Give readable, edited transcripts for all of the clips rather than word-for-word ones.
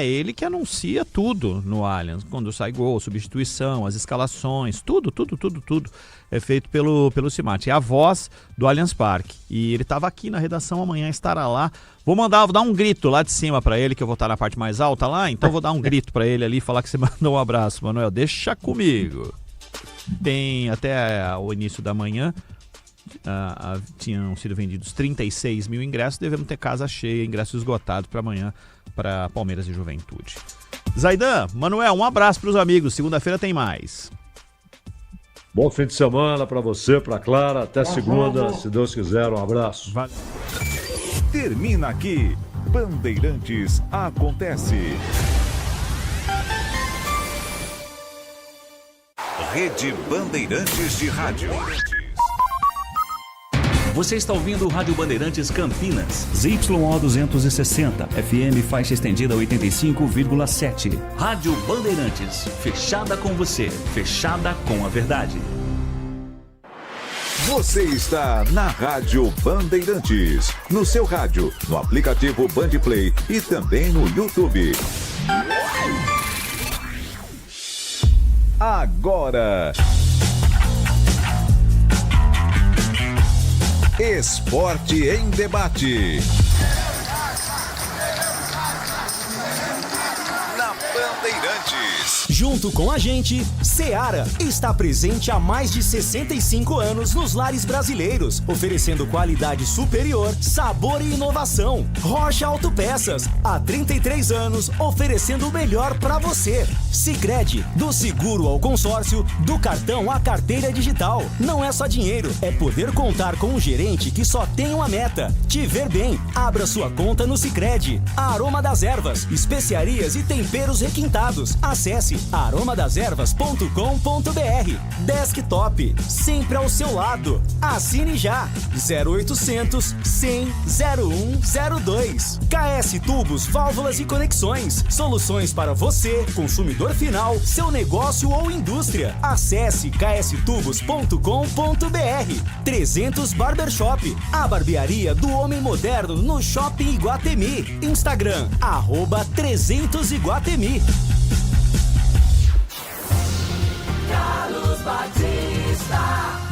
Ele que anuncia tudo no Allianz, quando sai gol, substituição, as escalações, tudo é feito pelo Cimatti. É a voz do Allianz Parque. E ele estava aqui na redação, amanhã estará lá. Vou dar um grito lá de cima para ele, que eu vou estar na parte mais alta lá, então vou dar um grito para ele ali e falar que você mandou um abraço, Manuel. Deixa comigo. Tem até o início da manhã, tinham sido vendidos 36 mil ingressos, devemos ter casa cheia, ingresso esgotado para amanhã, para Palmeiras e Juventude. Zaidan, Manuel, um abraço para os amigos, segunda-feira tem mais. Bom fim de semana para você, para Clara, até segunda, se Deus quiser, um abraço. Valeu. Termina aqui, Bandeirantes Acontece. Rede Bandeirantes de Rádio. Você está ouvindo o Rádio Bandeirantes Campinas. ZYO 260, FM faixa estendida 85,7. Rádio Bandeirantes, fechada com você, fechada com a verdade. Você está na Rádio Bandeirantes, no seu rádio, no aplicativo Bandplay e também no YouTube. Agora, Esporte em Debate. Na Bandeirantes. Junto com a gente, Seara está presente há mais de 65 anos nos lares brasileiros, oferecendo qualidade superior, sabor e inovação. Rocha Autopeças, há 33 anos, oferecendo o melhor para você. Sicredi, do seguro ao consórcio, do cartão à carteira digital. Não é só dinheiro, é poder contar com um gerente que só tem uma meta: te ver bem. Abra sua conta no Sicredi. Aroma das Ervas, especiarias e temperos requintados. Acesse aromadeservas.com.br. Desktop, sempre ao seu lado. Assine já. 0800 100 0102. KS Tubos, Válvulas e Conexões. Soluções para você, consumidor final, seu negócio ou indústria. Acesse kstubos.com.br. 300 Barbershop, a barbearia do homem moderno no Shopping Iguatemi. Instagram, @300Iguatemi. Carlos Batista.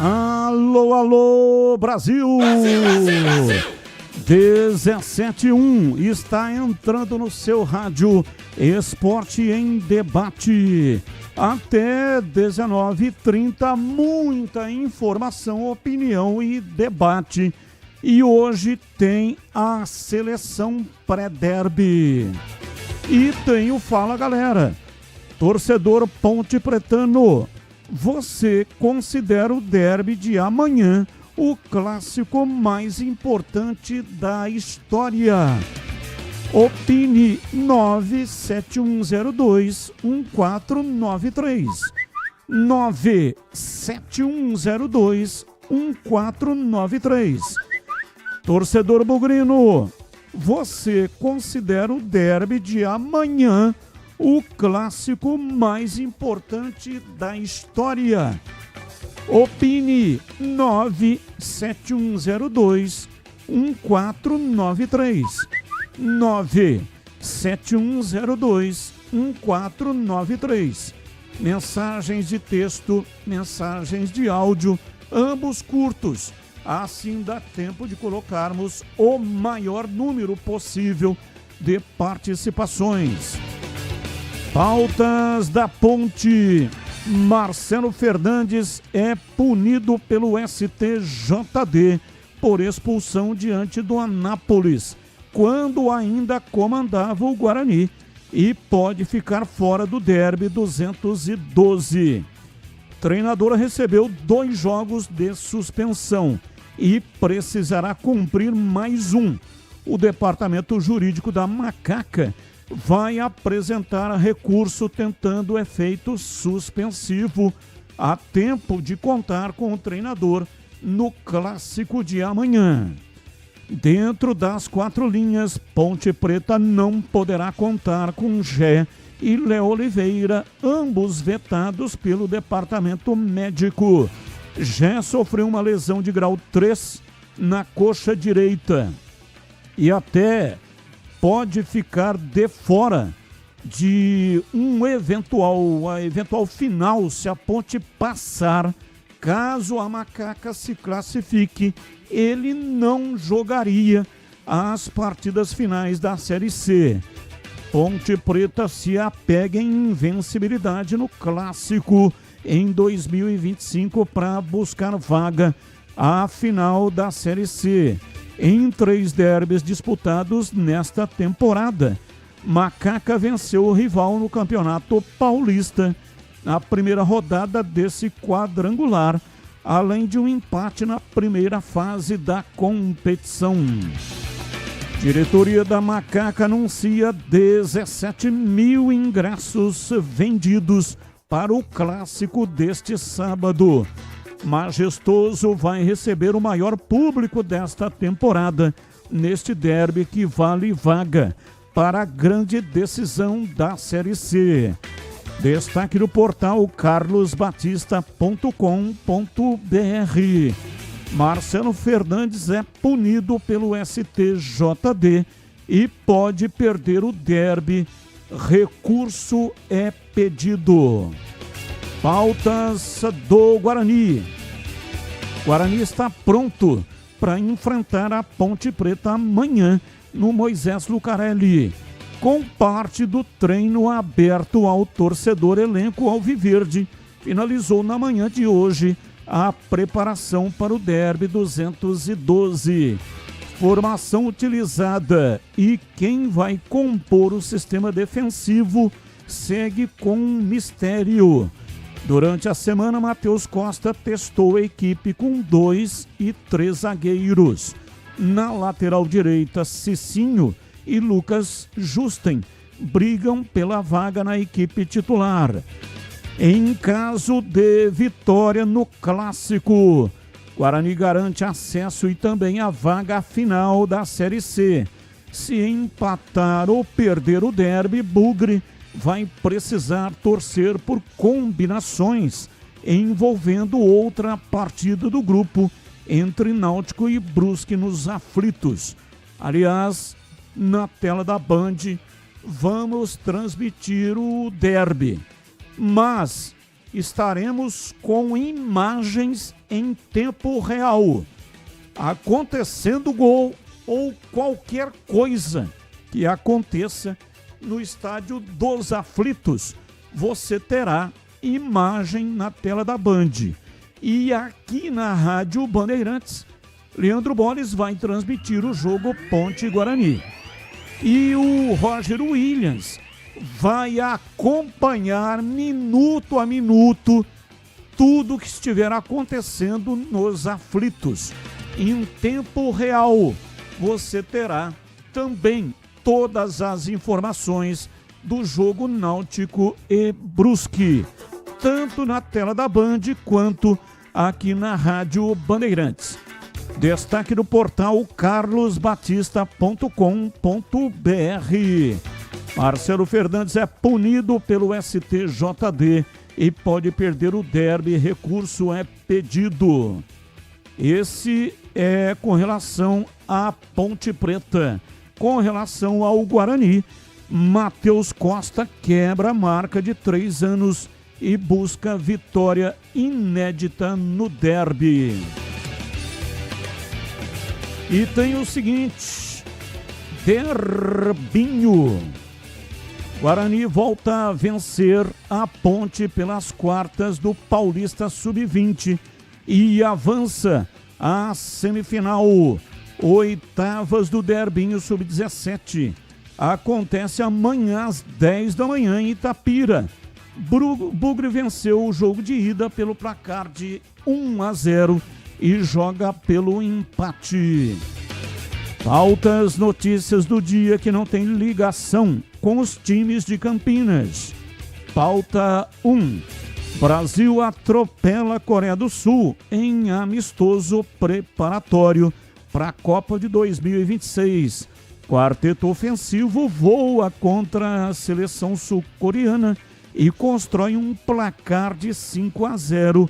Alô, alô, Brasil! 17:01 está entrando no seu rádio Esporte em Debate. Até 19h30, muita informação, opinião e debate. E hoje tem a seleção pré-derby. E tem o Fala Galera. Torcedor Ponte Pretano, você considera o derby de amanhã o clássico mais importante da história? Opine 97102-1493. 97102-1493. Torcedor Bugrino, você considera o derby de amanhã o clássico mais importante da história? Opine 97102-1493. 97102-1493. Mensagens de texto, mensagens de áudio, ambos curtos. Assim dá tempo de colocarmos o maior número possível de participações. Pautas da Ponte. Marcelo Fernandes é punido pelo STJD por expulsão diante do Anápolis, quando ainda comandava o Guarani, e pode ficar fora do derby 212. Treinador recebeu 2 jogos de suspensão e precisará cumprir mais um. O departamento jurídico da Macaca vai apresentar recurso tentando efeito suspensivo a tempo de contar com o treinador no clássico de amanhã. Dentro das 4 linhas, Ponte Preta não poderá contar com Gé e Léo Oliveira, ambos vetados pelo departamento médico. Gé sofreu uma lesão de grau 3 na coxa direita e até pode ficar de fora de a eventual final se a Ponte passar. Caso a Macaca se classifique, ele não jogaria as partidas finais da Série C. Ponte Preta se apega em invencibilidade no Clássico em 2025 para buscar vaga à final da Série C. Em 3 derbys disputados nesta temporada, Macaca venceu o rival no Campeonato Paulista na primeira rodada desse quadrangular, além de um empate na primeira fase da competição. Diretoria da Macaca anuncia 17 mil ingressos vendidos para o Clássico deste sábado. Majestoso vai receber o maior público desta temporada neste derby que vale vaga para a grande decisão da Série C. Destaque do portal carlosbatista.com.br. Marcelo Fernandes é punido pelo STJD e pode perder o derby. Recurso é pedido. Pautas do Guarani. Guarani está pronto para enfrentar a Ponte Preta amanhã no Moisés Lucarelli, com parte do treino aberto ao torcedor. Elenco alviverde finalizou na manhã de hoje a preparação para o derby 212. Formação utilizada e quem vai compor o sistema defensivo segue com um mistério. Durante a semana, Matheus Costa testou a equipe com 2 e 3 zagueiros. Na lateral direita, Cicinho e Lucas Justen brigam pela vaga na equipe titular. Em caso de vitória no Clássico, Guarani garante acesso e também a vaga final da Série C. Se empatar ou perder o derby, Bugre vai precisar torcer por combinações envolvendo outra partida do grupo entre Náutico e Brusque nos aflitos. Aliás, na tela da Band vamos transmitir o derby, mas estaremos com imagens em tempo real, acontecendo gol ou qualquer coisa que aconteça no estádio dos aflitos. Você terá imagem na tela da Band. E aqui na Rádio Bandeirantes, Leandro Boles vai transmitir o jogo Ponte Guarani. E o Roger Williams vai acompanhar minuto a minuto tudo que estiver acontecendo nos aflitos. Em tempo real, você terá também todas as informações do jogo Náutico e Brusque, tanto na tela da Band quanto aqui na Rádio Bandeirantes. Destaque do portal carlosbatista.com.br. Marcelo Fernandes é punido pelo STJD e pode perder o derby. Recurso é pedido. Esse é com relação à Ponte Preta. Com relação ao Guarani, Matheus Costa quebra a marca de 3 anos e busca vitória inédita no derby. E tem o seguinte, derbinho. Guarani volta a vencer a Ponte pelas quartas do Paulista Sub-20 e avança à semifinal. Oitavas do derbinho Sub-17. Acontece amanhã às 10 da manhã em Itapira. Bugre venceu o jogo de ida pelo placar de 1-0 e joga pelo empate. Pautas, notícias do dia que não tem ligação com os times de Campinas. Pauta 1. Brasil atropela a Coreia do Sul em amistoso preparatório para a Copa de 2026. Quarteto ofensivo voa contra a seleção sul-coreana e constrói um placar de 5-0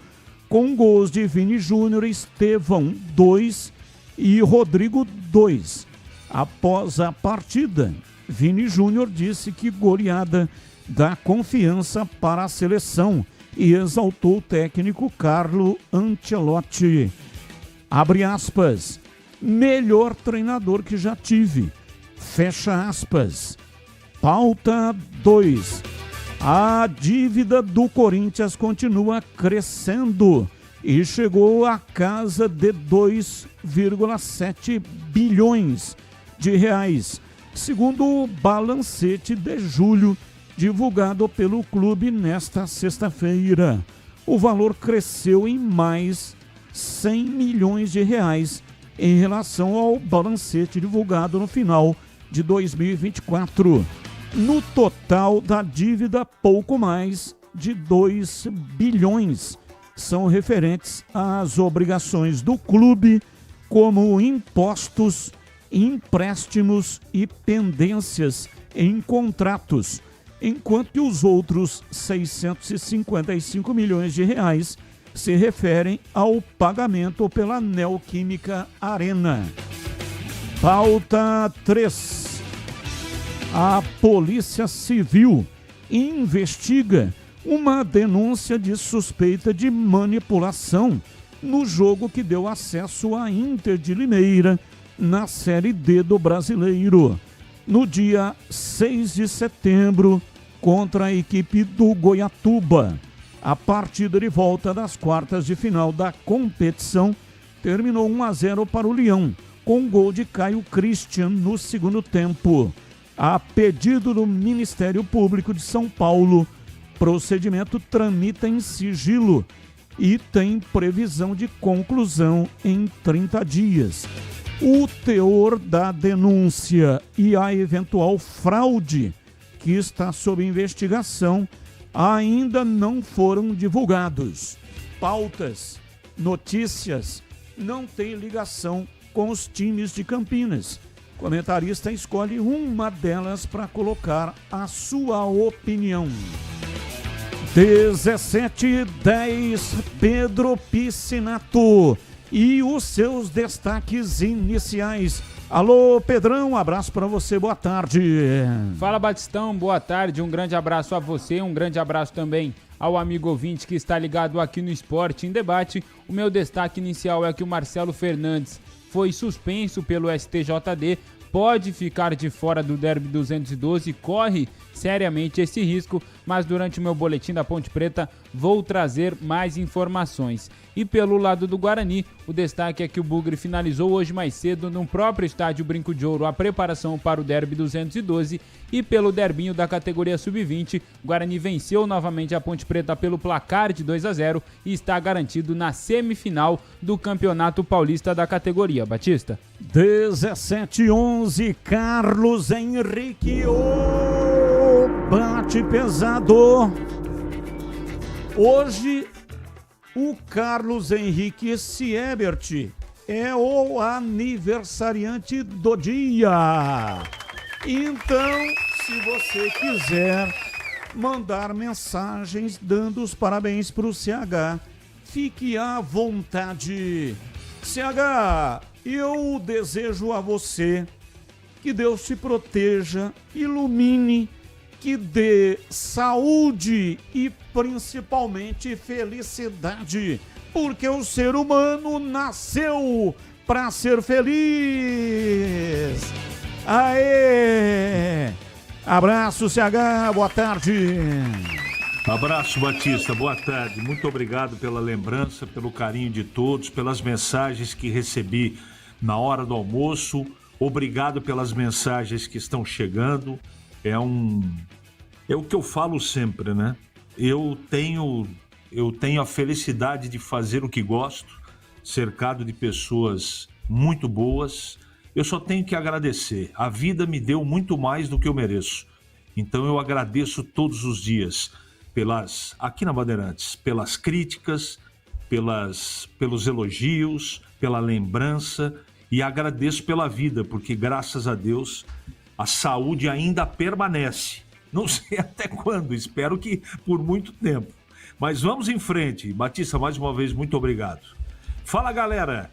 com gols de Vini Júnior, Estevão 2 e Rodrigo 2. Após a partida, Vini Júnior disse que goleada dá confiança para a seleção e exaltou o técnico Carlo Ancelotti. Abre aspas, melhor treinador que já tive. Fecha aspas. Pauta 2. A dívida do Corinthians continua crescendo e chegou à casa de 2,7 bilhões de reais, segundo o balancete de julho divulgado pelo clube nesta sexta-feira. O valor cresceu em mais 100 milhões de reais em relação ao balancete divulgado no final de 2024. No total da dívida, pouco mais de 2 bilhões são referentes às obrigações do clube, como impostos, empréstimos e pendências em contratos, enquanto que os outros 655 milhões de reais se referem ao pagamento pela Neoquímica Arena. Pauta 3. A Polícia Civil investiga uma denúncia de suspeita de manipulação no jogo que deu acesso à Inter de Limeira na Série D do Brasileiro, no dia 6 de setembro, contra a equipe do Goiatuba. A partida de volta das quartas de final da competição terminou 1-0 para o Leão, com gol de Caio Christian no segundo tempo. A pedido do Ministério Público de São Paulo, procedimento tramita em sigilo e tem previsão de conclusão em 30 dias. O teor da denúncia e a eventual fraude que está sob investigação ainda não foram divulgados. Pautas, notícias, não tem ligação com os times de Campinas. O comentarista escolhe uma delas para colocar a sua opinião. 17:10, Pedro Piscinato e os seus destaques iniciais. Alô, Pedrão, um abraço para você, boa tarde. Fala, Batistão, boa tarde, um grande abraço a você, um grande abraço também ao amigo ouvinte que está ligado aqui no Esporte em Debate. O meu destaque inicial é que o Marcelo Fernandes foi suspenso pelo STJD, pode ficar de fora do Derby 212, corre seriamente esse risco, mas durante o meu boletim da Ponte Preta vou trazer mais informações. E pelo lado do Guarani, o destaque é que o Bugre finalizou hoje mais cedo no próprio estádio Brinco de Ouro a preparação para o Derby 212 e pelo derbinho da categoria Sub-20, o Guarani venceu novamente a Ponte Preta pelo placar de 2-0 e está garantido na semifinal do Campeonato Paulista da categoria. Batista? 17:11, Carlos Henrique, bate pesado. Hoje, o Carlos Henrique Siebert é o aniversariante do dia. Então, se você quiser mandar mensagens dando os parabéns para o CH, fique à vontade. CH, eu desejo a você que Deus te proteja, ilumine, que dê saúde e principalmente felicidade, porque o ser humano nasceu para ser feliz. Aê! Abraço, CH, boa tarde. Abraço, Batista, boa tarde. Muito obrigado pela lembrança, pelo carinho de todos, pelas mensagens que recebi na hora do almoço. Obrigado pelas mensagens que estão chegando. É o que eu falo sempre, né? Eu tenho a felicidade de fazer o que gosto, cercado de pessoas muito boas. Eu só tenho que agradecer. A vida me deu muito mais do que eu mereço. Então eu agradeço todos os dias aqui na Bandeirantes, pelas críticas, pelos elogios, pela lembrança, e agradeço pela vida, porque graças a Deus a saúde ainda permanece. Não sei até quando, espero que por muito tempo. Mas vamos em frente. Batista, mais uma vez, muito obrigado. Fala, galera.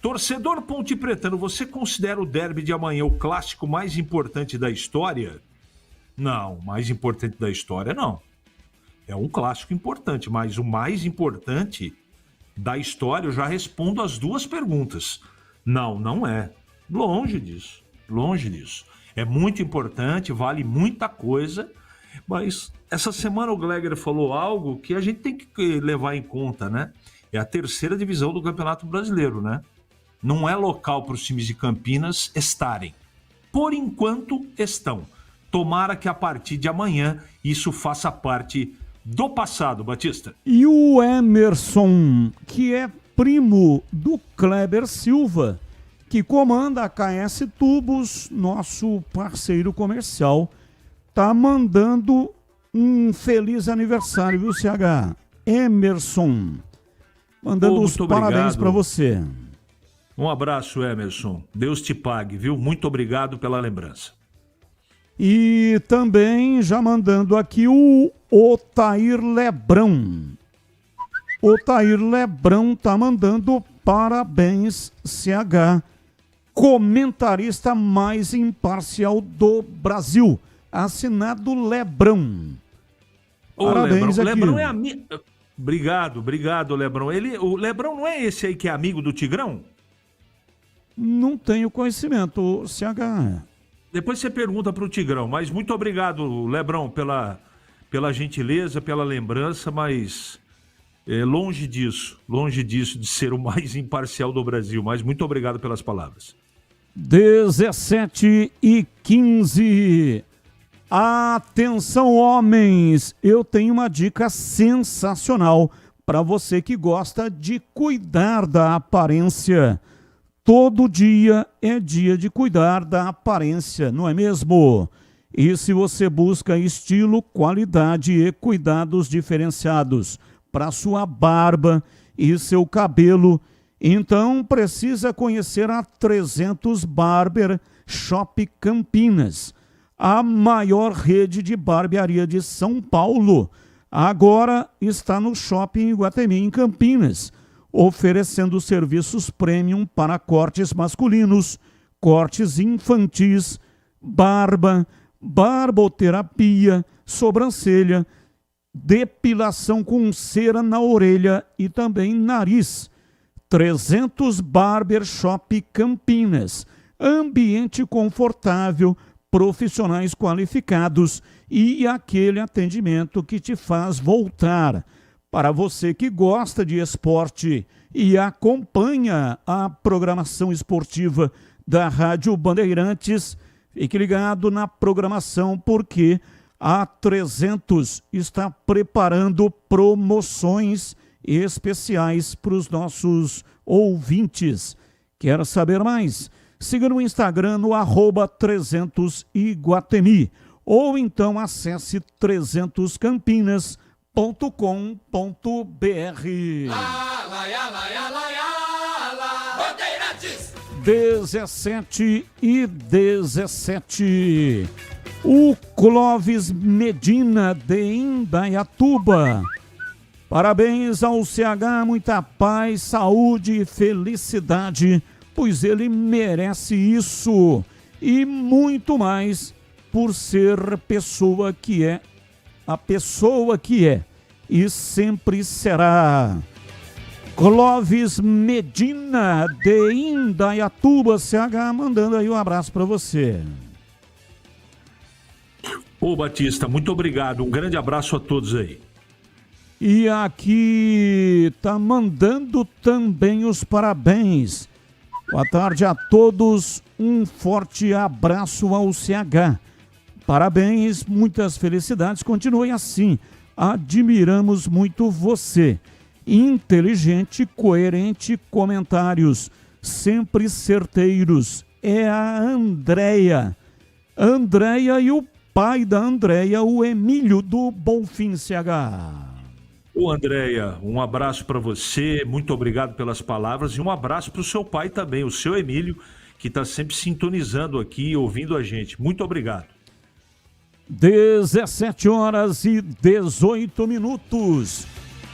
Torcedor pontepretano, você considera o derby de amanhã o clássico mais importante da história? Não, mais importante da história não. É um clássico importante, mas o mais importante da história, eu já respondo as duas perguntas. Não, não é. Longe disso, longe disso. É muito importante, vale muita coisa, mas essa semana o Gleger falou algo que a gente tem que levar em conta, né? É a terceira divisão do Campeonato Brasileiro, né? Não é local para os times de Campinas estarem. Por enquanto estão. Tomara que a partir de amanhã isso faça parte do passado, Batista. E o Emerson, que é primo do Kleber Silva, que comanda a KS Tubos, nosso parceiro comercial, tá mandando um feliz aniversário, viu, CH? Emerson, mandando os parabéns para você. Um abraço, Emerson. Deus te pague, viu? Muito obrigado pela lembrança. E também já mandando aqui o Otair Lebrão. Otair Lebrão tá mandando parabéns, CH. Comentarista mais imparcial do Brasil. Assinado Lebrão. Parabéns aqui. Lebrão é amigo. Obrigado, Lebrão. O Lebrão não é esse aí que é amigo do Tigrão? Não tenho conhecimento, CH. Depois você pergunta pro Tigrão, mas muito obrigado, Lebrão, pela gentileza, pela lembrança, mas longe disso de ser o mais imparcial do Brasil, mas muito obrigado pelas palavras. 17h15. Atenção, homens! Eu tenho uma dica sensacional para você que gosta de cuidar da aparência. Todo dia é dia de cuidar da aparência, não é mesmo? E se você busca estilo, qualidade e cuidados diferenciados para sua barba e seu cabelo, então precisa conhecer a 300 Barber Shop Campinas, a maior rede de barbearia de São Paulo. Agora está no Shopping Iguatemi, em Campinas, oferecendo serviços premium para cortes masculinos, cortes infantis, barba, barboterapia, sobrancelha, depilação com cera na orelha e também nariz. 300 Barber Shop Campinas, ambiente confortável, profissionais qualificados e aquele atendimento que te faz voltar. Para você que gosta de esporte e acompanha a programação esportiva da Rádio Bandeirantes, fique ligado na programação porque a 300 está preparando promoções especiais para os nossos ouvintes. Quer saber mais? Siga no Instagram no @300iguatemi ou então acesse 300campinas.com.br. 17h17. O Clóvis Medina de Indaiatuba. Parabéns ao CH, muita paz, saúde e felicidade, pois ele merece isso e muito mais por ser pessoa que é, a pessoa que é e sempre será. Clóvis Medina de Indaiatuba, CH, mandando aí um abraço para você. Ô Batista, muito obrigado, um grande abraço a todos aí. E aqui tá mandando também os parabéns. Boa tarde a todos, um forte abraço ao CH. Parabéns, muitas felicidades, continue assim. Admiramos muito você. Inteligente, coerente, comentários, sempre certeiros. É a Andréia. Andréia e o pai da Andréia, o Emílio do Bonfim, CH. Ô Andréia, um abraço para você, muito obrigado pelas palavras e um abraço para o seu pai também, o seu Emílio, que está sempre sintonizando aqui, ouvindo a gente. Muito obrigado. 17h18.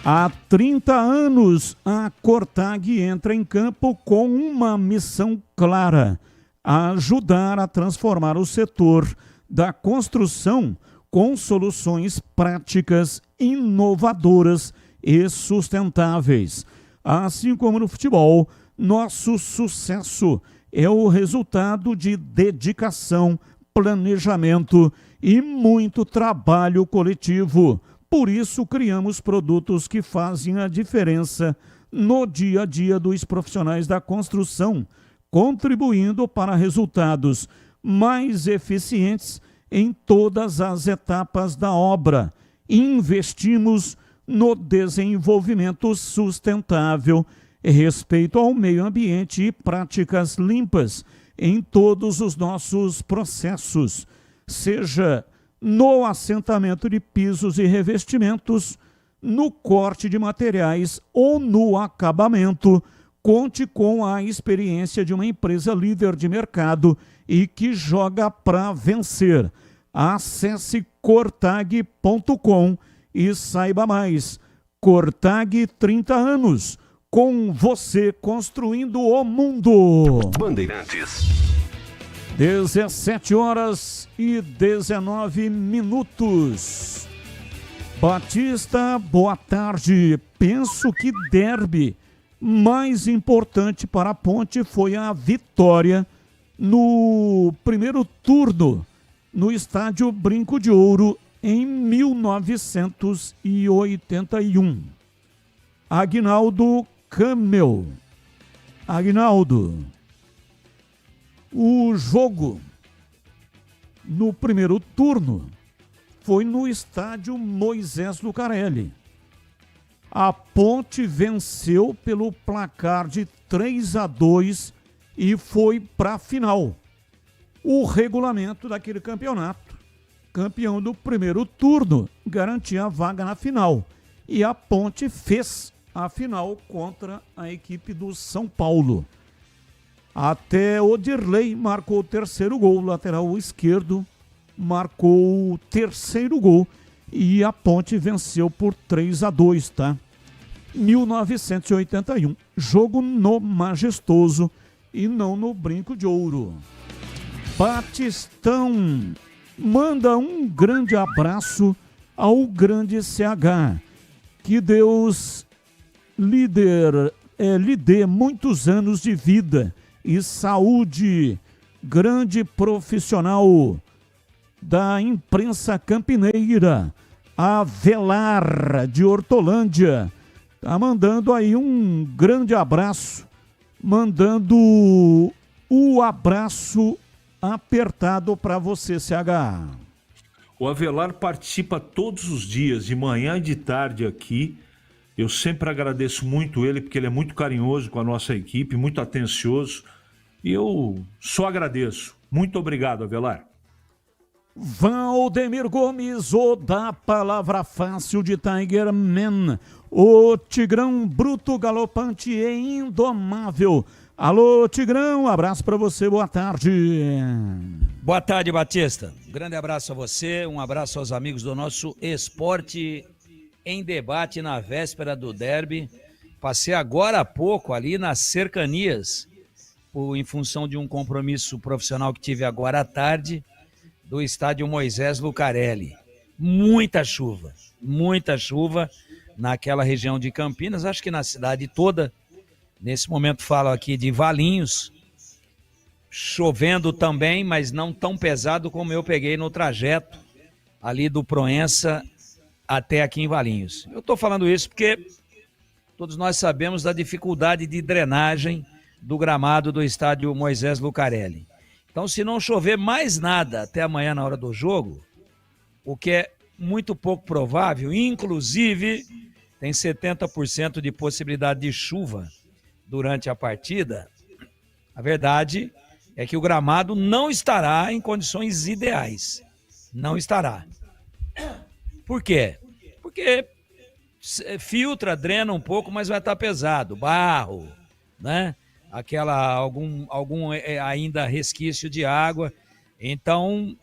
Há 30 anos, a Cortag entra em campo com uma missão clara: ajudar a transformar o setor da construção com soluções práticas, inovadoras e sustentáveis. Assim como no futebol, nosso sucesso é o resultado de dedicação, planejamento e muito trabalho coletivo. Por isso, criamos produtos que fazem a diferença no dia a dia dos profissionais da construção, contribuindo para resultados mais eficientes em todas as etapas da obra. Investimos no desenvolvimento sustentável, respeito ao meio ambiente e práticas limpas em todos os nossos processos, seja no assentamento de pisos e revestimentos, no corte de materiais ou no acabamento. Conte com a experiência de uma empresa líder de mercado e que joga para vencer. Acesse cortag.com e saiba mais. Cortag, 30 anos, com você construindo o mundo. Bandeirantes. 17h19. Batista, boa tarde. Penso que derby mais importante para a Ponte foi a vitória no primeiro turno no estádio Brinco de Ouro em 1981. Aguinaldo Camel. Aguinaldo, o jogo no primeiro turno foi no estádio Moisés Lucarelli. A Ponte venceu pelo placar de 3-2 e foi para a final. O regulamento daquele campeonato, campeão do primeiro turno, garantia a vaga na final. E a Ponte fez a final contra a equipe do São Paulo. Até Odirley marcou o terceiro gol, lateral esquerdo, marcou o terceiro gol e a Ponte venceu por 3-2, tá? 1981, jogo no Majestoso e não no Brinco de Ouro. Batistão manda um grande abraço ao grande CH. Que Deus lhe dê muitos anos de vida e saúde. Grande profissional da imprensa campineira, Avelar de Hortolândia, tá mandando aí um grande abraço, mandando o abraço apertado para você, CH. O Avelar participa todos os dias, de manhã e de tarde aqui. Eu sempre agradeço muito ele, porque ele é muito carinhoso com a nossa equipe, muito atencioso. E eu só agradeço. Muito obrigado, Avelar. Valdemir Gomes, o da palavra fácil de Tiger Man, o Tigrão bruto, galopante e indomável. Alô, Tigrão, abraço para você, boa tarde. Boa tarde, Batista. Um grande abraço a você, um abraço aos amigos do nosso Esporte em Debate na véspera do derby. Passei agora há pouco ali nas cercanias, em função de um compromisso profissional que tive agora à tarde, do estádio Moisés Lucarelli. Muita chuva naquela região de Campinas, acho que na cidade toda. Nesse momento falo aqui de Valinhos, chovendo também, mas não tão pesado como eu peguei no trajeto ali do Proença até aqui em Valinhos. Eu estou falando isso porque todos nós sabemos da dificuldade de drenagem do gramado do estádio Moisés Lucarelli. Então, se não chover mais nada até amanhã na hora do jogo, o que é muito pouco provável, inclusive tem 70% de possibilidade de chuva durante a partida, a verdade é que o gramado não estará em condições ideais. Não estará. Por quê? Porque filtra, drena um pouco, mas vai estar pesado. Barro, né? Algum ainda resquício de água. Então,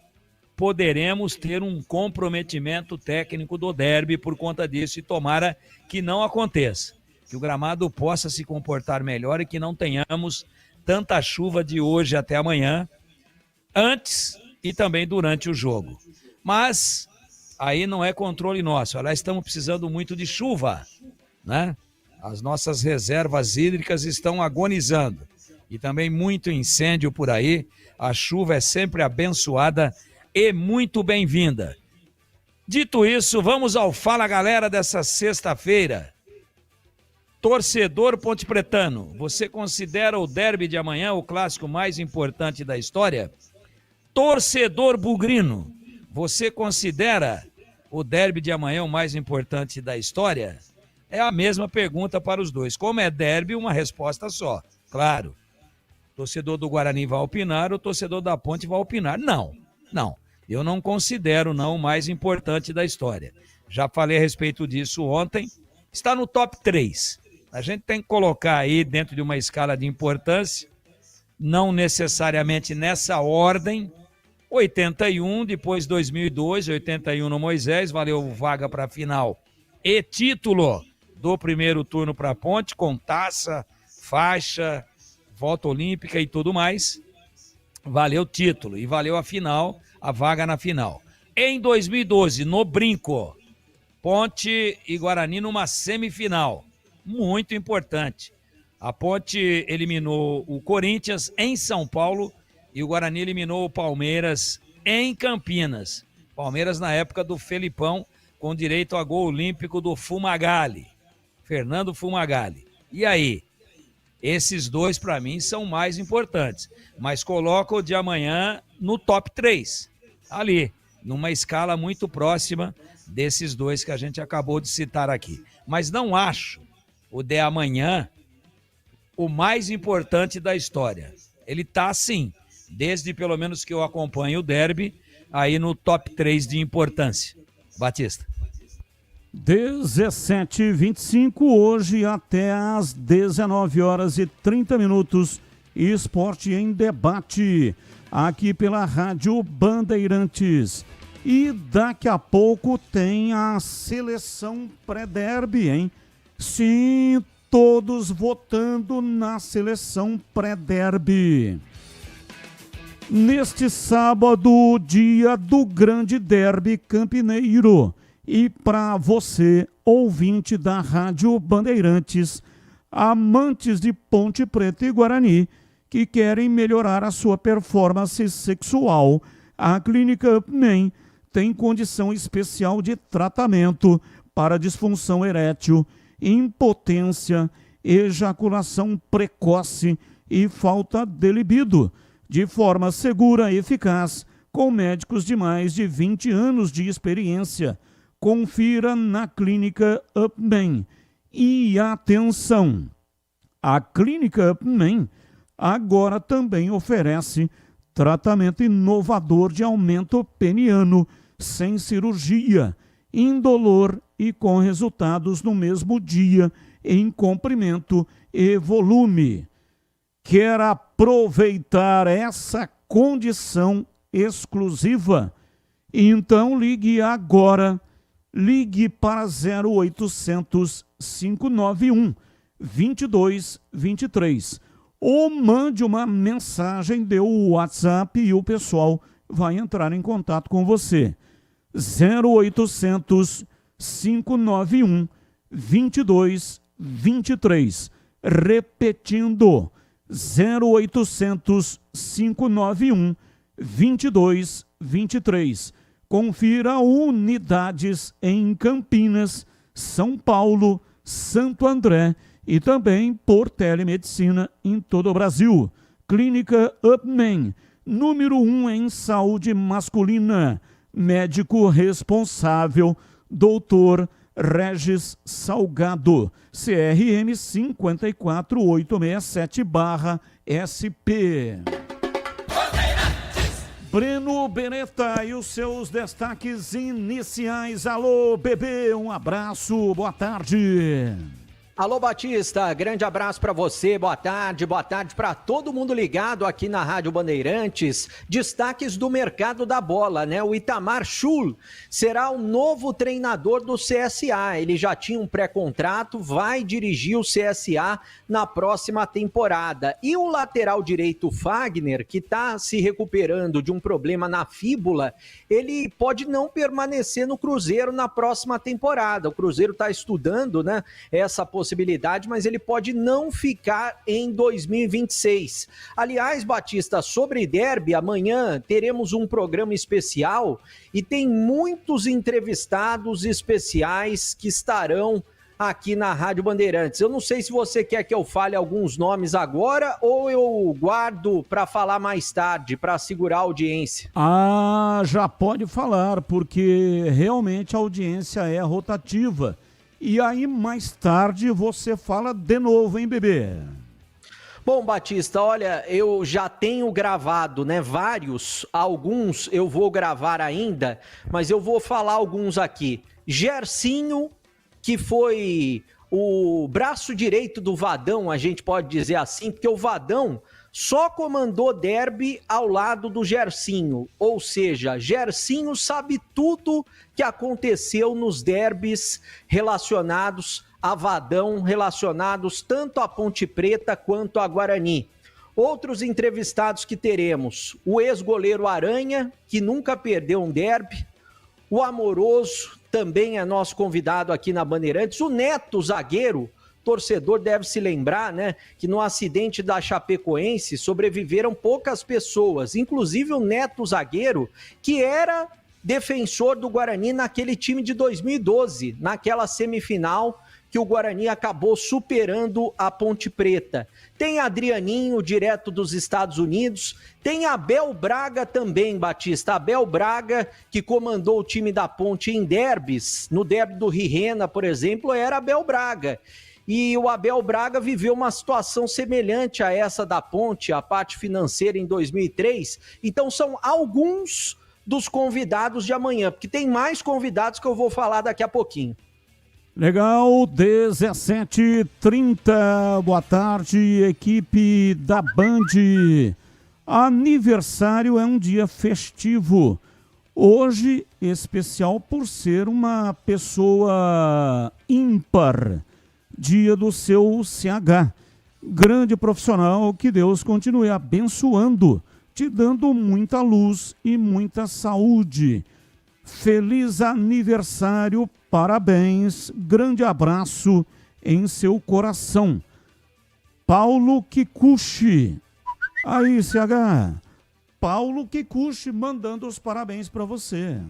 poderemos ter um comprometimento técnico do derby por conta disso, e tomara que não aconteça, que o gramado possa se comportar melhor e que não tenhamos tanta chuva de hoje até amanhã, antes e também durante o jogo. Mas aí não é controle nosso, aliás, estamos precisando muito de chuva, né? As nossas reservas hídricas estão agonizando e também muito incêndio por aí. A chuva é sempre abençoada e muito bem-vinda. Dito isso, vamos ao Fala Galera dessa sexta-feira. Torcedor pontepretano, você considera o derby de amanhã o clássico mais importante da história? Torcedor bugrino, você considera o derby de amanhã o mais importante da história? É a mesma pergunta para os dois. Como é derby, uma resposta só. Claro, torcedor do Guarani vai opinar, o torcedor da Ponte vai opinar. Não. Eu não considero o mais importante da história. Já falei a respeito disso ontem. Está no top 3. A gente tem que colocar aí dentro de uma escala de importância, não necessariamente nessa ordem. 81, depois 2002, 81 no Moisés, valeu vaga para a final e título do primeiro turno para a Ponte, com taça, faixa, volta olímpica e tudo mais. Valeu o título e valeu a final, a vaga na final. Em 2012, no Brinco, Ponte e Guarani numa semifinal, muito importante. A Ponte eliminou o Corinthians em São Paulo e o Guarani eliminou o Palmeiras em Campinas. Palmeiras na época do Felipão, com direito a gol olímpico do Fumagalli, Fernando Fumagalli. E aí? Esses dois, para mim, são mais importantes. Mas coloco o de amanhã no top 3. Ali, numa escala muito próxima desses dois que a gente acabou de citar aqui. Mas não acho o de amanhã o mais importante da história. Ele tá, sim, desde pelo menos que eu acompanho o derby, aí no top 3 de importância. Batista. 17h25, hoje até às 19h30, Esporte em Debate, aqui pela Rádio Bandeirantes. E daqui a pouco tem a seleção pré-derby, hein? Sim, todos votando na seleção pré-derby. Neste sábado, dia do grande derby campineiro. E para você, ouvinte da Rádio Bandeirantes, amantes de Ponte Preta e Guarani, que querem melhorar a sua performance sexual, a Clínica UpMen tem condição especial de tratamento para disfunção erétil, impotência, ejaculação precoce e falta de libido, de forma segura e eficaz, com médicos de mais de 20 anos de experiência. Confira na Clínica UpMen. E atenção, a Clínica UpMen agora também oferece tratamento inovador de aumento peniano, sem cirurgia, indolor e com resultados no mesmo dia, em comprimento e volume. Quer aproveitar essa condição exclusiva? Então ligue agora. Ligue para 0800 591 2223 ou mande uma mensagem de WhatsApp e o pessoal vai entrar em contato com você. 0800 591 2223. Repetindo, 0800 591 2223. Confira unidades em Campinas, São Paulo, Santo André e também por telemedicina em todo o Brasil. Clínica UpMen, número 1 em saúde masculina. Médico responsável, Dr. Regis Salgado, CRM 54867/SP. Breno Beretta e os seus destaques iniciais. Alô, bebê, um abraço, boa tarde. Alô, Batista, grande abraço para você, boa tarde para todo mundo ligado aqui na Rádio Bandeirantes. Destaques do mercado da bola, né? O Itamar Schul será o novo treinador do CSA. Ele já tinha um pré-contrato, vai dirigir o CSA na próxima temporada. E o lateral direito Fagner, que está se recuperando de um problema na fíbula, ele pode não permanecer no Cruzeiro na próxima temporada. O Cruzeiro está estudando, né, essa possibilidade, mas ele pode não ficar em 2026. Aliás, Batista, sobre derby, amanhã teremos um programa especial e tem muitos entrevistados especiais que estarão aqui na Rádio Bandeirantes. Eu não sei se você quer que eu fale alguns nomes agora ou eu guardo para falar mais tarde, para segurar a audiência. Já pode falar, porque realmente a audiência é rotativa. E aí, mais tarde, você fala de novo, hein, bebê? Bom, Batista, olha, eu já tenho gravado, né, vários, alguns eu vou gravar ainda, mas eu vou falar alguns aqui. Gersinho, que foi o braço direito do Vadão, a gente pode dizer assim, porque o Vadão só comandou derby ao lado do Gersinho, ou seja, Gersinho sabe tudo que aconteceu nos derbys relacionados a Vadão, relacionados tanto a Ponte Preta quanto a Guarani. Outros entrevistados que teremos, o ex-goleiro Aranha, que nunca perdeu um derby, o Amoroso, também é nosso convidado aqui na Bandeirantes, o Neto, zagueiro, torcedor deve se lembrar, né, que no acidente da Chapecoense sobreviveram poucas pessoas, inclusive o Neto, zagueiro, que era defensor do Guarani naquele time de 2012, naquela semifinal que o Guarani acabou superando a Ponte Preta. Tem Adrianinho, direto dos Estados Unidos, tem Abel Braga também, Batista. Abel Braga, que comandou o time da Ponte em derbys, no derby do Rirena, por exemplo, era Abel Braga. E o Abel Braga viveu uma situação semelhante a essa da Ponte, a parte financeira em 2003. Então são alguns dos convidados de amanhã, porque tem mais convidados que eu vou falar daqui a pouquinho. Legal, 17h30, boa tarde, equipe da Band. Aniversário é um dia festivo. Hoje, especial por ser uma pessoa ímpar. Dia do seu CH. Grande profissional, que Deus continue abençoando, te dando muita luz e muita saúde. Feliz aniversário, parabéns, grande abraço em seu coração. Paulo Kikuchi. Aí, CH. Paulo Kikuchi mandando os parabéns para você.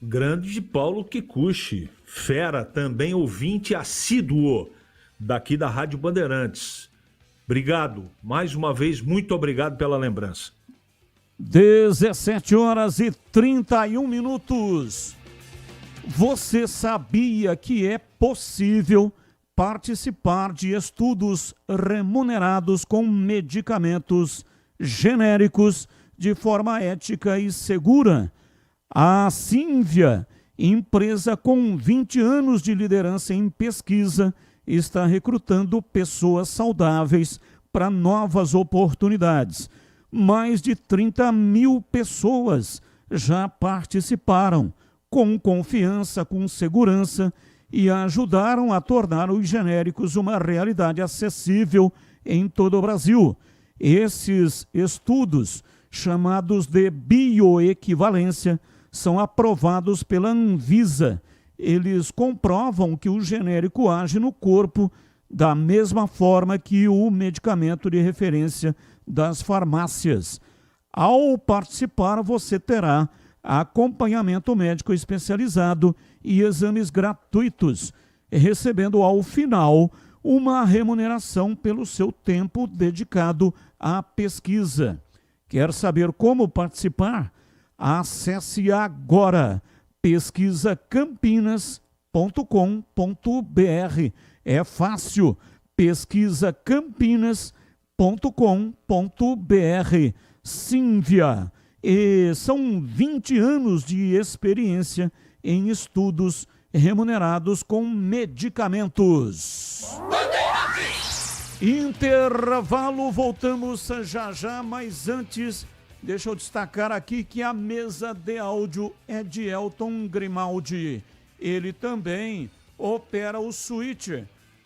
Grande Paulo Kikuchi, fera, também ouvinte assíduo daqui da Rádio Bandeirantes. Obrigado, mais uma vez, muito obrigado pela lembrança. 17h31. Você sabia que é possível participar de estudos remunerados com medicamentos genéricos de forma ética e segura? A Sínvia, empresa com 20 anos de liderança em pesquisa, está recrutando pessoas saudáveis para novas oportunidades. Mais de 30 mil pessoas já participaram, com confiança, com segurança, e ajudaram a tornar os genéricos uma realidade acessível em todo o Brasil. Esses estudos, chamados de bioequivalência, são aprovados pela Anvisa. Eles comprovam que o genérico age no corpo da mesma forma que o medicamento de referência das farmácias. Ao participar, você terá acompanhamento médico especializado e exames gratuitos, recebendo ao final uma remuneração pelo seu tempo dedicado à pesquisa. Quer saber como participar? Acesse agora pesquisacampinas.com.br. É fácil, pesquisacampinas.com.br. Sínvia, e são 20 anos de experiência em estudos remunerados com medicamentos. Intervalo, voltamos já, mas antes, deixa eu destacar aqui que a mesa de áudio é de Elton Grimaldi. Ele também opera o switch,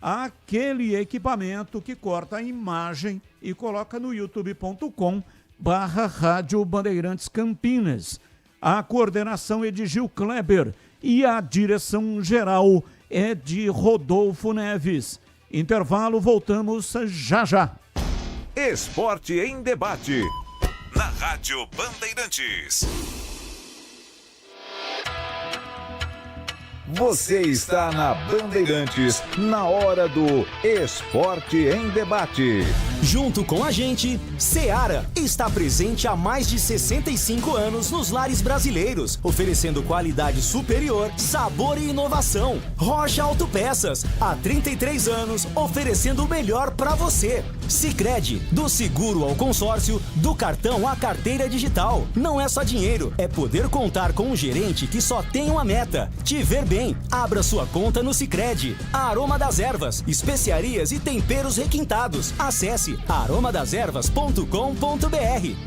aquele equipamento que corta a imagem e coloca no youtube.com/Rádio Bandeirantes Campinas. A coordenação é de Gil Kleber e a direção geral é de Rodolfo Neves. Intervalo, voltamos já. Esporte em debate, na Rádio Bandeirantes. Você está na Bandeirantes, na hora do Esporte em Debate. Junto com a gente, Seara está presente há mais de 65 anos nos lares brasileiros, oferecendo qualidade superior, sabor e inovação. Rocha Autopeças, há 33 anos, oferecendo o melhor para você. Sicredi, do seguro ao consórcio, do cartão à carteira digital. Não é só dinheiro, é poder contar com um gerente que só tem uma meta: te ver bem. Abra sua conta no Sicredi. Aroma das Ervas, especiarias e temperos requintados. Acesse aromadeservas.com.br.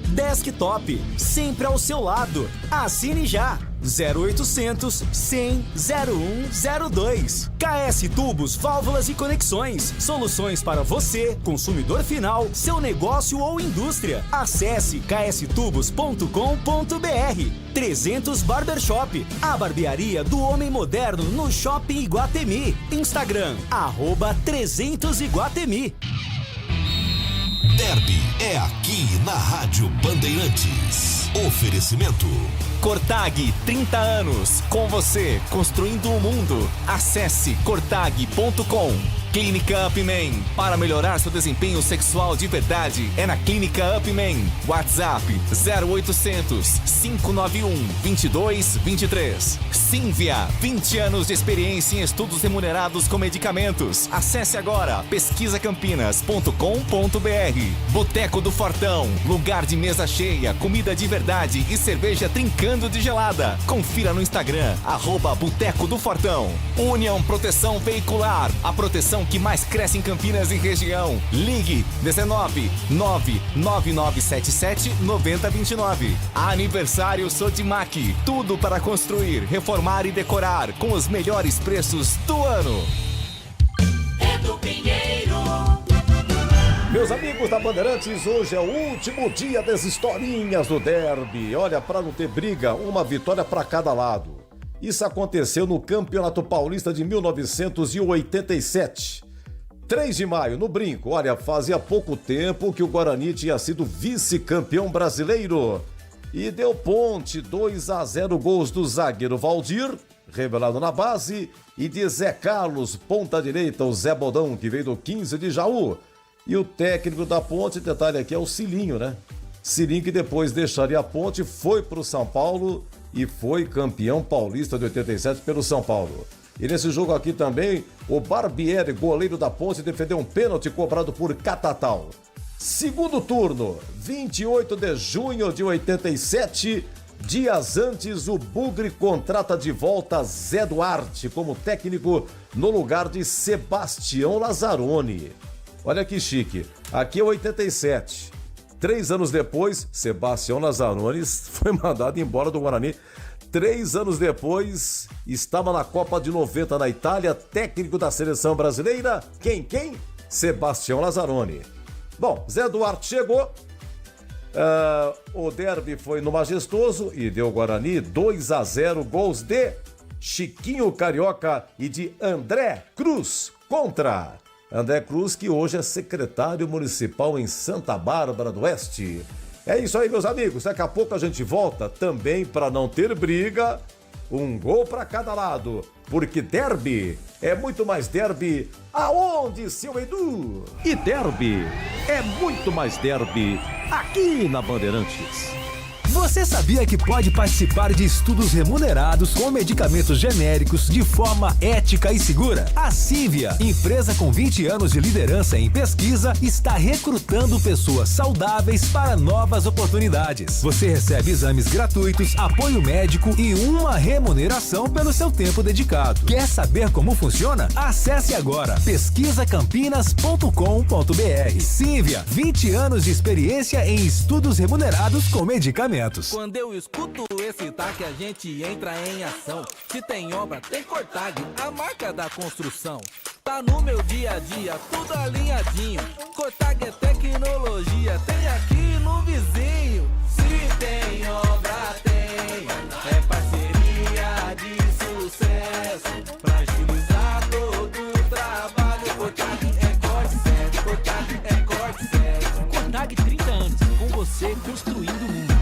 Desktop, sempre ao seu lado. Assine já. 0800 100 0102. KS Tubos, Válvulas e Conexões. Soluções para você, consumidor final, seu negócio ou indústria. Acesse kstubos.com.br. 300 Barbershop, a barbearia do homem moderno no Shopping Iguatemi. Instagram, @300 Iguatemi. Derby é aqui na Rádio Bandeirantes. Oferecimento Cortag, 30 anos, com você, construindo o mundo. Acesse cortag.com. Clínica Upman, para melhorar seu desempenho sexual de verdade, é na Clínica Upman. WhatsApp 0800 591 2223. Sínvia, 20 anos de experiência em estudos remunerados com medicamentos. Acesse agora pesquisacampinas.com.br. Boteco do Fortão, lugar de mesa cheia, comida de verdade e cerveja trincando de gelada. Confira no Instagram, @Boteco do Fortão. União Proteção Veicular, a proteção que mais cresce em Campinas e região. Ligue 19 99977 9029. Aniversário Sodimac, tudo para construir, reformar e decorar com os melhores preços do ano. Edu Pinheiro. Meus amigos da Bandeirantes, hoje é o último dia das historinhas do derby. Olha, para não ter briga, uma vitória para cada lado. Isso aconteceu no Campeonato Paulista de 1987. 3 de maio, no Brinco. Olha, fazia pouco tempo que o Guarani tinha sido vice-campeão brasileiro. E deu ponte, 2-0, gols do zagueiro Valdir, revelado na base, e de Zé Carlos, ponta direita, o Zé Bodão, que veio do 15 de Jaú. E o técnico da ponte, detalhe aqui, é o Cilinho, né? Cilinho, que depois deixaria a ponte, foi para o São Paulo e foi campeão paulista de 87 pelo São Paulo. E nesse jogo aqui também, o Barbieri, goleiro da ponte, defendeu um pênalti cobrado por Catatal. Segundo turno, 28 de junho de 87, dias antes, o Bugre contrata de volta Zé Duarte como técnico no lugar de Sebastião Lazzaroni. Olha que chique, aqui é 87. 3 anos depois, Sebastião Lazzaroni foi mandado embora do Guarani. 3 anos depois, estava na Copa de 90 na Itália, técnico da seleção brasileira. Quem? Sebastião Lazzaroni. Bom, Zé Duarte chegou, o derby foi no Majestoso e deu Guarani 2-0, gols de Chiquinho Carioca e de André Cruz contra André Cruz, que hoje é secretário municipal em Santa Bárbara do Oeste. É isso aí, meus amigos. Daqui a pouco a gente volta também para não ter briga. Um gol para cada lado. Porque derby é muito mais derby. Aonde, seu Edu? E derby é muito mais derby aqui na Bandeirantes. Você sabia que pode participar de estudos remunerados com medicamentos genéricos de forma ética e segura? A Cívia, empresa com 20 anos de liderança em pesquisa, está recrutando pessoas saudáveis para novas oportunidades. Você recebe exames gratuitos, apoio médico e uma remuneração pelo seu tempo dedicado. Quer saber como funciona? Acesse agora pesquisacampinas.com.br. Cívia, 20 anos de experiência em estudos remunerados com medicamentos. Quando eu escuto esse TAC, a gente entra em ação. Se tem obra, tem Cortag, a marca da construção. Tá no meu dia a dia, tudo alinhadinho. Cortag é tecnologia, tem aqui no vizinho. Se tem obra, tem. É parceria de sucesso pra agilizar todo o trabalho. Cortag é corte certo, Cortag é corte certo. Cortag 30 anos, com você construindo o mundo.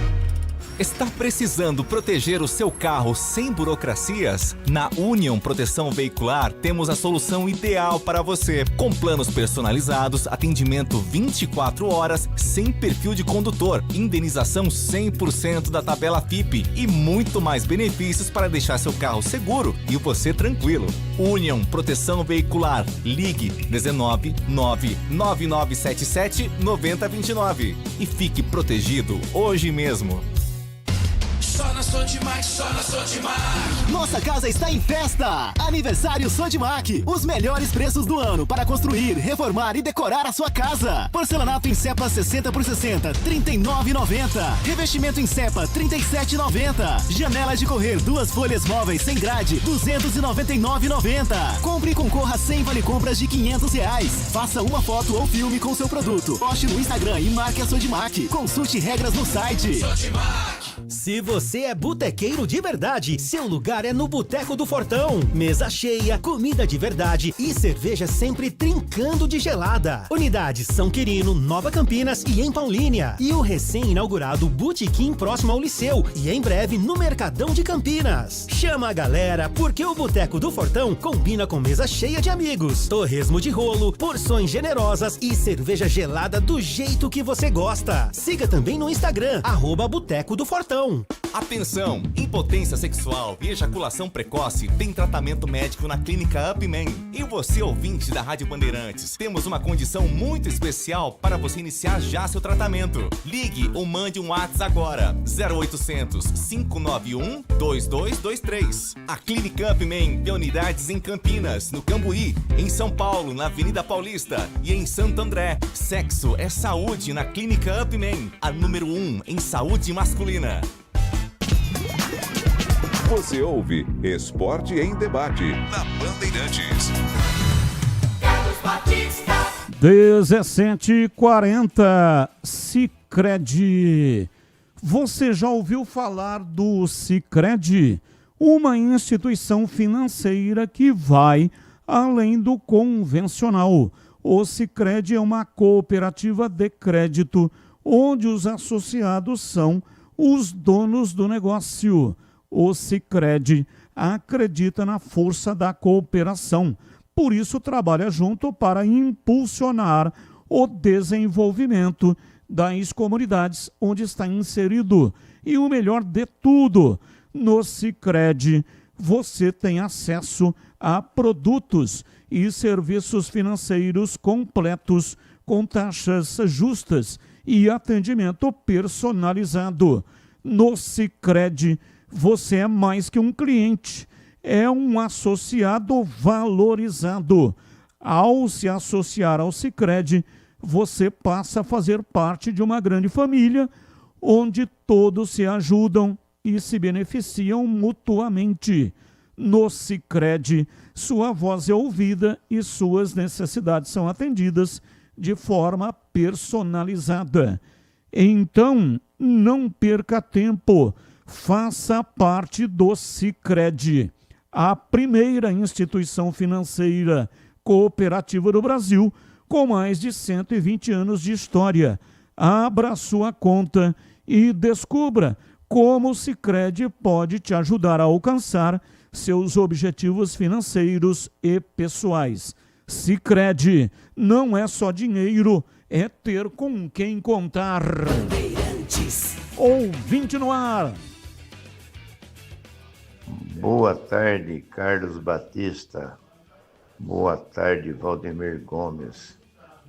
Está precisando proteger o seu carro sem burocracias? Na Union Proteção Veicular temos a solução ideal para você. Com planos personalizados, atendimento 24 horas, sem perfil de condutor, indenização 100% da tabela FIPE e muito mais benefícios para deixar seu carro seguro e você tranquilo. Union Proteção Veicular. Ligue 19 99977 9029 e fique protegido hoje mesmo. Só na Sodimac, só na Sodimac. Nossa casa está em festa! Aniversário Sodimac. Os melhores preços do ano para construir, reformar e decorar a sua casa. Porcelanato em cepa 60 por 60, R$ 39,90. Revestimento em cepa, R$ 37,90. Janelas de correr, 2 folhas móveis sem grade, R$ 299,90. Compre e concorra a 100 vale compras de R$ 500. Faça uma foto ou filme com seu produto. Poste no Instagram e marque a Sodimac. Consulte regras no site. Sodimac. Se você é botequeiro de verdade, seu lugar é no Boteco do Fortão. Mesa cheia, comida de verdade e cerveja sempre trincando de gelada. Unidades São Quirino, Nova Campinas e em Paulínia. E o recém-inaugurado Botequim próximo ao Liceu e em breve no Mercadão de Campinas. Chama a galera porque o Boteco do Fortão combina com mesa cheia de amigos, torresmo de rolo, porções generosas e cerveja gelada do jeito que você gosta. Siga também no Instagram, @Boteco do Fortão. Atenção! Impotência sexual e ejaculação precoce tem tratamento médico na Clínica Upman. E você, ouvinte da Rádio Bandeirantes, temos uma condição muito especial para você iniciar já seu tratamento. Ligue ou mande um WhatsApp agora, 0800 591 2223. A Clínica Upman tem unidades em Campinas, no Cambuí, em São Paulo, na Avenida Paulista e em Santo André. Sexo é saúde na Clínica Upman, a número 1 em saúde masculina. Você ouve Esporte em Debate na Bandeirantes. 17h40, Sicredi. Você já ouviu falar do Sicredi? Uma instituição financeira que vai além do convencional. O Sicredi é uma cooperativa de crédito onde os associados são os donos do negócio. O Sicredi acredita na força da cooperação, por isso trabalha junto para impulsionar o desenvolvimento das comunidades onde está inserido. E o melhor de tudo, no Sicredi você tem acesso a produtos e serviços financeiros completos com taxas justas e atendimento personalizado. No Sicredi você é mais que um cliente, é um associado valorizado. Ao se associar ao Sicredi, você passa a fazer parte de uma grande família, onde todos se ajudam e se beneficiam mutuamente. No Sicredi, sua voz é ouvida e suas necessidades são atendidas de forma personalizada. Então, não perca tempo. Faça parte do Sicredi, a primeira instituição financeira cooperativa do Brasil, com mais de 120 anos de história. Abra sua conta e descubra como o Sicredi pode te ajudar a alcançar seus objetivos financeiros e pessoais. Sicredi não é só dinheiro, é ter com quem contar. Bandeirantes. Ouvinte no ar. Boa tarde, Carlos Batista. Boa tarde, Valdemir Gomes.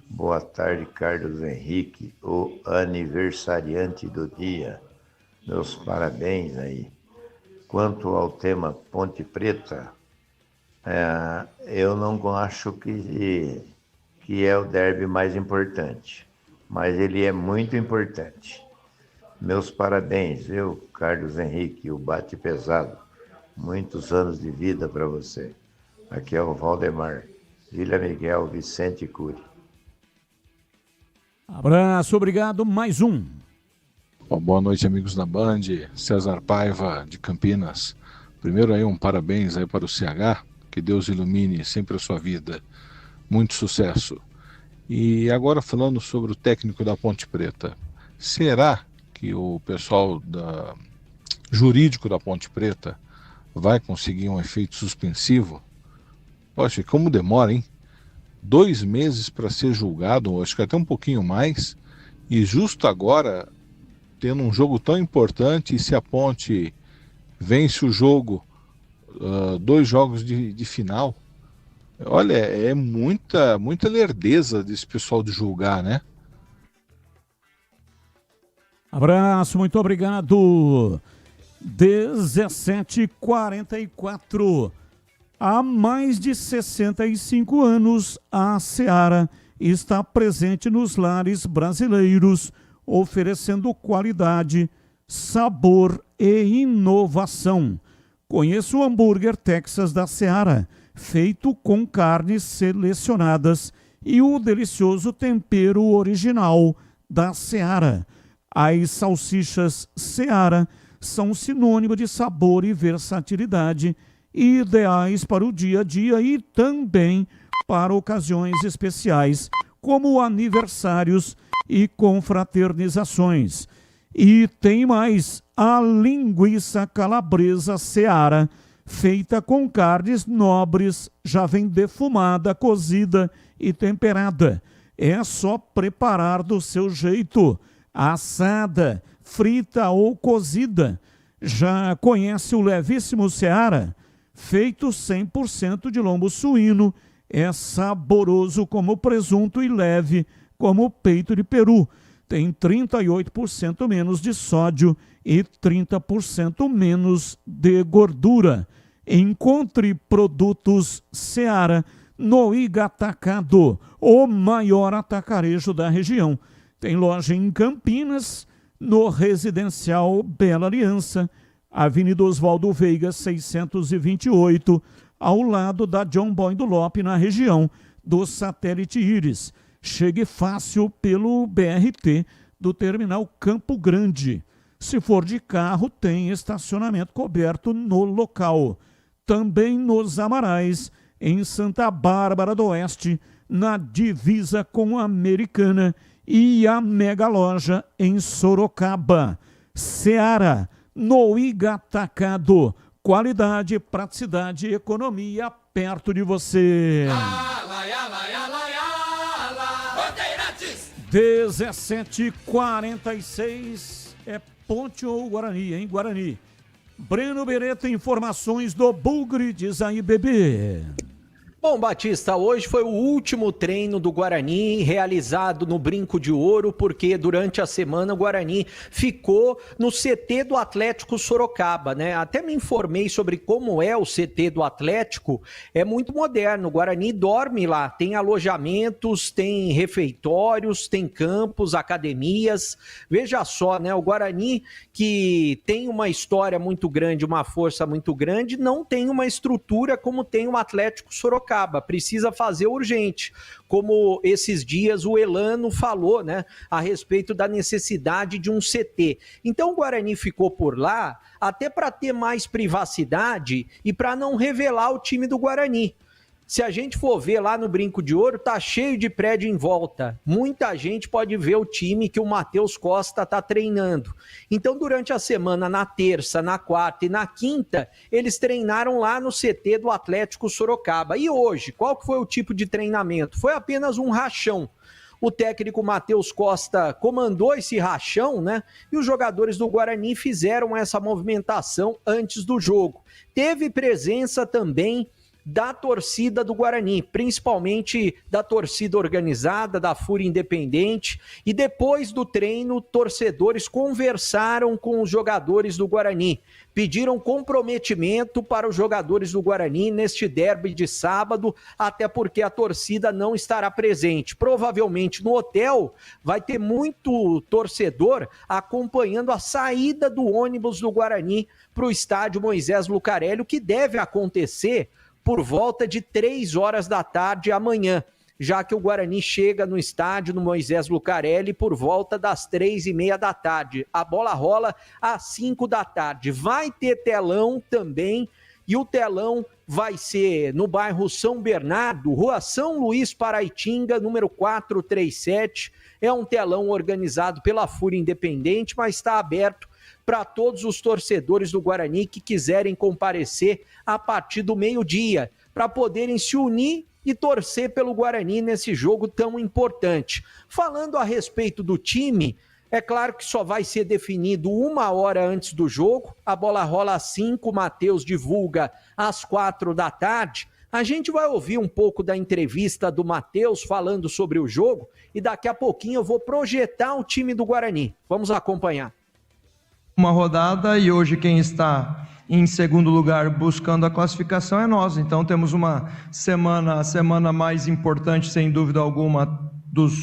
Boa tarde, Carlos Henrique, o aniversariante do dia. Meus parabéns aí. Quanto ao tema Ponte Preta, eu não acho que é o derby mais importante, mas ele é muito importante. Meus parabéns, viu, Carlos Henrique, o bate pesado. Muitos anos de vida para você. Aqui é o Valdemar, Vila Miguel, Vicente Cury. Abraço, obrigado. Mais um. Bom, boa noite, amigos da Band. César Paiva, de Campinas. Primeiro aí, um parabéns aí para o CH. Que Deus ilumine sempre a sua vida. Muito sucesso. E agora falando sobre o técnico da Ponte Preta. Será que o pessoal jurídico da Ponte Preta vai conseguir um efeito suspensivo? Poxa, como demora, hein? 2 meses para ser julgado, acho que até um pouquinho mais, e justo agora, tendo um jogo tão importante, e se a Ponte vence o jogo, 2 jogos de final, olha, é muita lerdeza desse pessoal de julgar, né? Abraço, muito obrigado. 17h44. Há mais de 65 anos, a Seara está presente nos lares brasileiros, oferecendo qualidade, sabor e inovação. Conheça o hambúrguer Texas da Seara, feito com carnes selecionadas e o delicioso tempero original da Seara. As salsichas Seara são sinônimo de sabor e versatilidade, ideais para o dia a dia e também para ocasiões especiais, como aniversários e confraternizações. E tem mais, a linguiça calabresa Seara, feita com carnes nobres, já vem defumada, cozida e temperada. É só preparar do seu jeito, assada, frita ou cozida. Já conhece o levíssimo Seara? Feito 100% de lombo suíno, é saboroso como presunto e leve como peito de peru. Tem 38% menos de sódio e 30% menos de gordura. Encontre produtos Seara no Igatacado, o maior atacarejo da região. Tem loja em Campinas, no Residencial Bela Aliança, Avenida Oswaldo Veiga, 628, ao lado da John Boy do Lope, na região do Satélite Íris. Chegue fácil pelo BRT do Terminal Campo Grande. Se for de carro, tem estacionamento coberto no local. Também nos Amarais, em Santa Bárbara do Oeste, na divisa com a Americana, e a mega loja em Sorocaba. Seara, no Igatacado. Qualidade, praticidade e economia perto de você. 17h46. É Ponte ou Guarani, hein? Guarani. Breno Beretta, informações do Bugre, diz aí, bebê. Bom, Batista, hoje foi o último treino do Guarani realizado no Brinco de Ouro, porque durante a semana o Guarani ficou no CT do Atlético Sorocaba, né? Até me informei sobre como é o CT do Atlético, é muito moderno. O Guarani dorme lá, tem alojamentos, tem refeitórios, tem campos, academias. Veja só, né? O Guarani, que tem uma história muito grande, uma força muito grande, não tem uma estrutura como tem o Atlético Sorocaba. Precisa fazer urgente, como esses dias o Elano falou, né, a respeito da necessidade de um CT. Então o Guarani ficou por lá até para ter mais privacidade e para não revelar o time do Guarani. Se a gente for ver lá no Brinco de Ouro, tá cheio de prédio em volta. Muita gente pode ver o time que o Matheus Costa tá treinando. Então, durante a semana, na terça, na quarta e na quinta, eles treinaram lá no CT do Atlético Sorocaba. E hoje, qual que foi o tipo de treinamento? Foi apenas um rachão. o técnico Matheus Costa comandou esse rachão, né? E os jogadores do Guarani fizeram essa movimentação antes do jogo. Teve presença também da torcida do Guarani, principalmente da torcida organizada, da Fúria Independente, e depois do treino, torcedores conversaram com os jogadores do Guarani, pediram comprometimento para os jogadores do Guarani neste derby de sábado, até porque a torcida não estará presente. Provavelmente no hotel vai ter muito torcedor acompanhando a saída do ônibus do Guarani para o estádio Moisés Lucarelli, o que deve acontecer por volta de 3 horas da tarde amanhã, já que o Guarani chega no estádio no Moisés Lucarelli por volta das 3h30 da tarde. A bola rola às 5 da tarde. Vai ter telão também, e o telão vai ser no bairro São Bernardo, Rua São Luís Paraitinga, número 437. É um telão organizado pela Fúria Independente, mas está aberto para todos os torcedores do Guarani que quiserem comparecer a partir do meio-dia, para poderem se unir e torcer pelo Guarani nesse jogo tão importante. Falando a respeito do time, é claro que só vai ser definido 1 hora antes do jogo, a bola rola às 5, o Matheus divulga às 4 da tarde. A gente vai ouvir um pouco da entrevista do Matheus falando sobre o jogo e daqui a pouquinho eu vou projetar o time do Guarani. Vamos acompanhar. Uma rodada e hoje quem está em segundo lugar buscando a classificação é nós. Então temos uma semana, a semana mais importante, sem dúvida alguma, dos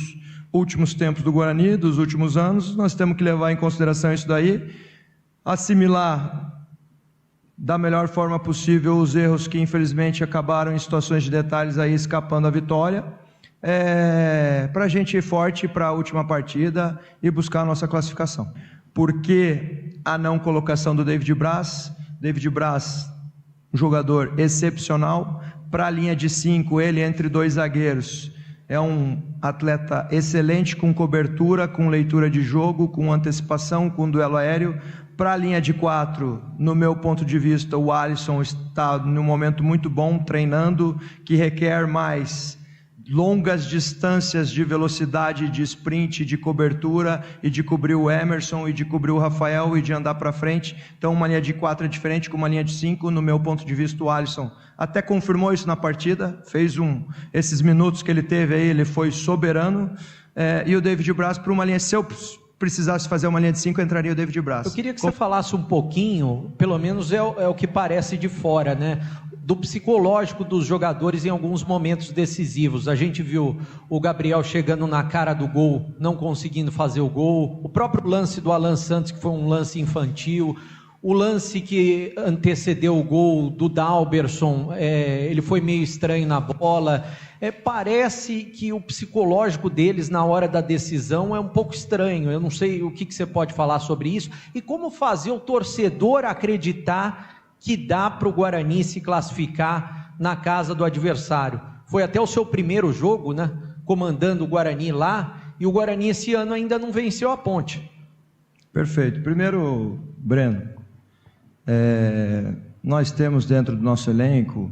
últimos tempos do Guarani, dos últimos anos. Nós temos que levar em consideração isso daí, assimilar da melhor forma possível os erros que infelizmente acabaram em situações de detalhes aí escapando a vitória, para a gente ir forte para a última partida e buscar a nossa classificação. Por que a não colocação do David Braz? David Braz, um jogador excepcional, para a linha de 5, ele entre 2 zagueiros, é um atleta excelente, com cobertura, com leitura de jogo, com antecipação, com duelo aéreo. Para a linha de 4, no meu ponto de vista, o Alisson está num momento muito bom, treinando, que requer mais longas distâncias de velocidade, de sprint, de cobertura, e de cobrir o Emerson, e de cobrir o Rafael, e de andar para frente. Então uma linha de 4 é diferente com uma linha de 5, no meu ponto de vista o Alisson até confirmou isso na partida, fez esses minutos que ele teve aí, ele foi soberano, e o David Braz para uma linha, se eu precisasse fazer uma linha de 5, entraria o David Braz. Eu queria que você falasse um pouquinho, pelo menos é o que parece de fora, né? Do psicológico dos jogadores em alguns momentos decisivos. A gente viu o Gabriel chegando na cara do gol, não conseguindo fazer o gol, o próprio lance do Alan Santos, que foi um lance infantil, o lance que antecedeu o gol do Dalberson, ele foi meio estranho na bola. Parece que o psicológico deles na hora da decisão é um pouco estranho. Eu não sei o que você pode falar sobre isso e como fazer o torcedor acreditar que dá para o Guarani se classificar na casa do adversário. Foi até o seu primeiro jogo, né? Comandando o Guarani lá, e o Guarani esse ano ainda não venceu a Ponte. Perfeito. Primeiro, Breno, nós temos dentro do nosso elenco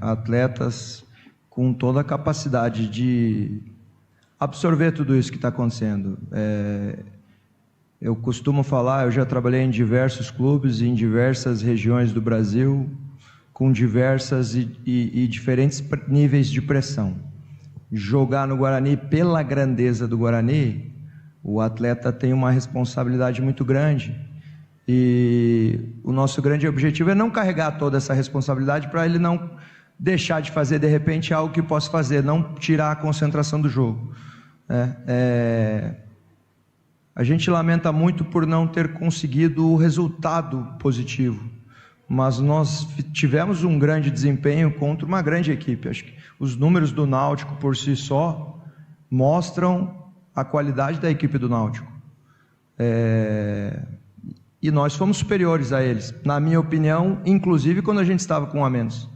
atletas com toda a capacidade de absorver tudo isso que está acontecendo. Eu costumo falar, eu já trabalhei em diversos clubes, em diversas regiões do Brasil, com diversas e diferentes níveis de pressão. Jogar no Guarani, pela grandeza do Guarani, o atleta tem uma responsabilidade muito grande. E o nosso grande objetivo é não carregar toda essa responsabilidade para ele não deixar de fazer, de repente, algo que possa fazer, não tirar a concentração do jogo. A gente lamenta muito por não ter conseguido o resultado positivo, mas nós tivemos um grande desempenho contra uma grande equipe. Acho que os números do Náutico por si só mostram a qualidade da equipe do Náutico. E nós fomos superiores a eles, na minha opinião, inclusive quando a gente estava com um a menos.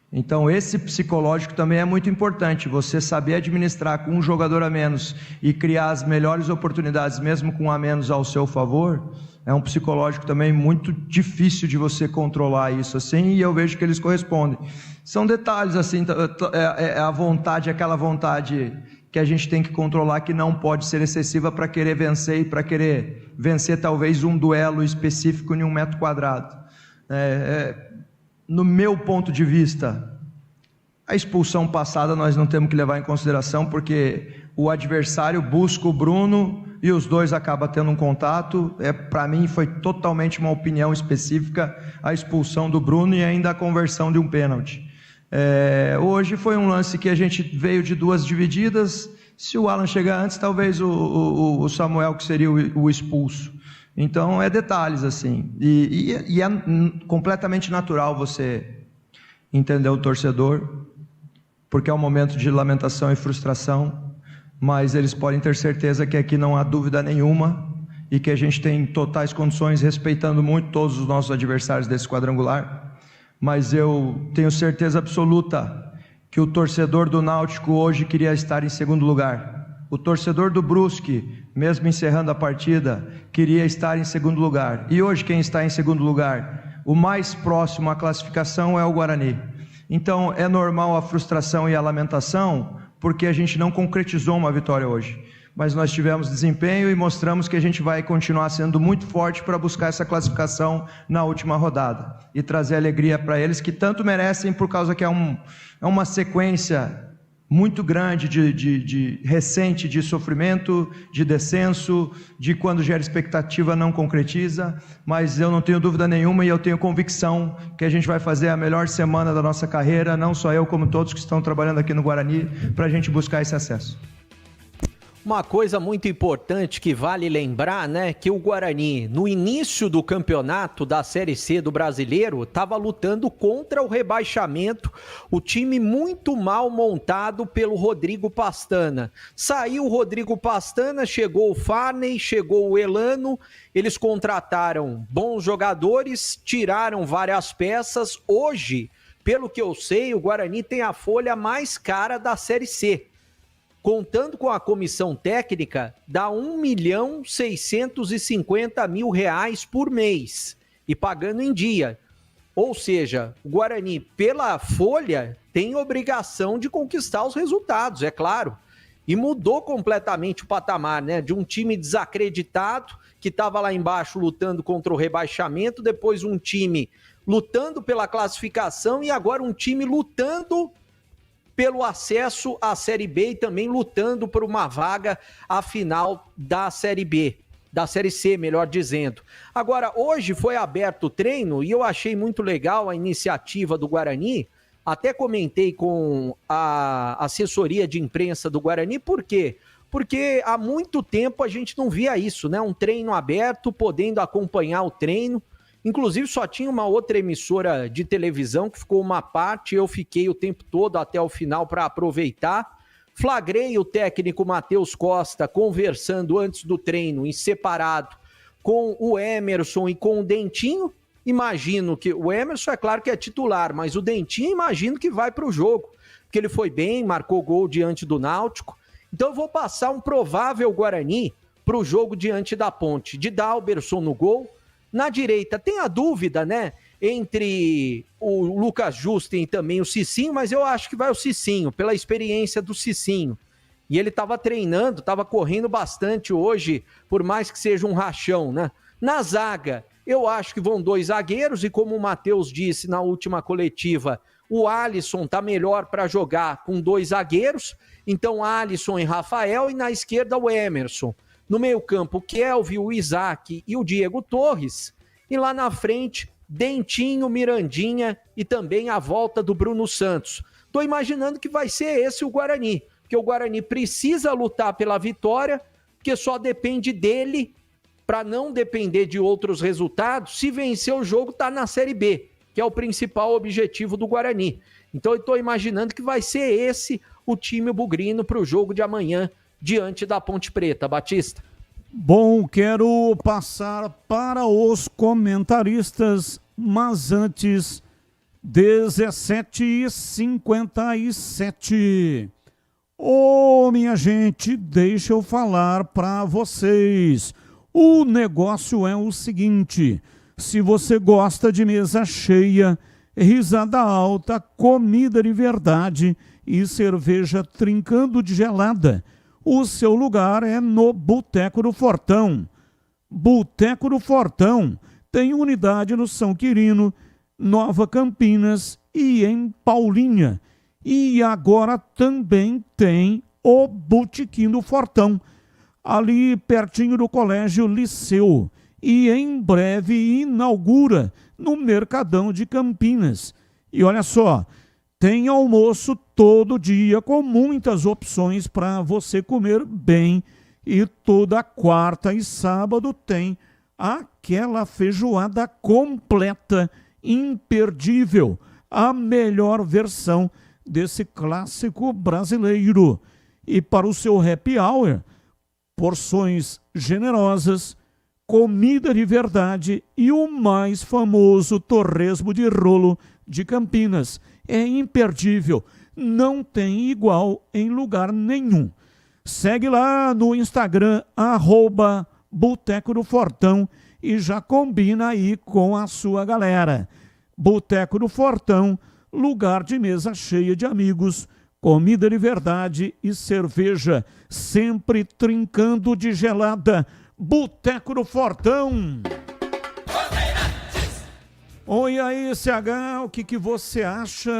Então esse psicológico também é muito importante, você saber administrar com um jogador a menos e criar as melhores oportunidades mesmo com um a menos ao seu favor, é um psicológico também muito difícil de você controlar isso assim, e eu vejo que eles correspondem. São detalhes assim, a vontade, aquela vontade que a gente tem que controlar, que não pode ser excessiva para querer vencer e para querer vencer talvez um duelo específico em 1 metro quadrado. No meu ponto de vista, a expulsão passada nós não temos que levar em consideração, porque o adversário busca o Bruno e os dois acabam tendo um contato. Para mim foi totalmente uma opinião específica a expulsão do Bruno e ainda a conversão de um pênalti. Hoje foi um lance que a gente veio de 2 divididas. Se o Alan chegar antes, talvez o Samuel que seria o expulso. Então detalhes assim, e é completamente natural você entender o torcedor, porque é um momento de lamentação e frustração, mas eles podem ter certeza que aqui não há dúvida nenhuma e que a gente tem totais condições, respeitando muito todos os nossos adversários desse quadrangular, mas eu tenho certeza absoluta que o torcedor do Náutico hoje queria estar em segundo lugar. O torcedor do Brusque, mesmo encerrando a partida, queria estar em segundo lugar. E hoje quem está em segundo lugar? O mais próximo à classificação é o Guarani. Então é normal a frustração e a lamentação, porque a gente não concretizou uma vitória hoje. Mas nós tivemos desempenho e mostramos que a gente vai continuar sendo muito forte para buscar essa classificação na última rodada. E trazer alegria para eles, que tanto merecem, por causa que é uma sequência muito grande recente de sofrimento, de descenso, de quando gera expectativa não concretiza, mas eu não tenho dúvida nenhuma e eu tenho convicção que a gente vai fazer a melhor semana da nossa carreira, não só eu, como todos que estão trabalhando aqui no Guarani, para a gente buscar esse acesso. Uma coisa muito importante que vale lembrar, né, que o Guarani, no início do campeonato da Série C do Brasileiro, estava lutando contra o rebaixamento, o time muito mal montado pelo Rodrigo Pastana. Saiu o Rodrigo Pastana, chegou o Farney, chegou o Elano, eles contrataram bons jogadores, tiraram várias peças. Hoje, pelo que eu sei, o Guarani tem a folha mais cara da Série C. Contando com a comissão técnica, dá R$1.650.000 por mês e pagando em dia. Ou seja, o Guarani, pela folha, tem obrigação de conquistar os resultados, é claro. E mudou completamente o patamar, né? De um time desacreditado, que estava lá embaixo lutando contra o rebaixamento, depois um time lutando pela classificação e agora um time lutando pelo acesso à Série B e também lutando por uma vaga à final da Série B, da Série C, melhor dizendo. Agora, hoje foi aberto o treino e eu achei muito legal a iniciativa do Guarani, até comentei com a assessoria de imprensa do Guarani, por quê? Porque há muito tempo a gente não via isso, né? Um treino aberto, podendo acompanhar o treino. Inclusive só tinha uma outra emissora de televisão que ficou uma parte, eu fiquei o tempo todo até o final para aproveitar. Flagrei o técnico Matheus Costa conversando antes do treino, em separado, com o Emerson e com o Dentinho. Imagino que o Emerson é claro que é titular, mas o Dentinho imagino que vai para o jogo, porque ele foi bem, marcou gol diante do Náutico. Então eu vou passar um provável Guarani para o jogo diante da Ponte, de Dalberson no gol. Na direita, tem a dúvida, né, entre o Lucas Justen e também o Cicinho, mas eu acho que vai o Cicinho, pela experiência do Cicinho. E ele estava treinando, estava correndo bastante hoje, por mais que seja um rachão, né? Na zaga, eu acho que vão 2 zagueiros e como o Matheus disse na última coletiva, o Alisson está melhor para jogar com 2 zagueiros, então Alisson e Rafael e na esquerda o Emerson. No meio-campo, o Kelvin, o Isaac e o Diego Torres. E lá na frente, Dentinho, Mirandinha e também a volta do Bruno Santos. Estou imaginando que vai ser esse o Guarani, porque o Guarani precisa lutar pela vitória, porque só depende dele, para não depender de outros resultados. Se vencer o jogo, está na Série B, que é o principal objetivo do Guarani. Então eu estou imaginando que vai ser esse o time bugrino para o jogo de amanhã, diante da Ponte Preta. Batista. Bom, quero passar para os comentaristas, mas antes, 17h57. Ô, minha gente, deixa eu falar para vocês. O negócio é o seguinte, se você gosta de mesa cheia, risada alta, comida de verdade e cerveja trincando de gelada. O seu lugar é no Boteco do Fortão. Boteco do Fortão tem unidade no São Quirino, Nova Campinas e em Paulinha. E agora também tem o Botequim do Fortão, ali pertinho do Colégio Liceu. E em breve inaugura no Mercadão de Campinas. E olha só, tem almoço todo dia com muitas opções para você comer bem. E toda quarta e sábado tem aquela feijoada completa, imperdível, a melhor versão desse clássico brasileiro. E para o seu happy hour, porções generosas, comida de verdade e o mais famoso torresmo de rolo de Campinas. É imperdível, não tem igual em lugar nenhum. Segue lá no Instagram, @Boteco do Fortão, e já combina aí com a sua galera. Boteco do Fortão, lugar de mesa cheia de amigos, comida de verdade e cerveja sempre trincando de gelada. Boteco do Fortão. Oi aí, CH, o que você acha?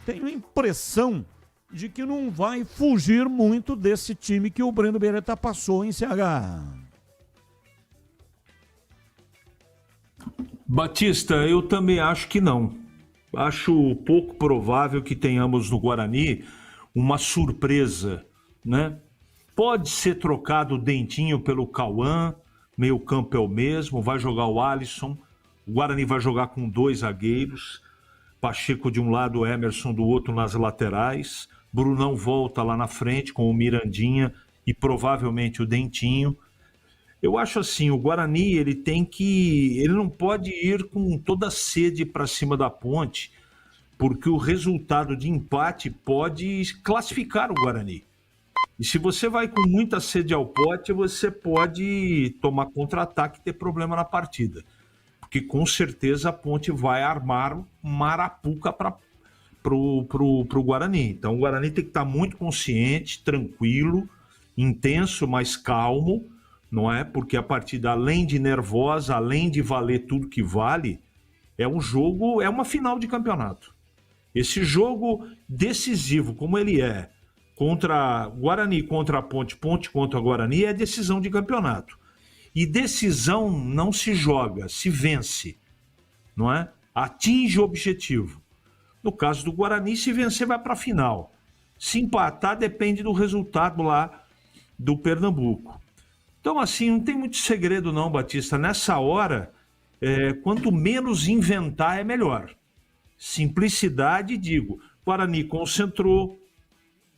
Tenho a impressão de que não vai fugir muito desse time que o Breno Beretta passou, hein, CH? Batista, eu também acho que não. Acho pouco provável que tenhamos no Guarani uma surpresa, né? Pode ser trocado o Dentinho pelo Cauã, meio campo é o mesmo, vai jogar o Alisson, o Guarani vai jogar com 2 zagueiros, Pacheco de um lado, Emerson do outro nas laterais, Brunão volta lá na frente com o Mirandinha e provavelmente o Dentinho. Eu acho assim, o Guarani ele não pode ir com toda a sede para cima da Ponte, porque o resultado de empate pode classificar o Guarani. E se você vai com muita sede ao pote, você pode tomar contra-ataque e ter problema na partida. Porque com certeza a Ponte vai armar marapuca pro Guarani. Então o Guarani tem que estar muito consciente, tranquilo, intenso, mas calmo, não é? Porque a partida, além de nervosa, além de valer tudo que vale, é um jogo, é uma final de campeonato. Esse jogo decisivo, como ele é, contra Guarani, contra a Ponte, Ponte contra a Guarani, é decisão de campeonato. E decisão não se joga, se vence, não é? Atinge o objetivo. No caso do Guarani, se vencer, vai para a final. Se empatar, depende do resultado lá do Pernambuco. Então, assim, não tem muito segredo não, Batista. Nessa hora, quanto menos inventar, é melhor. Simplicidade, digo. Guarani concentrou,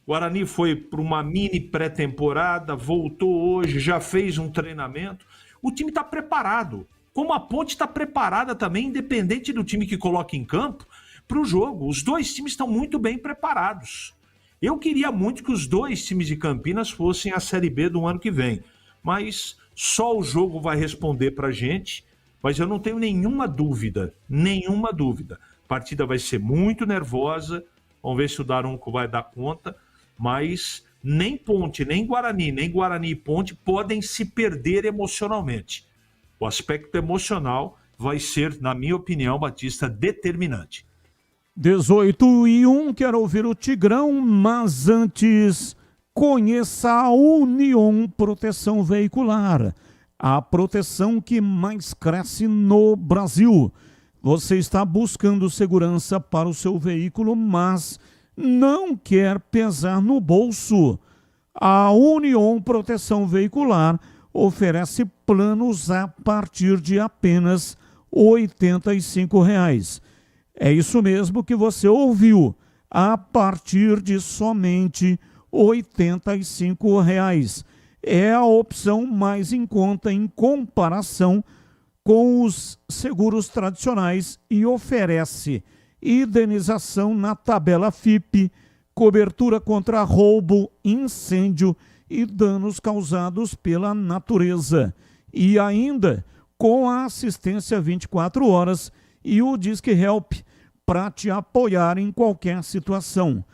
Guarani foi para uma mini pré-temporada, voltou hoje, já fez um treinamento. O time está preparado. Como a Ponte está preparada também, independente do time que coloca em campo, para o jogo. Os dois times estão muito bem preparados. Eu queria muito que os dois times de Campinas fossem a Série B do ano que vem. Mas só o jogo vai responder para a gente. Mas eu não tenho nenhuma dúvida. A partida vai ser muito nervosa. Vamos ver se o Daronco vai dar conta. Mas nem Ponte, nem Guarani e Ponte podem se perder emocionalmente. O aspecto emocional vai ser, na minha opinião, Batista, determinante. 18:01, quero ouvir o Tigrão, mas antes, conheça a Union Proteção Veicular, a proteção que mais cresce no Brasil. Você está buscando segurança para o seu veículo, mas não quer pesar no bolso. A Union Proteção Veicular oferece planos a partir de apenas R$ 85. É isso mesmo que você ouviu, a partir de somente R$ 85. É a opção mais em conta em comparação com os seguros tradicionais e oferece indenização na tabela FIP, cobertura contra roubo, incêndio e danos causados pela natureza. E ainda com a assistência 24 horas e o Disque Help para te apoiar em qualquer situação.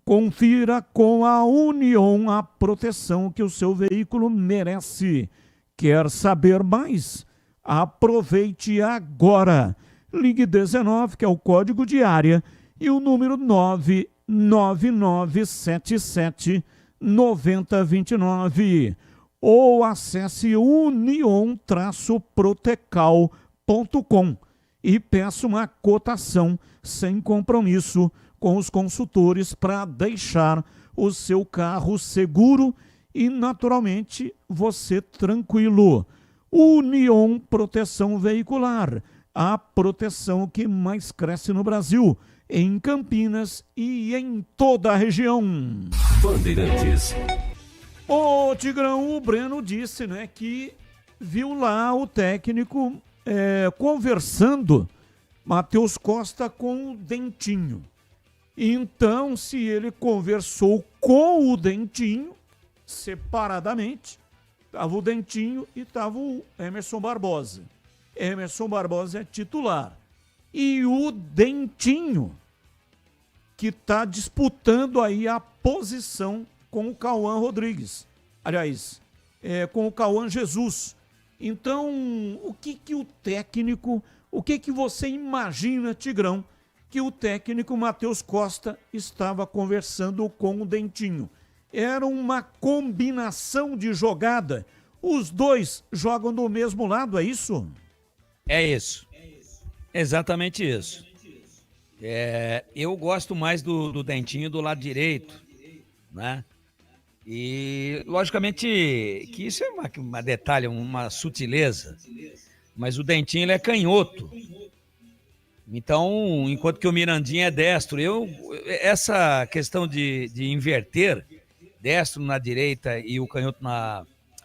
Confira com a Union a proteção que o seu veículo merece. Quer saber mais? Aproveite agora. Ligue 19, que é o código de área, e o número 99977 9029. Ou acesse union-protecal.com e peça uma cotação sem compromisso com os consultores para deixar o seu carro seguro e, naturalmente, você tranquilo. Union Proteção Veicular, a proteção que mais cresce no Brasil, em Campinas e em toda a região. Bandeirantes. Ô, Tigrão, o Breno disse, né, que viu lá o técnico conversando, Matheus Costa, com o Dentinho. Então, se ele conversou com o Dentinho, separadamente, estava o Dentinho e estava o Emerson Barbosa. Emerson Barbosa é titular. E o Dentinho, que está disputando aí a posição com o Cauã Rodrigues. Aliás, com o Cauã Jesus. Então, o que você imagina, Tigrão, que o técnico Matheus Costa estava conversando com o Dentinho? Era uma combinação de jogada? Os dois jogam do mesmo lado, é isso? É isso. Exatamente isso. Eu gosto mais do Dentinho do lado direito, né? E, logicamente, que isso é uma detalhe, uma sutileza, mas o Dentinho, ele é canhoto. Então, enquanto que o Mirandinha é destro, essa questão de inverter destro na direita e o canhoto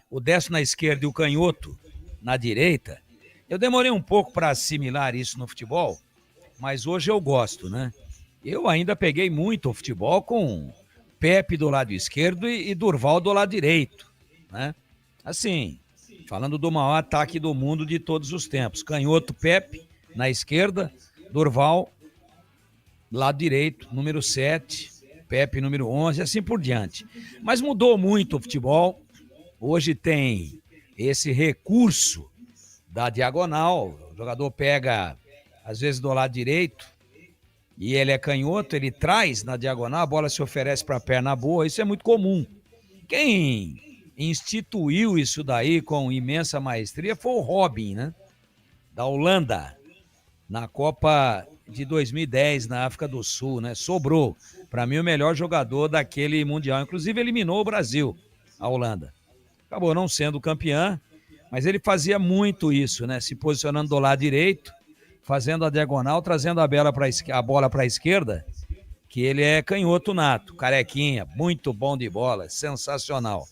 o destro na esquerda e o canhoto na direita, eu demorei um pouco para assimilar isso no futebol, mas hoje eu gosto, né? Eu ainda peguei muito o futebol com Pepe do lado esquerdo e Durval do lado direito, né? Assim, falando do maior ataque do mundo de todos os tempos. Canhoto, Pepe na esquerda, Durval lado direito, número 7, Pepe número 11, assim por diante. Mas mudou muito o futebol. Hoje tem esse recurso da diagonal. O jogador pega, às vezes, do lado direito, e ele é canhoto, ele traz na diagonal, a bola se oferece para a perna boa, isso é muito comum. Quem instituiu isso daí com imensa maestria foi o Robin, né? Da Holanda, na Copa de 2010, na África do Sul, né? Sobrou, para mim, o melhor jogador daquele Mundial. Inclusive, eliminou o Brasil, a Holanda. Acabou não sendo campeã, mas ele fazia muito isso, né? Se posicionando do lado direito, fazendo a diagonal, trazendo a bola para a esquerda, que ele é canhoto nato, carequinha, muito bom de bola, sensacional.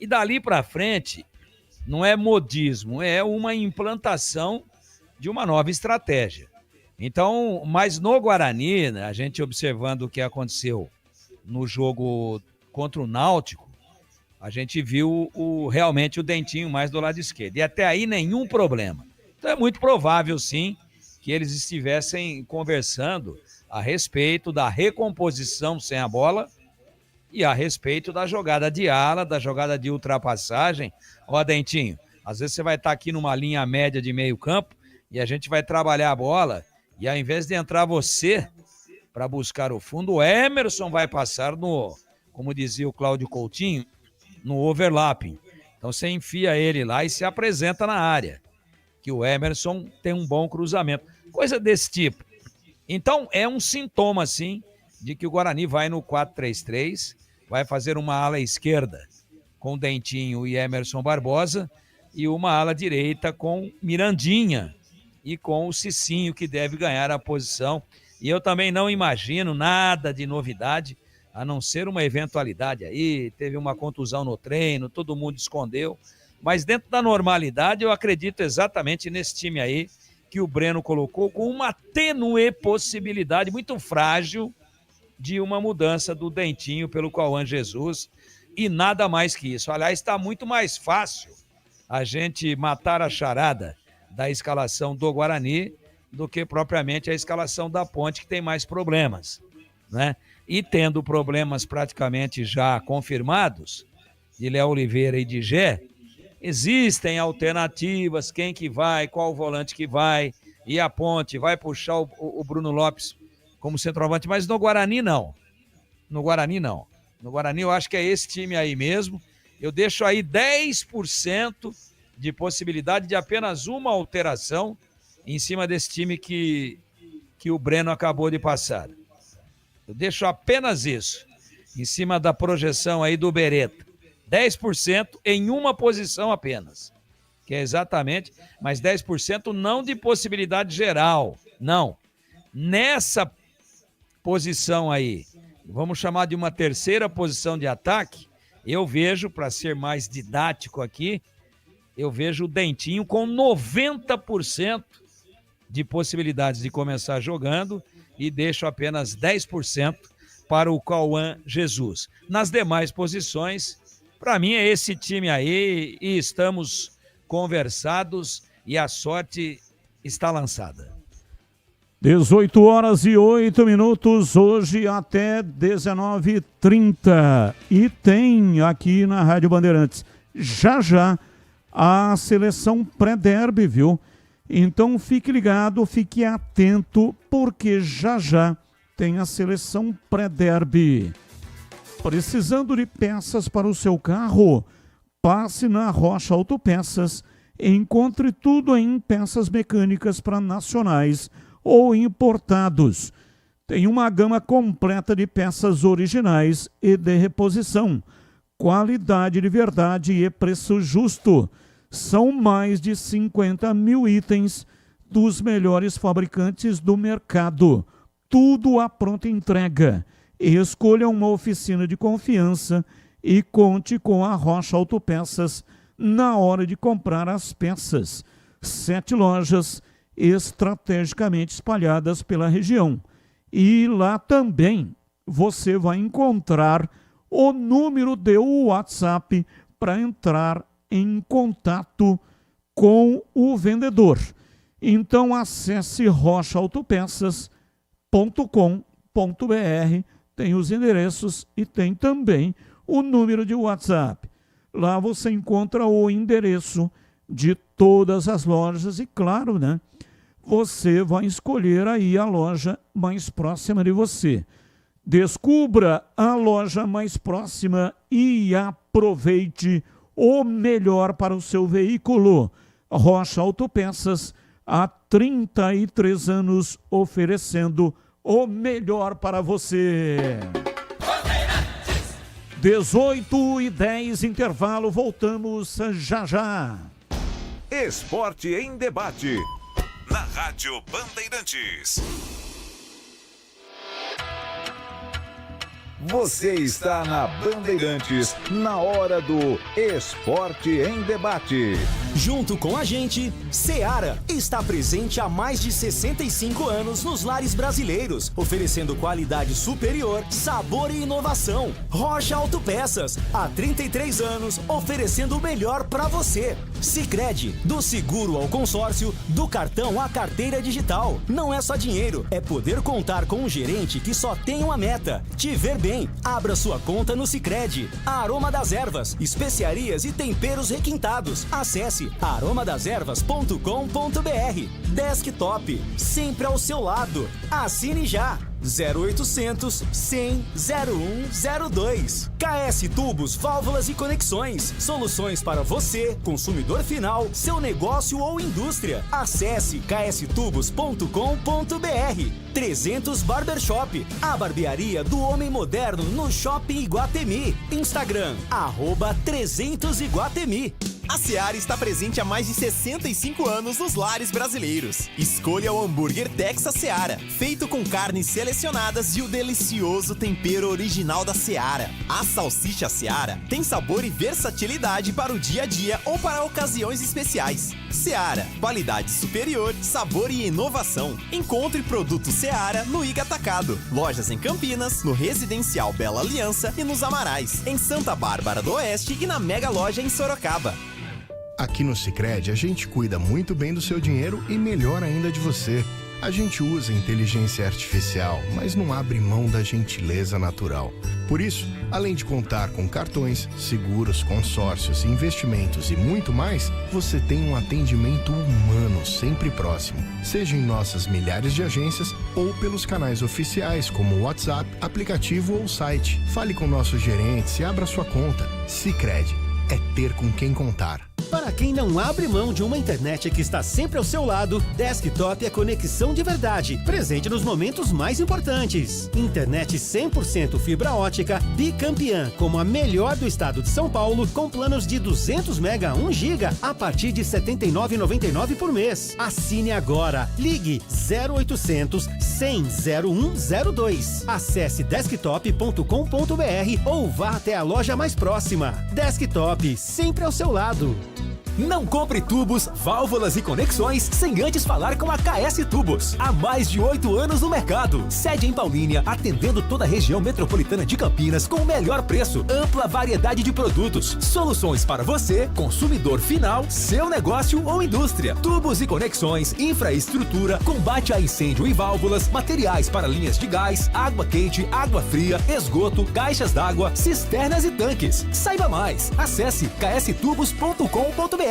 E dali para frente, não é modismo, é uma implantação de uma nova estratégia. Então, mas no Guarani, né, a gente observando o que aconteceu no jogo contra o Náutico, a gente viu realmente o Dentinho mais do lado esquerdo. E até aí nenhum problema. Então é muito provável, sim, que eles estivessem conversando a respeito da recomposição sem a bola e a respeito da jogada de ala, da jogada de ultrapassagem. Ó, Dentinho, às vezes você vai estar aqui numa linha média de meio campo e a gente vai trabalhar a bola e ao invés de entrar você para buscar o fundo, o Emerson vai passar como dizia o Cláudio Coutinho, no overlapping. Então você enfia ele lá e se apresenta na área, que o Emerson tem um bom cruzamento. Coisa desse tipo. Então é um sintoma, sim, de que o Guarani vai no 4-3-3, vai fazer uma ala esquerda com Dentinho e Emerson Barbosa e uma ala direita com Mirandinha e com o Cicinho, que deve ganhar a posição. E eu também não imagino nada de novidade, a não ser uma eventualidade aí, teve uma contusão no treino, todo mundo escondeu, mas dentro da normalidade eu acredito exatamente nesse time aí que o Breno colocou, com uma tênue possibilidade muito frágil de uma mudança do Dentinho pelo Cauã Jesus e nada mais que isso. Aliás, está muito mais fácil a gente matar a charada da escalação do Guarani do que propriamente a escalação da Ponte, que tem mais problemas, né? E tendo problemas praticamente já confirmados, de Léo Oliveira e de Gé, existem alternativas, quem que vai, qual volante que vai, e a Ponte vai puxar o Bruno Lopes como centroavante, mas no Guarani não. No Guarani não. No Guarani eu acho que é esse time aí mesmo. Eu deixo aí 10% de possibilidade de apenas uma alteração em cima desse time que o Breno acabou de passar. Eu deixo apenas isso, em cima da projeção aí do Beretta. 10% em uma posição apenas, que é exatamente, mas 10% não de possibilidade geral, não. Nessa posição aí, vamos chamar de uma terceira posição de ataque, eu vejo, para ser mais didático aqui, eu vejo o Dentinho com 90% de possibilidades de começar jogando e deixo apenas 10% para o Cauã Jesus. Nas demais posições, para mim é esse time aí e estamos conversados e a sorte está lançada. 18 horas e 8 minutos, hoje até 19h30. E tem aqui na Rádio Bandeirantes, já a seleção pré-derby, viu? Então fique ligado, fique atento, porque já tem a seleção pré-derby. Precisando de peças para o seu carro? Passe na Rocha Autopeças e encontre tudo em peças mecânicas para nacionais ou importados. Tem uma gama completa de peças originais e de reposição. Qualidade de verdade e preço justo. São mais de 50 mil itens dos melhores fabricantes do mercado. Tudo à pronta entrega. Escolha uma oficina de confiança e conte com a Rocha Autopeças na hora de comprar as peças. 7 lojas estrategicamente espalhadas pela região. E lá também você vai encontrar o número de WhatsApp para entrar em contato com o vendedor. Então acesse rochaautopeças.com.br, tem os endereços e tem também o número de WhatsApp. Lá você encontra o endereço de todas as lojas e, claro, né, você vai escolher aí a loja mais próxima de você. Descubra a loja mais próxima e aproveite o melhor para o seu veículo. Rocha Autopeças, há 33 anos oferecendo o melhor para você. 18h10, intervalo, voltamos já. Esporte em debate, na Rádio Bandeirantes. Você está na Bandeirantes, na hora do Esporte em Debate. Junto com a gente, Seara está presente há mais de 65 anos nos lares brasileiros, oferecendo qualidade superior, sabor e inovação. Rocha Autopeças, há 33 anos, oferecendo o melhor para você. Sicredi, do seguro ao consórcio, do cartão à carteira digital. Não é só dinheiro, é poder contar com um gerente que só tem uma meta: te ver bem. Abra sua conta no Sicredi. Aroma das Ervas, especiarias e temperos requintados. Acesse aromadeservas.com.br. Desktop, sempre ao seu lado. Assine já. 0800 100 0102. KS Tubos, Válvulas e Conexões. Soluções para você, consumidor final, seu negócio ou indústria. Acesse kstubos.com.br. 300 Barbershop, a barbearia do homem moderno no Shopping Iguatemi. Instagram, @300 Iguatemi. A Seara está presente há mais de 65 anos nos lares brasileiros. Escolha o hambúrguer Texas Seara, feito com carnes selecionadas e o delicioso tempero original da Seara. A salsicha Seara tem sabor e versatilidade para o dia a dia ou para ocasiões especiais. Seara, qualidade superior, sabor e inovação. Encontre produtos Seara no Iga Atacado. Lojas em Campinas, no Residencial Bela Aliança e nos Amarais, em Santa Bárbara do Oeste e na Mega Loja em Sorocaba. Aqui no Sicredi, a gente cuida muito bem do seu dinheiro e melhor ainda de você. A gente usa inteligência artificial, mas não abre mão da gentileza natural. Por isso, além de contar com cartões, seguros, consórcios, investimentos e muito mais, você tem um atendimento humano sempre próximo, seja em nossas milhares de agências ou pelos canais oficiais como o WhatsApp, aplicativo ou site. Fale com nossos gerentes e abra sua conta. Sicredi é ter com quem contar. Para quem não abre mão de uma internet que está sempre ao seu lado, Desktop é conexão de verdade, presente nos momentos mais importantes. Internet 100% fibra ótica, bicampeã, como a melhor do estado de São Paulo, com planos de 200 MB a 1 GB a partir de R$ 79,99 por mês. Assine agora. Ligue 0800 100 0102. Acesse desktop.com.br ou vá até a loja mais próxima. Desktop, sempre ao seu lado. Não compre tubos, válvulas e conexões sem antes falar com a KS Tubos. Há mais de 8 anos no mercado. Sede em Paulínia, atendendo toda a região metropolitana de Campinas com o melhor preço, ampla variedade de produtos, soluções para você, consumidor final, seu negócio ou indústria. Tubos e conexões, infraestrutura, combate a incêndio e válvulas, materiais para linhas de gás, água quente, água fria, esgoto, caixas d'água, cisternas e tanques. Saiba mais. Acesse kstubos.com.br.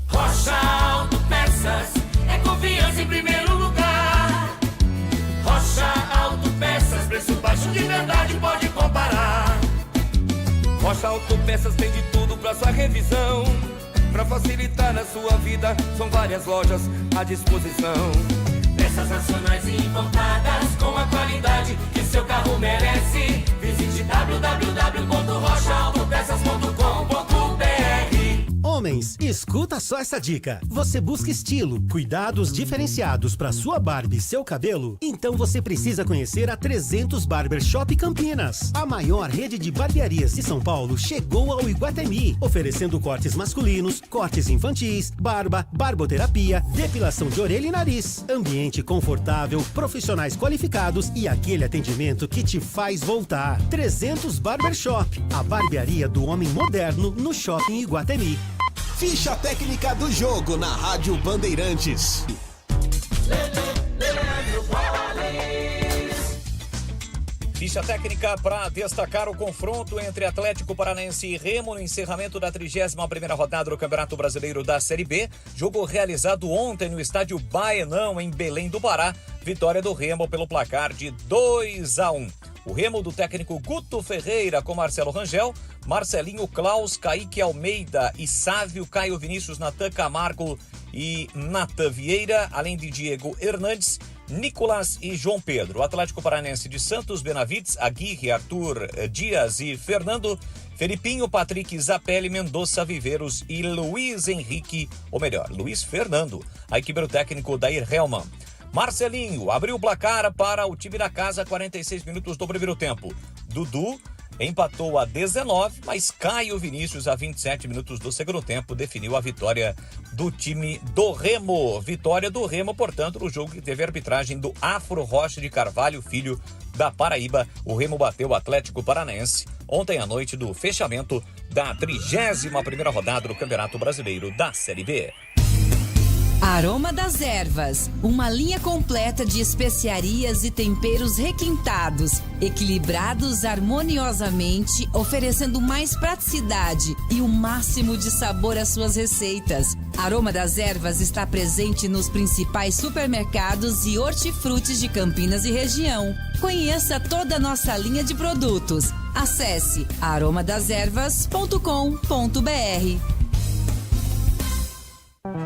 Rocha Autopeças é confiança em primeiro lugar. Rocha Autopeças, preço baixo de verdade, pode comparar. Rocha Autopeças tem de tudo pra sua revisão. Pra facilitar na sua vida, são várias lojas à disposição. Peças nacionais e importadas com a qualidade que seu carro merece. Visite www.rochaautopeças.com.br. Homens, escuta só essa dica. Você busca estilo, cuidados diferenciados para sua barba e seu cabelo? Então você precisa conhecer a 300 Barbershop Campinas. A maior rede de barbearias de São Paulo chegou ao Iguatemi, oferecendo cortes masculinos, cortes infantis, barba, barboterapia, depilação de orelha e nariz. Ambiente confortável, profissionais qualificados e aquele atendimento que te faz voltar. 300 Barbershop, a barbearia do homem moderno no Shopping Iguatemi. Ficha técnica do jogo na Rádio Bandeirantes. Ficha técnica para destacar o confronto entre Atlético Paranaense e Remo no encerramento da 31ª rodada do Campeonato Brasileiro da Série B. Jogo realizado ontem no estádio Baenão, em Belém do Pará. Vitória do Remo pelo placar de 2-1. O Remo do técnico Guto Ferreira com Marcelo Rangel, Marcelinho, Klaus, Kaique Almeida e Sávio, Caio Vinícius, Natan Camargo e Natan Vieira, além de Diego Hernandes, Nicolas e João Pedro. O Atlético Paranaense de Santos, Benavides, Aguirre, Arthur Dias e Fernando, Felipinho, Patrick, Zapelli, Mendonça, Viveiros e Luiz Henrique, ou melhor, Luiz Fernando. A equipe do técnico Dair Helman. Marcelinho abriu o placar para o time da casa, 46 minutos do primeiro tempo. Dudu empatou a 19, mas Caio Vinícius, a 27 minutos do segundo tempo, definiu a vitória do time do Remo. Vitória do Remo, portanto, no jogo que teve a arbitragem do Afro Rocha de Carvalho, filho da Paraíba. O Remo bateu o Atlético Paranaense ontem à noite do fechamento da 31ª rodada do Campeonato Brasileiro da Série B. Aroma das Ervas, uma linha completa de especiarias e temperos requintados, equilibrados harmoniosamente, oferecendo mais praticidade e o máximo de sabor às suas receitas. Aroma das Ervas está presente nos principais supermercados e hortifrutis de Campinas e região. Conheça toda a nossa linha de produtos. Acesse aromadeservas.com.br.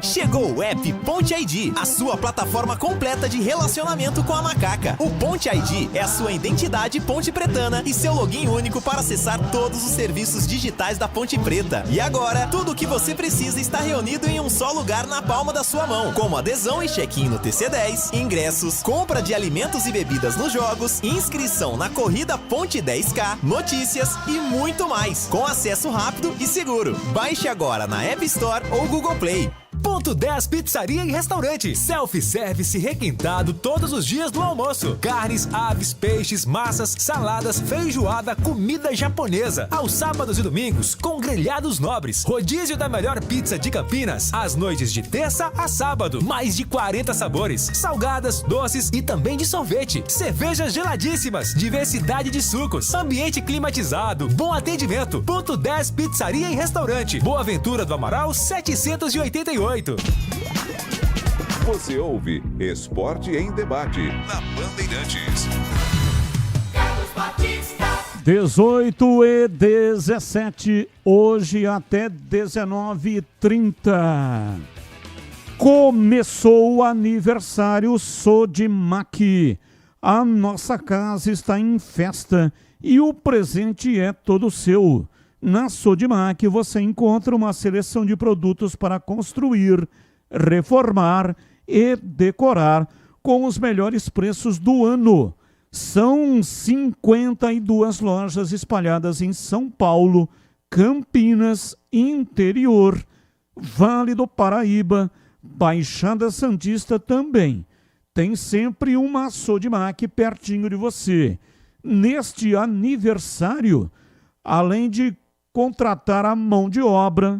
Chegou o app Ponte ID, a sua plataforma completa de relacionamento com a macaca. O Ponte ID é a sua identidade ponte pretana e seu login único para acessar todos os serviços digitais da Ponte Preta. E agora, tudo o que você precisa está reunido em um só lugar na palma da sua mão, como adesão e check-in no TC10, ingressos, compra de alimentos e bebidas nos jogos, inscrição na corrida Ponte 10K, notícias e muito mais, com acesso rápido e seguro. Baixe agora na App Store ou Google Play. Ponto 10 Pizzaria e Restaurante. Self-service requintado todos os dias do almoço. Carnes, aves, peixes, massas, saladas, feijoada, comida japonesa. Aos sábados e domingos, com grelhados nobres. Rodízio da melhor pizza de Campinas. Às noites de terça a sábado. Mais de 40 sabores. Salgadas, doces e também de sorvete. Cervejas geladíssimas. Diversidade de sucos. Ambiente climatizado. Bom atendimento. Ponto 10 Pizzaria e Restaurante. Boa Ventura do Amaral 788. Você ouve Esporte em Debate na Bandeirantes. 18 e 17, hoje até 19h30. Começou o aniversário Sodimac. A nossa casa está em festa e o presente é todo seu. Na Sodimac você encontra uma seleção de produtos para construir, reformar e decorar com os melhores preços do ano. São 52 lojas espalhadas em São Paulo, Campinas, interior, Vale do Paraíba, Baixada Santista também. Tem sempre uma Sodimac pertinho de você. Neste aniversário, além de contratar a mão de obra,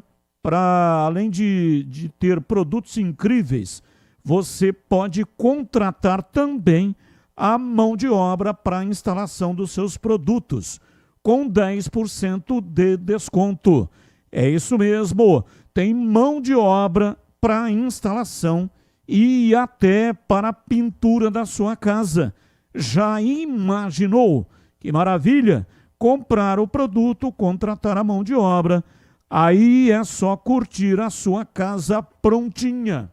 além de ter produtos incríveis, você pode contratar também a mão de obra para a instalação dos seus produtos, com 10% de desconto. É isso mesmo, tem mão de obra para instalação e até para a pintura da sua casa. Já imaginou? Que maravilha! Comprar o produto, contratar a mão de obra, aí é só curtir a sua casa prontinha.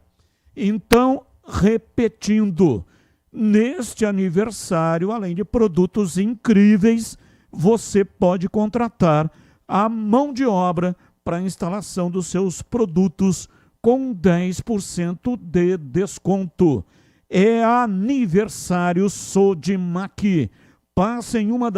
Então, repetindo, neste aniversário, além de produtos incríveis, você pode contratar a mão de obra para a instalação dos seus produtos com 10% de desconto. É aniversário Sodimac. Passe em uma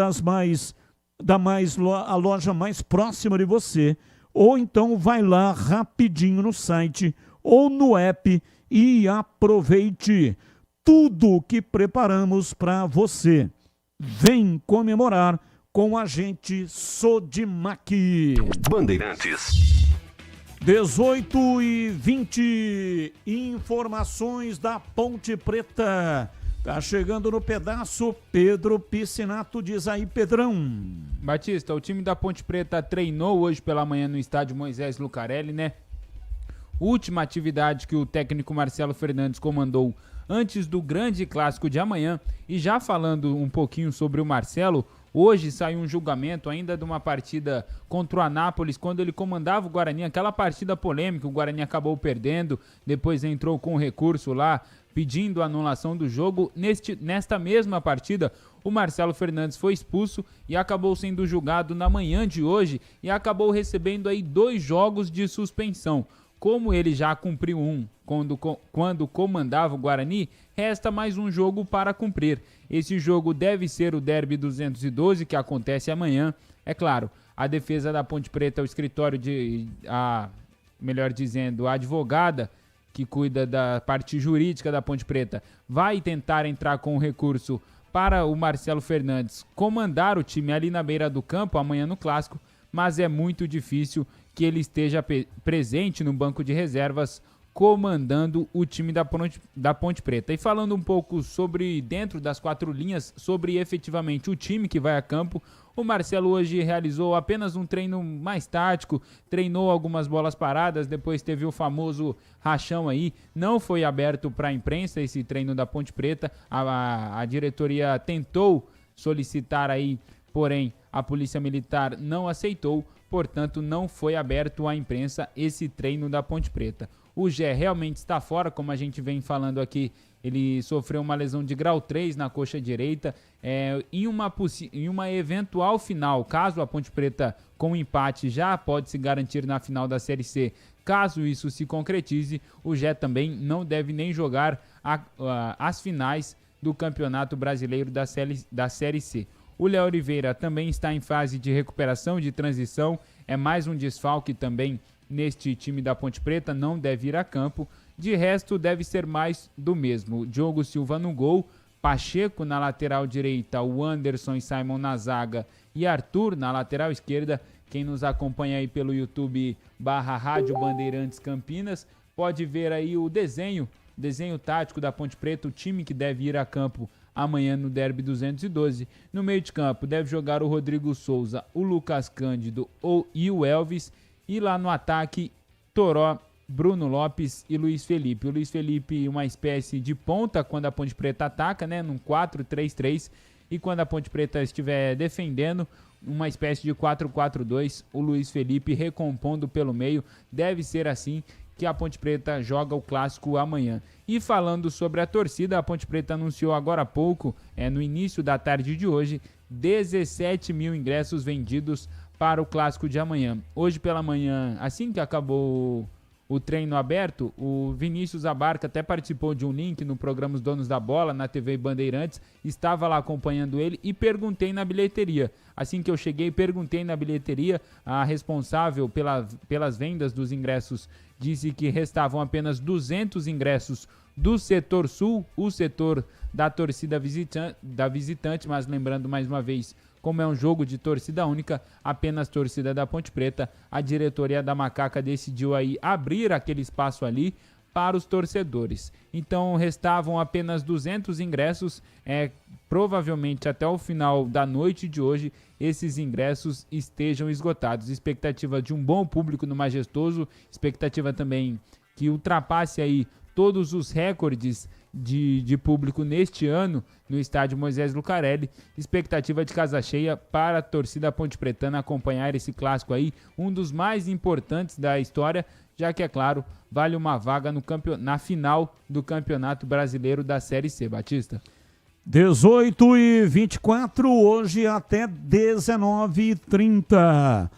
a loja mais próxima de você, ou então vai lá rapidinho no site ou no app e aproveite tudo que preparamos para você. Vem comemorar com a gente Sodimac. Bandeirantes. 18h20, informações da Ponte Preta. Tá chegando no pedaço, Pedro Piscinato, diz aí, Pedrão. Batista, o time da Ponte Preta treinou hoje pela manhã no estádio Moisés Lucarelli, né? Última atividade que o técnico Marcelo Fernandes comandou antes do grande clássico de amanhã. E já falando um pouquinho sobre o Marcelo, hoje saiu um julgamento ainda de uma partida contra o Anápolis, quando ele comandava o Guarani, aquela partida polêmica, o Guarani acabou perdendo, depois entrou com recurso lá, pedindo a anulação do jogo. Nesta mesma partida, o Marcelo Fernandes foi expulso e acabou sendo julgado na manhã de hoje e acabou recebendo aí 2 jogos de suspensão. Como ele já cumpriu um quando comandava o Guarani, resta mais um jogo para cumprir. Esse jogo deve ser o Derby 212, que acontece amanhã. É claro, a defesa da Ponte Preta, o escritório a advogada que cuida da parte jurídica da Ponte Preta, vai tentar entrar com o recurso para o Marcelo Fernandes comandar o time ali na beira do campo amanhã no Clássico, mas é muito difícil que ele esteja presente no banco de reservas comandando o time da Ponte Preta. E falando um pouco sobre, dentro das 4 linhas, sobre efetivamente o time que vai a campo, o Marcelo hoje realizou apenas um treino mais tático, treinou algumas bolas paradas, depois teve o famoso rachão aí, não foi aberto para a imprensa esse treino da Ponte Preta, a diretoria tentou solicitar aí, porém a Polícia Militar não aceitou, portanto não foi aberto à imprensa esse treino da Ponte Preta. O Gé realmente está fora, como a gente vem falando aqui, ele sofreu uma lesão de grau 3 na coxa direita. Em uma eventual final, caso a Ponte Preta com empate já pode se garantir na final da Série C, caso isso se concretize, o Gé também não deve nem jogar as finais do Campeonato Brasileiro da Série C. O Léo Oliveira também está em fase de recuperação, de transição, é mais um desfalque também neste time da Ponte Preta, não deve ir a campo. De resto, deve ser mais do mesmo. Diogo Silva no gol, Pacheco na lateral direita, o Anderson e Simon na zaga e Arthur na lateral esquerda. Quem nos acompanha aí pelo YouTube /Rádio Bandeirantes Campinas pode ver aí o desenho tático da Ponte Preta, o time que deve ir a campo amanhã no Derby 212. No meio de campo deve jogar o Rodrigo Souza, o Lucas Cândido e o Elvis. E lá no ataque, Toró, Bruno Lopes e Luiz Felipe. O Luiz Felipe, uma espécie de ponta quando a Ponte Preta ataca, né? Num 4-3-3. E quando a Ponte Preta estiver defendendo, uma espécie de 4-4-2. O Luiz Felipe recompondo pelo meio. Deve ser assim que a Ponte Preta joga o clássico amanhã. E falando sobre a torcida, a Ponte Preta anunciou agora há pouco, no início da tarde de hoje, 17 mil ingressos vendidos para o clássico de amanhã. Hoje pela manhã, assim que acabou o treino aberto, o Vinícius Abarca até participou de um link no programa Os Donos da Bola, na TV Bandeirantes, estava lá acompanhando ele e perguntei na bilheteria. Assim que eu cheguei, perguntei na bilheteria, a responsável pelas vendas dos ingressos disse que restavam apenas 200 ingressos do setor sul, o setor da torcida visitante, mas lembrando mais uma vez, como é um jogo de torcida única, apenas torcida da Ponte Preta, a diretoria da Macaca decidiu aí abrir aquele espaço ali para os torcedores. Então restavam apenas 200 ingressos, provavelmente até o final da noite de hoje esses ingressos estejam esgotados. Expectativa de um bom público no Majestoso, expectativa também que ultrapasse aí todos os recordes de público neste ano no estádio Moisés Lucarelli. Expectativa de casa cheia para a torcida ponte pretana acompanhar esse clássico aí, um dos mais importantes da história, já que, é claro, vale uma vaga na final do Campeonato Brasileiro da Série C. Batista. 18h24, hoje até 19h30.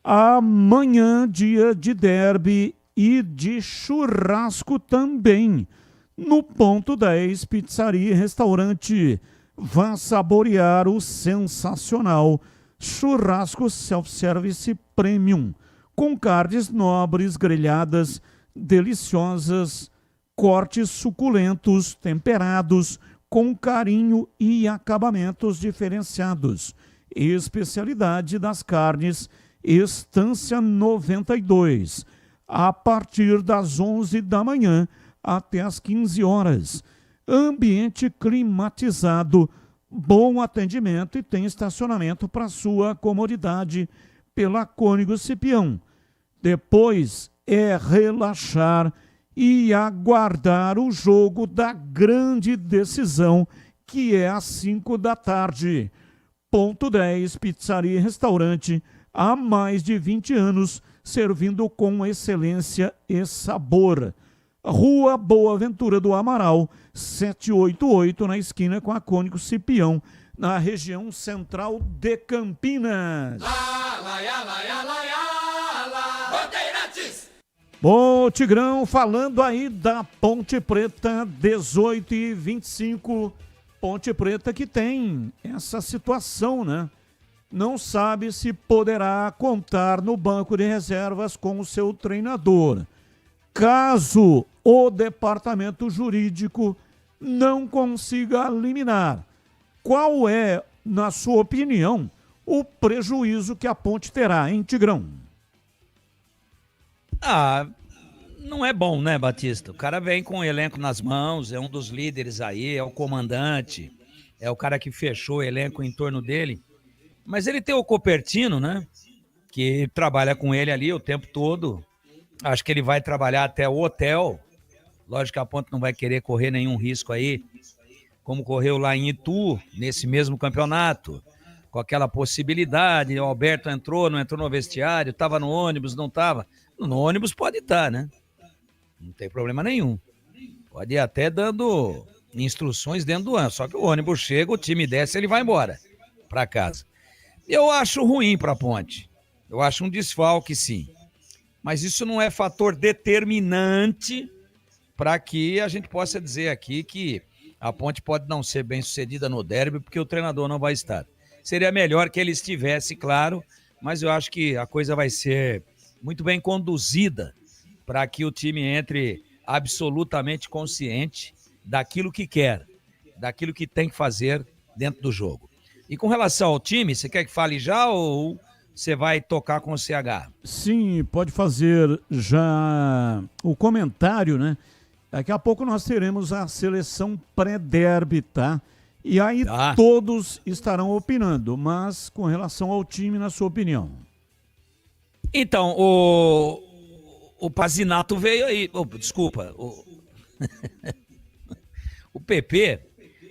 Amanhã, dia de derby e de churrasco também. No Ponto 10, pizzaria e restaurante. Vá saborear o sensacional churrasco self-service premium, com carnes nobres, grelhadas, deliciosas, cortes suculentos, temperados, com carinho e acabamentos diferenciados. Especialidade das carnes, Estância 92, a partir das 11 da manhã até as 15 horas. Ambiente climatizado, bom atendimento e tem estacionamento para sua comodidade pela Cônigo Cipião. Depois é relaxar e aguardar o jogo da grande decisão, que é às 5 da tarde. Ponto 10, pizzaria e restaurante, há mais de 20 anos, servindo com excelência e sabor. Rua Boa Ventura do Amaral, 788, na esquina com a Cônigo Cipião, na região central de Campinas. Bom, Tigrão, falando aí da Ponte Preta, 18h25, Ponte Preta que tem essa situação, né? Não sabe se poderá contar no banco de reservas com o seu treinador. Caso o departamento jurídico não consiga eliminar, qual é, na sua opinião, o prejuízo que a Ponte terá, hein, Tigrão? Não é bom, né, Batista? O cara vem com o elenco nas mãos, é um dos líderes aí, é o comandante, é o cara que fechou o elenco em torno dele. Mas ele tem o Copertino, né, que trabalha com ele ali o tempo todo. Acho que ele vai trabalhar até o hotel. Lógico que a Ponte não vai querer correr nenhum risco aí, como correu lá em Itu, nesse mesmo campeonato, com aquela possibilidade, o Alberto entrou, não entrou no vestiário, estava no ônibus, não estava. No ônibus pode estar, né? Não tem problema nenhum. Pode ir até dando instruções dentro do ônibus, só que o ônibus chega, o time desce, ele vai embora para casa. Eu acho ruim para a Ponte. Eu acho um desfalque, sim. Mas isso não é fator determinante para que a gente possa dizer aqui que a Ponte pode não ser bem sucedida no derby porque o treinador não vai estar. Seria melhor que ele estivesse, claro, mas eu acho que a coisa vai ser muito bem conduzida para que o time entre absolutamente consciente daquilo que quer, daquilo que tem que fazer dentro do jogo. E com relação ao time, você quer que fale já ou você vai tocar com o CH? Sim, pode fazer já o comentário, né? Daqui a pouco nós teremos a seleção pré-derby, tá? E aí todos estarão opinando, mas com relação ao time, na sua opinião. Então, o Pazinato veio aí, desculpa, o PP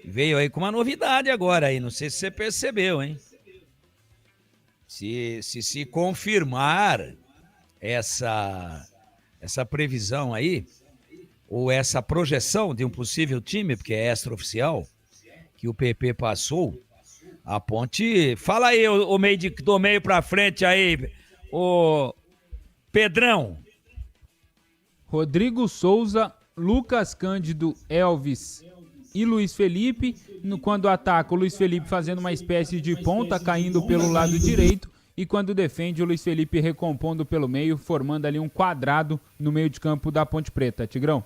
veio aí com uma novidade agora aí, não sei se você percebeu, hein? Se confirmar essa previsão aí, ou essa projeção de um possível time, porque é extraoficial, que o PP passou, a Ponte... Fala aí, do meio pra frente aí, o Pedrão. Rodrigo Souza, Lucas Cândido, Elvis e Luiz Felipe. Quando ataca, o Luiz Felipe fazendo uma espécie de ponta, caindo pelo lado direito. E quando defende, o Luiz Felipe recompondo pelo meio, formando ali um quadrado no meio de campo da Ponte Preta. Tigrão?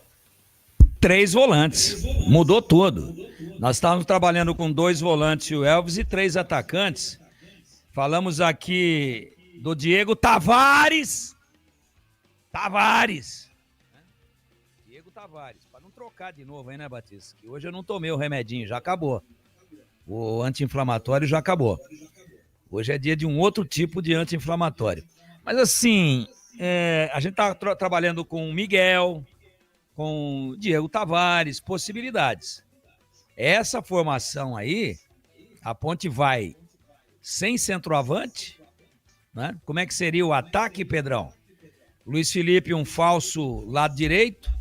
3 volantes, mudou tudo. Nós estávamos trabalhando com 2 volantes e o Elvis e 3 atacantes. Falamos aqui do Diego Tavares. Diego Tavares, para não trocar de novo aí, né, Batista? Que hoje eu não tomei o remedinho, já acabou. O anti-inflamatório já acabou. Hoje é dia de um outro tipo de anti-inflamatório. Mas assim, a gente está trabalhando com o Miguel, com o Diego Tavares, possibilidades. Essa formação aí, a Ponte vai sem centroavante, né? Como é que seria o ataque, Pedrão? Luiz Felipe, um falso lado direito,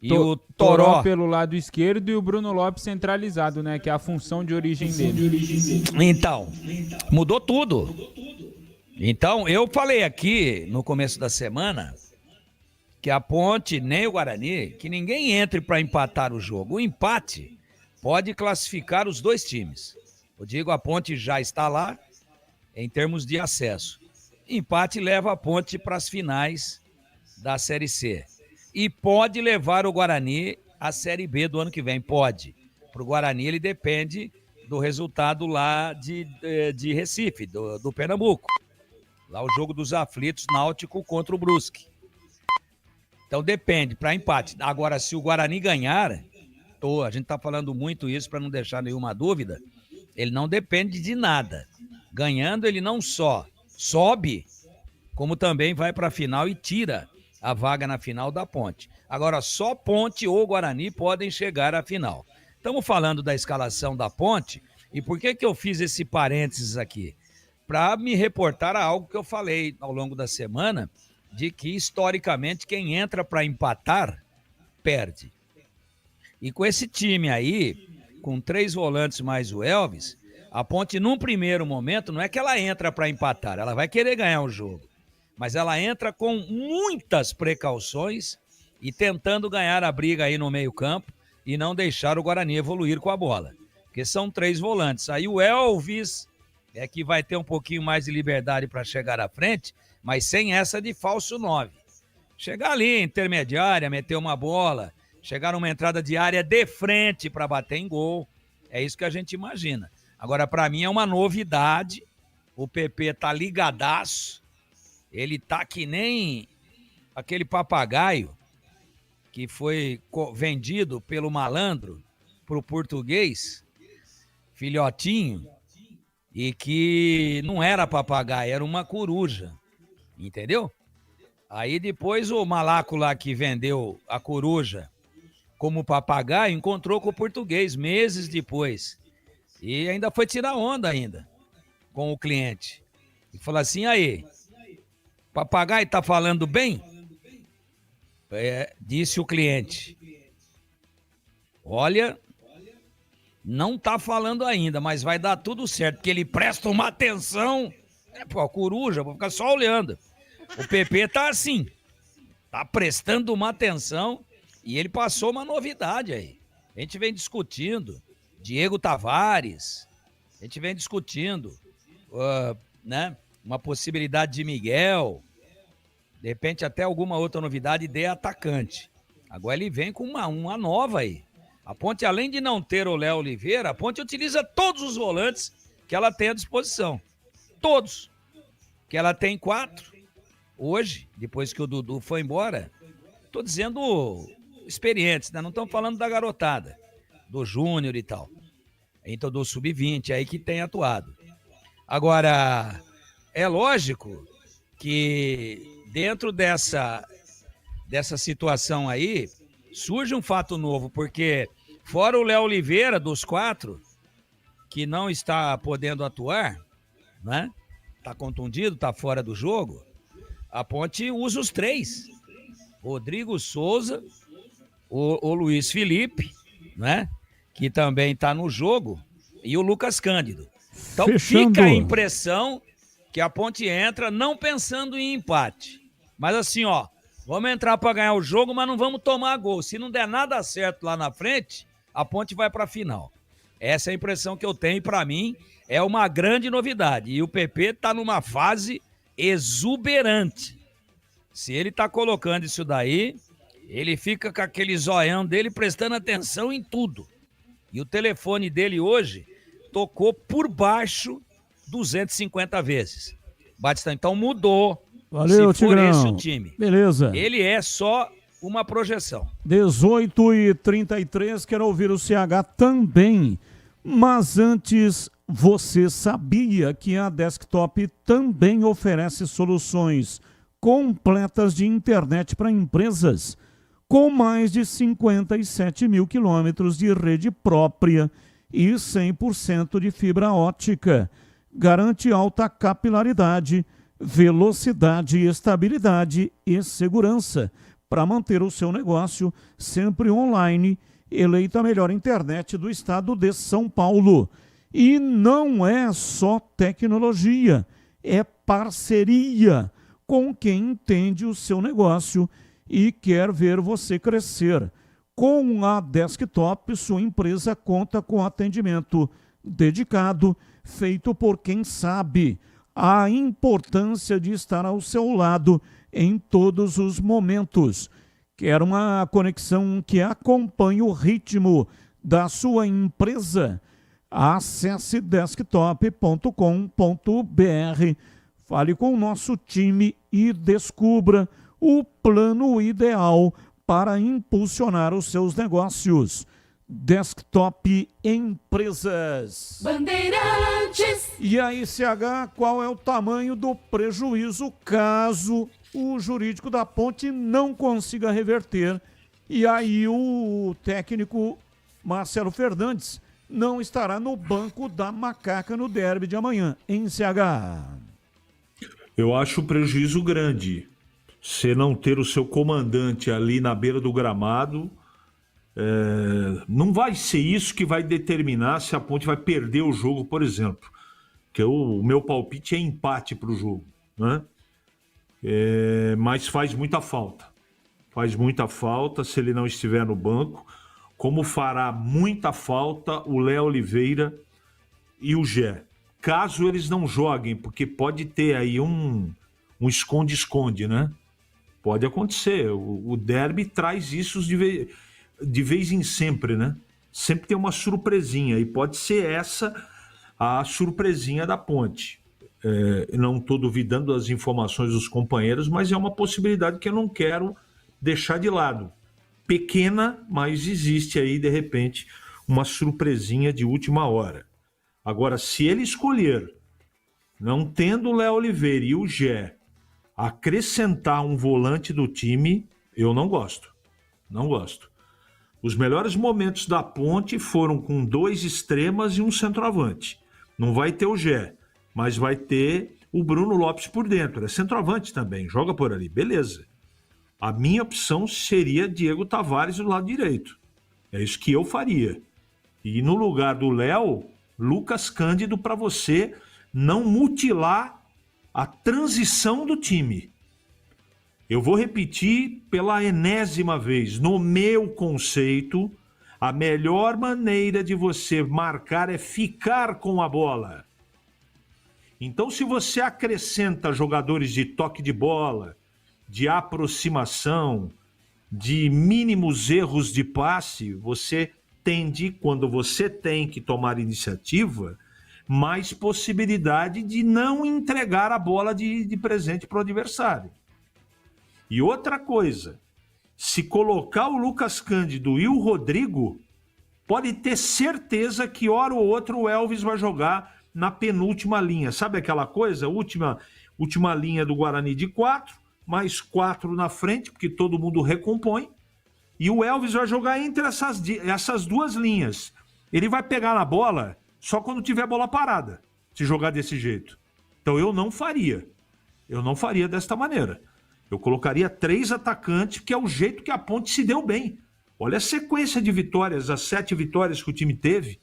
e o Toró pelo lado esquerdo e o Bruno Lopes centralizado, né? Que é a função de origem dele. Então, mudou tudo. Então, eu falei aqui no começo da semana que a Ponte, nem o Guarani, que ninguém entre para empatar o jogo. O empate pode classificar os 2 times. Eu digo, a Ponte já está lá em termos de acesso. Empate leva a Ponte para as finais da Série C. E pode levar o Guarani à Série B do ano que vem, pode. Para o Guarani ele depende do resultado lá de Recife, do Pernambuco. Lá o jogo dos aflitos, Náutico contra o Brusque. Então depende, para empate. Agora, se o Guarani ganhar, a gente está falando muito isso para não deixar nenhuma dúvida, ele não depende de nada. Ganhando, ele não só sobe, como também vai para a final e tira a vaga na final da Ponte. Agora, só Ponte ou Guarani podem chegar à final. Estamos falando da escalação da Ponte, e por que eu fiz esse parênteses aqui? Para me reportar a algo que eu falei ao longo da semana, de que, historicamente, quem entra para empatar, perde. E com esse time aí, com 3 volantes mais o Elvis, a Ponte, num primeiro momento, não é que ela entra para empatar, ela vai querer ganhar o jogo. Mas ela entra com muitas precauções e tentando ganhar a briga aí no meio-campo e não deixar o Guarani evoluir com a bola. Porque são 3 volantes. Aí o Elvis é que vai ter um pouquinho mais de liberdade para chegar à frente, mas sem essa de falso 9. Chegar ali, intermediária, meter uma bola, chegar numa entrada de área de frente para bater em gol. É isso que a gente imagina. Agora, para mim é uma novidade. O PP tá ligadaço. Ele tá que nem aquele papagaio que foi vendido pelo malandro pro português, filhotinho, e que não era papagaio, era uma coruja, entendeu? Aí depois o malaco lá que vendeu a coruja como papagaio encontrou com o português meses depois e ainda foi tirar onda ainda com o cliente. E falou assim, aí, papagaio tá falando bem? Disse o cliente. Olha, não tá falando ainda, mas vai dar tudo certo, porque ele presta uma atenção. A coruja, vou ficar só olhando. O PP tá assim, tá prestando uma atenção e ele passou uma novidade aí. A gente vem discutindo Diego Tavares, a gente vem discutindo, né, uma possibilidade de Miguel, De repente até alguma outra novidade de atacante. Agora ele vem com uma nova aí. A Ponte, além de não ter o Léo Oliveira, a Ponte utiliza todos os volantes que ela tem à disposição. Todos. Que ela tem 4. Hoje, depois que o Dudu foi embora, tô dizendo experientes, né? Não estamos falando da garotada, do Júnior e tal. Então, do Sub-20 aí que tem atuado. Agora, é lógico que dentro dessa situação aí, surge um fato novo, porque fora o Léo Oliveira, dos 4, que não está podendo atuar, né? Tá contundido, tá fora do jogo, a Ponte usa os 3. Rodrigo Souza, o Luiz Felipe, né? Que também tá no jogo, e o Lucas Cândido. Então fica a impressão que a Ponte entra não pensando em empate. Mas assim, ó, vamos entrar para ganhar o jogo, mas não vamos tomar gol. Se não der nada certo lá na frente, a Ponte vai para a final. Essa é a impressão que eu tenho, e para mim é uma grande novidade. E o PP tá numa fase exuberante. Se ele tá colocando isso daí, ele fica com aquele zoião dele prestando atenção em tudo. E o telefone dele hoje tocou por baixo 250 vezes. Batistão, então mudou. Valeu, se for Tigrão. esse o time. Beleza. Ele é só uma projeção. 18h33, quero ouvir o CH também. Mas antes, você sabia que a Desktop também oferece soluções completas de internet para empresas? Com mais de 57 mil quilômetros de rede própria e 100% de fibra ótica. Garante alta capilaridade, velocidade, estabilidade e segurança para manter o seu negócio sempre online, eleita a melhor internet do estado de São Paulo. E não é só tecnologia, é parceria com quem entende o seu negócio e quer ver você crescer. Com a Desktop, sua empresa conta com atendimento dedicado, feito por quem sabe a importância de estar ao seu lado em todos os momentos. Quer uma conexão que acompanhe o ritmo da sua empresa? Acesse desktop.com.br, fale com o nosso time e descubra o plano ideal para impulsionar os seus negócios. Desktop Empresas. Bandeirantes. E aí, CH, qual é o tamanho do prejuízo caso o jurídico da Ponte não consiga reverter? E aí o técnico Marcelo Fernandes não estará no banco da Macaca no derby de amanhã, em CH. Eu acho o prejuízo grande. Você não ter o seu comandante ali na beira do gramado, não vai ser isso que vai determinar se a Ponte vai perder o jogo, por exemplo. Que o meu palpite é empate para o jogo, né? Mas faz muita falta. Faz muita falta se ele não estiver no banco, como fará muita falta o Léo Oliveira e o Gé. Caso eles não joguem, porque pode ter aí um esconde-esconde, né? Pode acontecer. O derby traz isso de vez em sempre, né? Sempre tem uma surpresinha, e pode ser essa a surpresinha da Ponte. Não estou duvidando das informações dos companheiros, mas é uma possibilidade que eu não quero deixar de lado. Pequena, mas existe aí, de repente, uma surpresinha de última hora. Agora, se ele escolher, não tendo o Léo Oliveira e o Gé, acrescentar um volante do time, eu não gosto. Não gosto. Os melhores momentos da Ponte foram com 2 extremas e um centroavante. Não vai ter o Gé, mas vai ter o Bruno Lopes por dentro. É centroavante também, joga por ali, beleza. A minha opção seria Diego Tavares do lado direito. É isso que eu faria. E no lugar do Léo, Lucas Cândido, para você não mutilar a transição do time. Eu vou repetir pela enésima vez. No meu conceito, a melhor maneira de você marcar é ficar com a bola. Então, se você acrescenta jogadores de toque de bola, de aproximação, de mínimos erros de passe, você tende, quando você tem que tomar iniciativa, mais possibilidade de não entregar a bola de presente para o adversário. E outra coisa, se colocar o Lucas Cândido e o Rodrigo, pode ter certeza que hora ou outra o Elvis vai jogar na penúltima linha. Sabe aquela coisa? Última linha do Guarani de 4, mais 4 na frente, porque todo mundo recompõe. E o Elvis vai jogar entre essas duas linhas. Ele vai pegar na bola só quando tiver bola parada, se jogar desse jeito. Então eu não faria. Eu não faria desta maneira. Eu colocaria 3 atacantes, que é o jeito que a Ponte se deu bem. Olha a sequência de vitórias, as 7 vitórias que o time teve.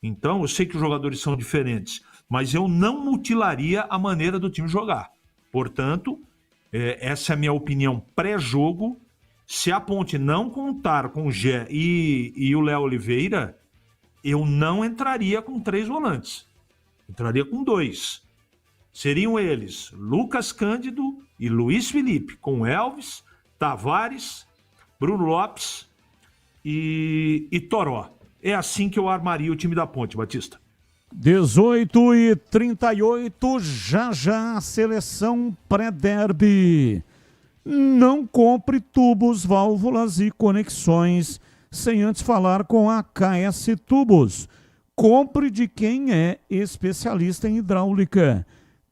Então, eu sei que os jogadores são diferentes, mas eu não mutilaria a maneira do time jogar. Portanto, essa é a minha opinião pré-jogo. Se a Ponte não contar com o Gé e o Léo Oliveira, eu não entraria com 3 volantes. Entraria com 2. Seriam eles Lucas Cândido e Luiz Felipe, com Elvis, Tavares, Bruno Lopes e Toró. É assim que eu armaria o time da Ponte, Batista. 18h38, já a seleção pré-derby. Não compre tubos, válvulas e conexões sem antes falar com a KS Tubos. Compre de quem é especialista em hidráulica.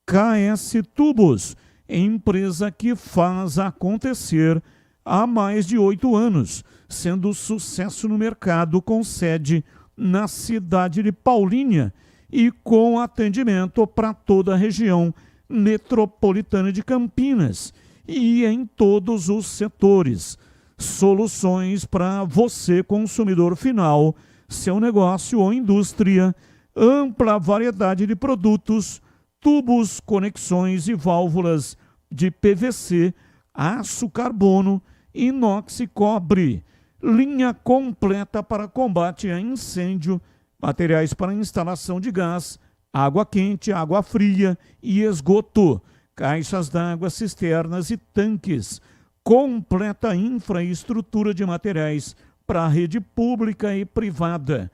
KS Tubos, empresa que faz acontecer há mais de 8 anos, sendo sucesso no mercado, com sede na cidade de Paulínia e com atendimento para toda a região metropolitana de Campinas e em todos os setores. Soluções para você, consumidor final, seu negócio ou indústria, ampla variedade de produtos, tubos, conexões e válvulas de PVC, aço carbono, inox e cobre, linha completa para combate a incêndio, materiais para instalação de gás, água quente, água fria e esgoto, caixas d'água, cisternas e tanques, completa infraestrutura de materiais para a rede pública e privada.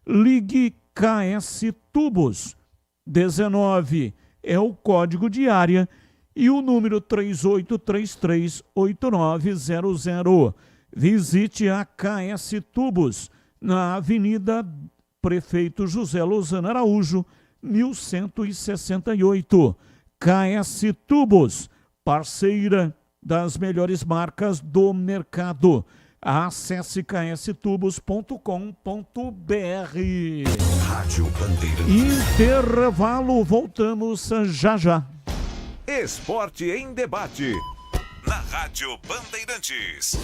Ligue KS Tubos. 19 é o código de área e o número 38338900. Visite a KS Tubos na Avenida Prefeito José Lozano Araújo, 1168. KS Tubos, parceira das melhores marcas do mercado. Acesse kstubos.com.br. Rádio Bandeirantes. Intervalo, voltamos já. Esporte em debate. Na Rádio Bandeirantes.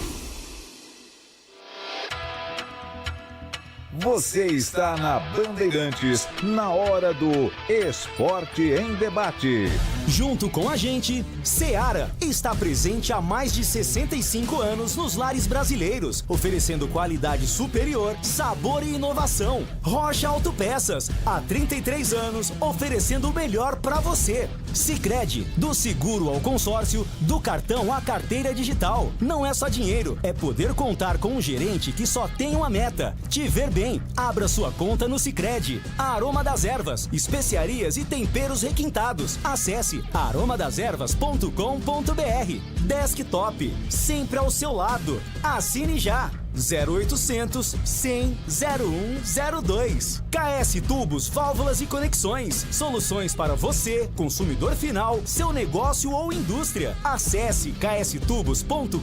Você está na Bandeirantes, na hora do Esporte em Debate. Junto com a gente, Seara está presente há mais de 65 anos nos lares brasileiros, oferecendo qualidade superior, sabor e inovação. Rocha Autopeças, há 33 anos, oferecendo o melhor para você. Sicredi, do seguro ao consórcio, do cartão à carteira digital. Não é só dinheiro, é poder contar com um gerente que só tem uma meta: te ver bem. Abra sua conta no Sicredi. Aroma das Ervas, especiarias e temperos requintados. Acesse aromadeservas.com.br. Desktop, sempre ao seu lado. Assine já. 0800 100 0102. KS Tubos, válvulas e conexões. Soluções para você, consumidor final, seu negócio ou indústria. Acesse kstubos.com.br.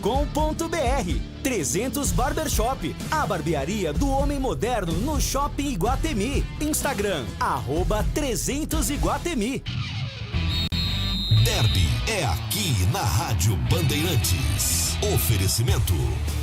300 Barbershop, a barbearia do homem moderno no Shopping Iguatemi. Instagram, @300 Iguatemi. Derby é aqui na Rádio Bandeirantes. Oferecimento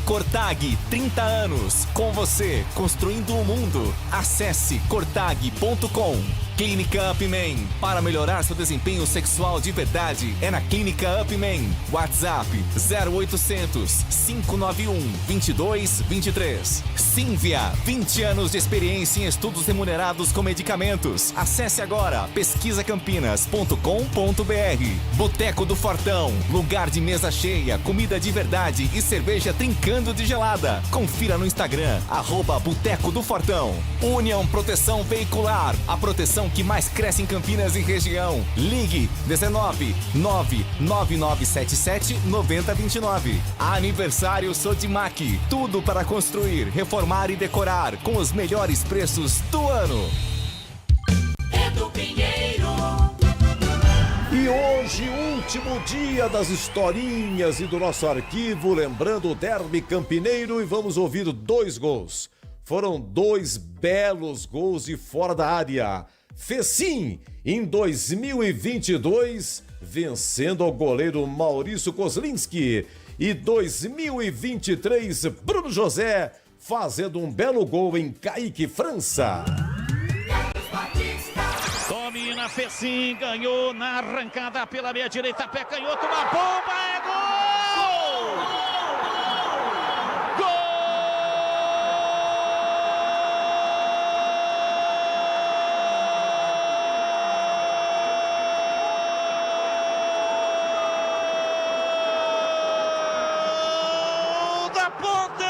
Cortag, 30 anos, com você, construindo o mundo. Acesse cortag.com. Clínica Upman. Para melhorar seu desempenho sexual de verdade, é na Clínica Upman. WhatsApp 0800 591 2223. Sínvia, 20 anos de experiência em estudos remunerados com medicamentos. Acesse agora pesquisacampinas.com.br. Boteco do Fortão, lugar de mesa cheia, comida de verdade e cerveja trincando de gelada. Confira no Instagram, @Boteco do Fortão. União Proteção Veicular, a proteção que mais cresce em Campinas e região. Ligue 19 99977 9029. Aniversário Sodimac, tudo para construir, reformar e decorar com os melhores preços do ano. Edu Pinheiro. E hoje, último dia das historinhas e do nosso arquivo, lembrando o derby campineiro, e vamos ouvir 2 gols. Foram 2 belos gols de fora da área. Fecim, em 2022, vencendo ao goleiro Maurício Kozlinski. E 2023, Bruno José, fazendo um belo gol em Kaique França. Domina Fecim, ganhou na arrancada pela meia direita, pé canhoto, uma bomba, é gol! Gol! Da Ponte!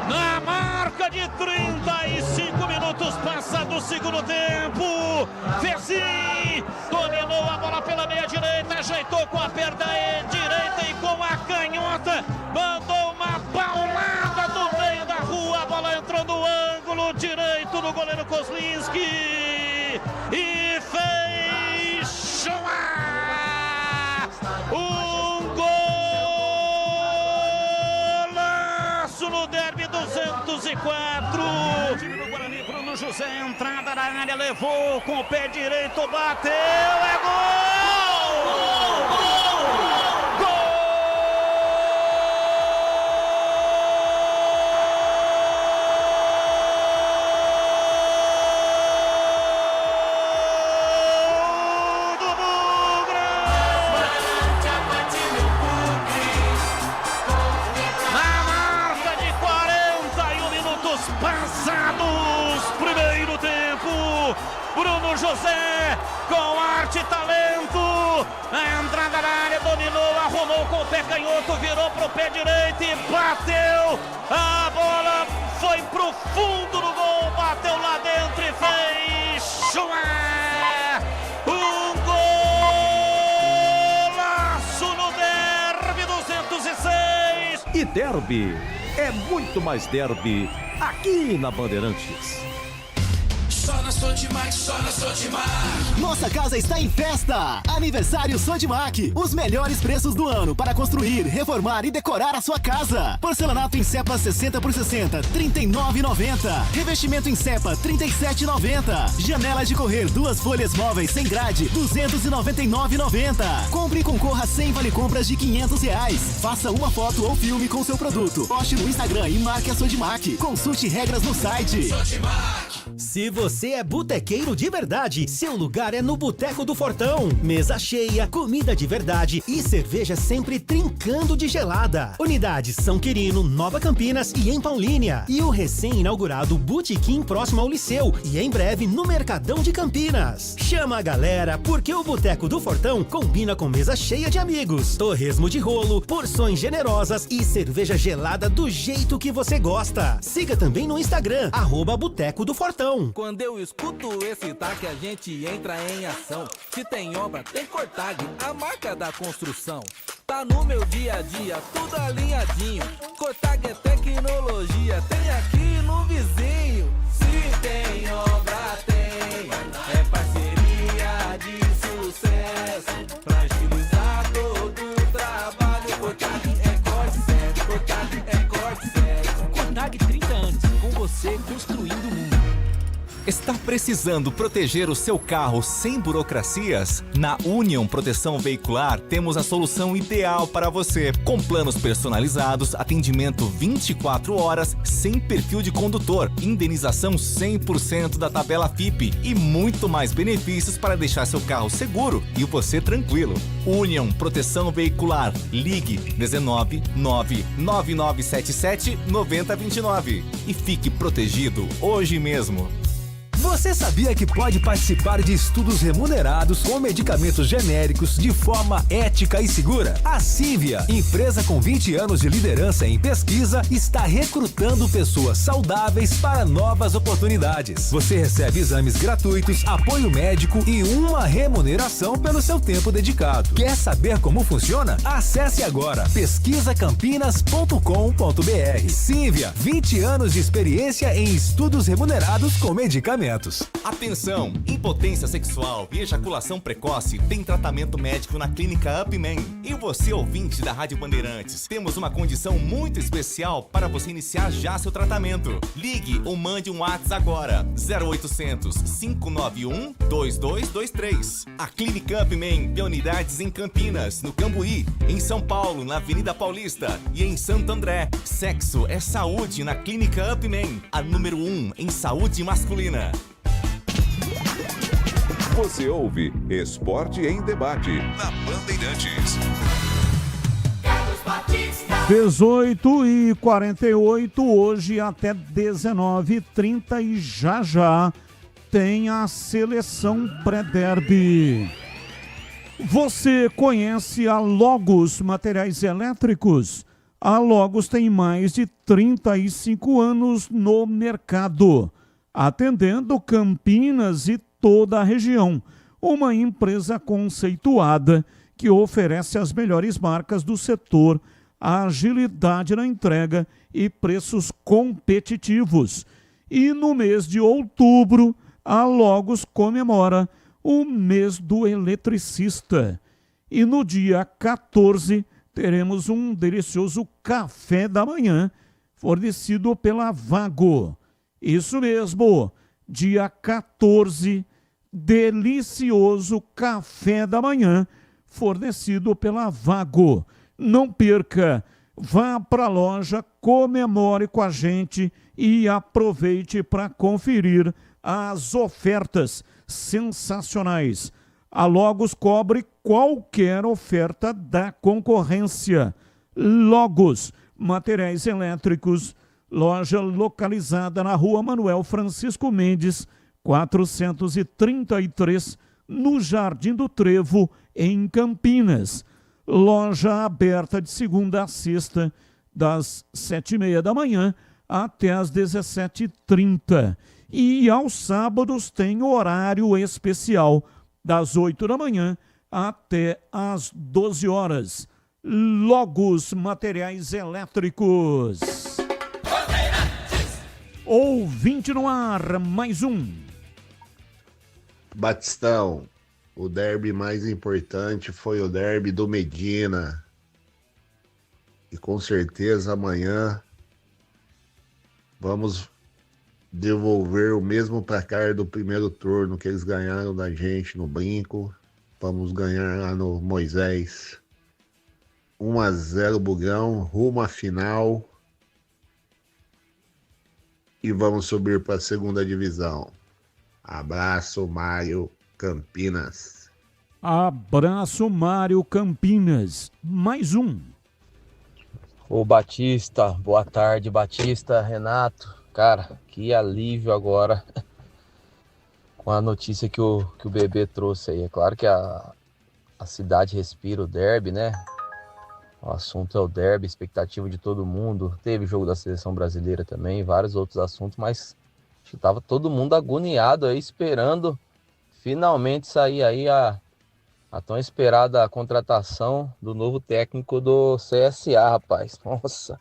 Na marca de 35 minutos passa do segundo tempo, Fecim dominou a bola pela meia direita, ajeitou com a perna direita e com a canhota, mandou uma paulada do meio da rua, a bola entrou no ângulo direito do goleiro Kozlinski e fez chorar um golaço no derby 204. Time do Guarani, Bruno José, entrada na área, levou com o pé direito, bateu, é gol! Gol! Passados, primeiro tempo, Bruno José com arte e talento, a entrada na área, dominou, arrumou com o pé canhoto, virou pro pé direito e bateu, a bola foi pro fundo do gol, bateu lá dentro e fez chorar um golaço no derby 206. E derby é muito mais derby aqui na Bandeirantes. Só na Sodimac, só na Sodimac. Nossa casa está em festa! Aniversário Sodimac. Os melhores preços do ano para construir, reformar e decorar a sua casa. Porcelanato em cepa 60x60, R$ 39,90. Revestimento em cepa, R$ 37,90. Janela de correr 2 folhas móveis sem grade, R$ 299,90. Compre e concorra 100 vale compras de R$ 500. Faça uma foto ou filme com seu produto. Poste no Instagram e marque a Sodimac. Consulte regras no site. Sodimac. Se você é botequeiro de verdade, seu lugar é no Boteco do Fortão. Mesa cheia, comida de verdade e cerveja sempre trincando de gelada. Unidades São Quirino, Nova Campinas e em Paulínia. E o recém-inaugurado Botequim próximo ao Liceu e em breve no Mercadão de Campinas. Chama a galera, porque o Boteco do Fortão combina com mesa cheia de amigos, torresmo de rolo, porções generosas e cerveja gelada do jeito que você gosta. Siga também no Instagram, @Boteco do Fortão. Quando eu escuto esse taque, a gente entra em ação. Se tem obra, tem Cortag, a marca da construção. Tá no meu dia a dia, tudo alinhadinho. Cortag é tecnologia, tem aqui no vizinho. Se tem obra, tem. É parceria de sucesso pra agilizar todo o trabalho. Cortag é corte certo, Cortag é corte certo. Cortag 30 anos, com você construindo o mundo. Está precisando proteger o seu carro sem burocracias? Na Union Proteção Veicular temos a solução ideal para você. Com planos personalizados, atendimento 24 horas, sem perfil de condutor, indenização 100% da tabela FIPE e muito mais benefícios para deixar seu carro seguro e você tranquilo. Union Proteção Veicular. Ligue 19 99977 9029 e fique protegido hoje mesmo. Você sabia que pode participar de estudos remunerados com medicamentos genéricos de forma ética e segura? A Cívia, empresa com 20 anos de liderança em pesquisa, está recrutando pessoas saudáveis para novas oportunidades. Você recebe exames gratuitos, apoio médico e uma remuneração pelo seu tempo dedicado. Quer saber como funciona? Acesse agora pesquisacampinas.com.br. Cívia, 20 anos de experiência em estudos remunerados com medicamentos. Atenção! Impotência sexual e ejaculação precoce tem tratamento médico na Clínica Upman. E você, ouvinte da Rádio Bandeirantes, temos uma condição muito especial para você iniciar já seu tratamento. Ligue ou mande um WhatsApp agora. 0800 591 2223. A Clínica Upman tem unidades em Campinas, no Cambuí, em São Paulo, na Avenida Paulista e em Santo André. Sexo é saúde na Clínica Upman, a número 1 em saúde masculina. Você ouve Esporte em Debate na Bandeirantes. 18h48, hoje até 19h30 e já tem a seleção pré-derby. Você conhece a Logos Materiais Elétricos? A Logos tem mais de 35 anos no mercado, atendendo Campinas e toda a região. Uma empresa conceituada que oferece as melhores marcas do setor, agilidade na entrega e preços competitivos. E no mês de outubro, a Logos comemora o mês do eletricista. E no dia 14, teremos um delicioso café da manhã, fornecido pela Vago. Isso mesmo, dia 14, delicioso café da manhã, fornecido pela Vago. Não perca, vá para a loja, comemore com a gente e aproveite para conferir as ofertas sensacionais. A Logos cobre qualquer oferta da concorrência. Logos, materiais elétricos, loja localizada na Rua Manuel Francisco Mendes, 433, no Jardim do Trevo, em Campinas. Loja aberta de segunda a sexta, das 7h30 da manhã até as 17h30. E aos sábados tem horário especial, das 8 da manhã até as 12 horas. Logos Materiais Elétricos. Ouvinte no ar, mais um. Batistão, o derby mais importante foi o derby do Medina. E com certeza amanhã vamos devolver o mesmo placar do primeiro turno que eles ganharam da gente no Brinco. Vamos ganhar lá no Moisés. 1-0 Bugão, rumo à final. E vamos subir para a segunda divisão. Abraço, Mário Campinas. Abraço, Mário Campinas. Mais um. Ô Batista, boa tarde, Batista, Renato. Cara, que alívio agora com a notícia que o bebê trouxe aí. É claro que a cidade respira o derby, né? O assunto é o derby, expectativa de todo mundo. Teve jogo da seleção brasileira também, vários outros assuntos, mas acho que tava todo mundo agoniado aí, esperando finalmente sair aí a tão esperada contratação do novo técnico do CSA, rapaz. Nossa,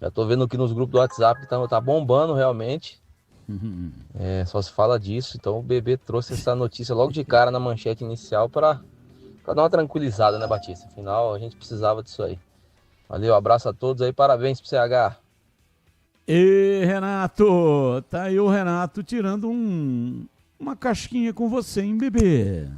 já tô vendo aqui nos grupos do WhatsApp que tá bombando realmente. Só se fala disso, então o bebê trouxe essa notícia logo de cara na manchete inicial para dar uma tranquilizada, né, Batista? Afinal, a gente precisava disso aí. Valeu, abraço a todos aí, parabéns pro CH. E Renato, tá aí o Renato tirando uma casquinha com você, hein, bebê?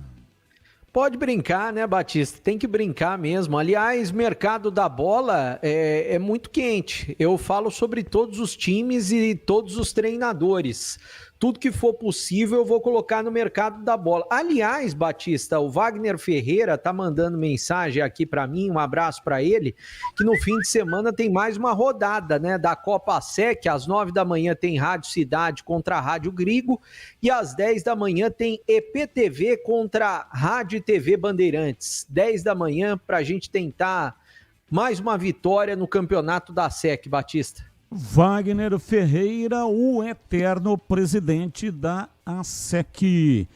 Pode brincar, né, Batista? Tem que brincar mesmo. Aliás, mercado da bola é muito quente. Eu falo sobre todos os times e todos os treinadores. Tudo que for possível eu vou colocar no mercado da bola. Aliás, Batista, o Wagner Ferreira tá mandando mensagem aqui para mim, um abraço para ele, que no fim de semana tem mais uma rodada, né, da Copa SEC. Às 9 da manhã tem Rádio Cidade contra a Rádio Grigo e às 10 da manhã tem EPTV contra a Rádio e TV Bandeirantes. 10 da manhã pra gente tentar mais uma vitória no campeonato da SEC, Batista. Wagner Ferreira, o eterno presidente da ASEC.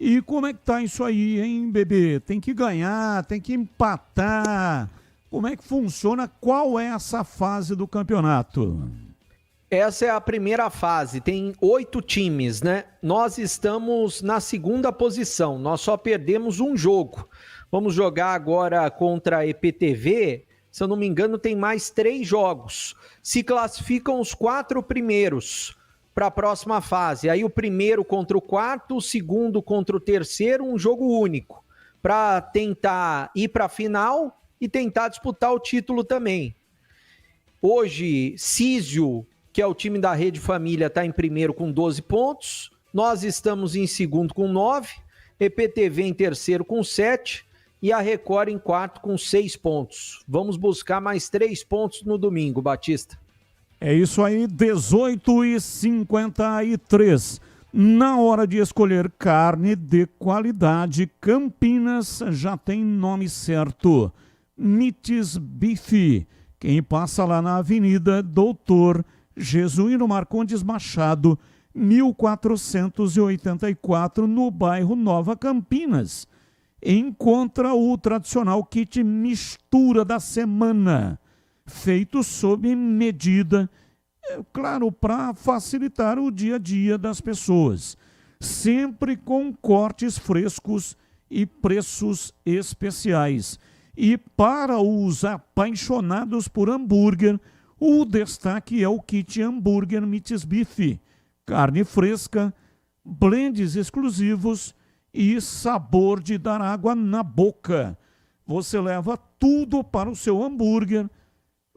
E como é que tá isso aí, hein, bebê? Tem que ganhar, tem que empatar. Como é que funciona? Qual é essa fase do campeonato? Essa é a primeira fase, tem 8 times, né? Nós estamos na segunda posição, nós só perdemos um jogo. Vamos jogar agora contra a EPTV. Se eu não me engano, tem mais 3 jogos. Se classificam os 4 primeiros para a próxima fase. Aí o primeiro contra o quarto, o segundo contra o terceiro, um jogo único. Para tentar ir para a final e tentar disputar o título também. Hoje, Císio, que é o time da Rede Família, está em primeiro com 12 pontos. Nós estamos em segundo com 9. EPTV em terceiro com 7. E a Record em quarto com 6 pontos. Vamos buscar mais 3 pontos no domingo, Batista. É isso aí, 18h53. Na hora de escolher carne de qualidade, Campinas já tem nome certo. Mites Bife. Quem passa lá na Avenida Doutor Jesuíno Marcondes Machado, 1484, no bairro Nova Campinas. Encontra o tradicional kit mistura da semana, feito sob medida, claro, para facilitar o dia a dia das pessoas, sempre com cortes frescos e preços especiais. E para os apaixonados por hambúrguer, o destaque é o kit hambúrguer Mites Bife, carne fresca, blends exclusivos e sabor de dar água na boca. Você leva tudo para o seu hambúrguer,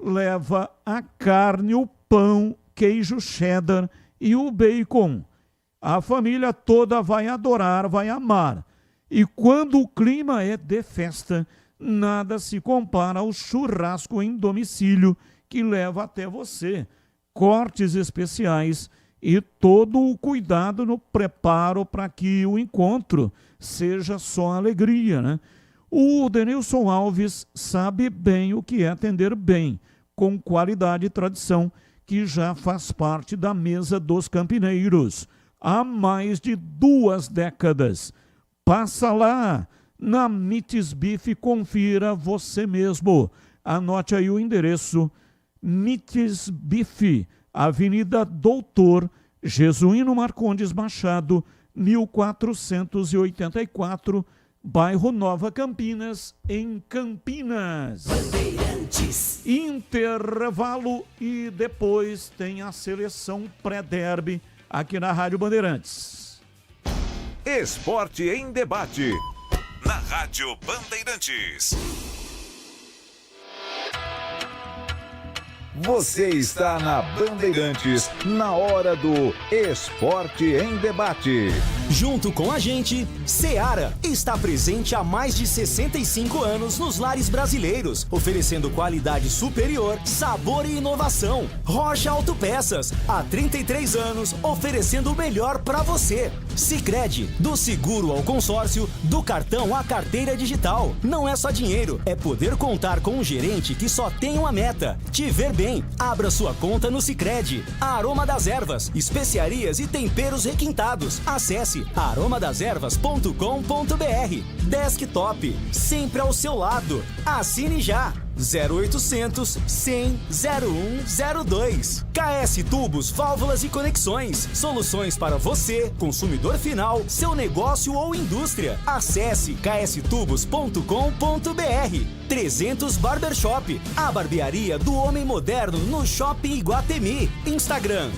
leva a carne, o pão, queijo cheddar e o bacon. A família toda vai adorar, vai amar. E quando o clima é de festa, nada se compara ao churrasco em domicílio que leva até você. Cortes especiais e todo o cuidado no preparo para que o encontro seja só alegria, né? O Denilson Alves sabe bem o que é atender bem, com qualidade e tradição, que já faz parte da mesa dos campineiros há mais de 2 décadas. Passa lá na Mites Bife, confira você mesmo. Anote aí o endereço: Mites Bife, Avenida Doutor Jesuíno Marcondes Machado, 1484, bairro Nova Campinas, em Campinas. Bandeirantes. Intervalo e depois tem a seleção pré-derby aqui na Rádio Bandeirantes. Esporte em debate. Na Rádio Bandeirantes. Você está na Bandeirantes, na hora do Esporte em Debate. Junto com a gente, Seara está presente há mais de 65 anos nos lares brasileiros, oferecendo qualidade superior, sabor e inovação. Rocha Autopeças, há 33 anos, oferecendo o melhor para você. Sicredi, do seguro ao consórcio, do cartão à carteira digital. Não é só dinheiro, é poder contar com um gerente que só tem uma meta: te ver bem. Abra sua conta no Sicredi. Aroma das Ervas, especiarias e temperos requintados. Acesse aromadeservas.com.br. Desktop, sempre ao seu lado. Assine já. 0800 100 0102. KS Tubos, Válvulas e Conexões. Soluções para você, consumidor final, seu negócio ou indústria. Acesse kstubos.com.br. 300 Barbershop, a barbearia do homem moderno no Shopping Iguatemi. Instagram,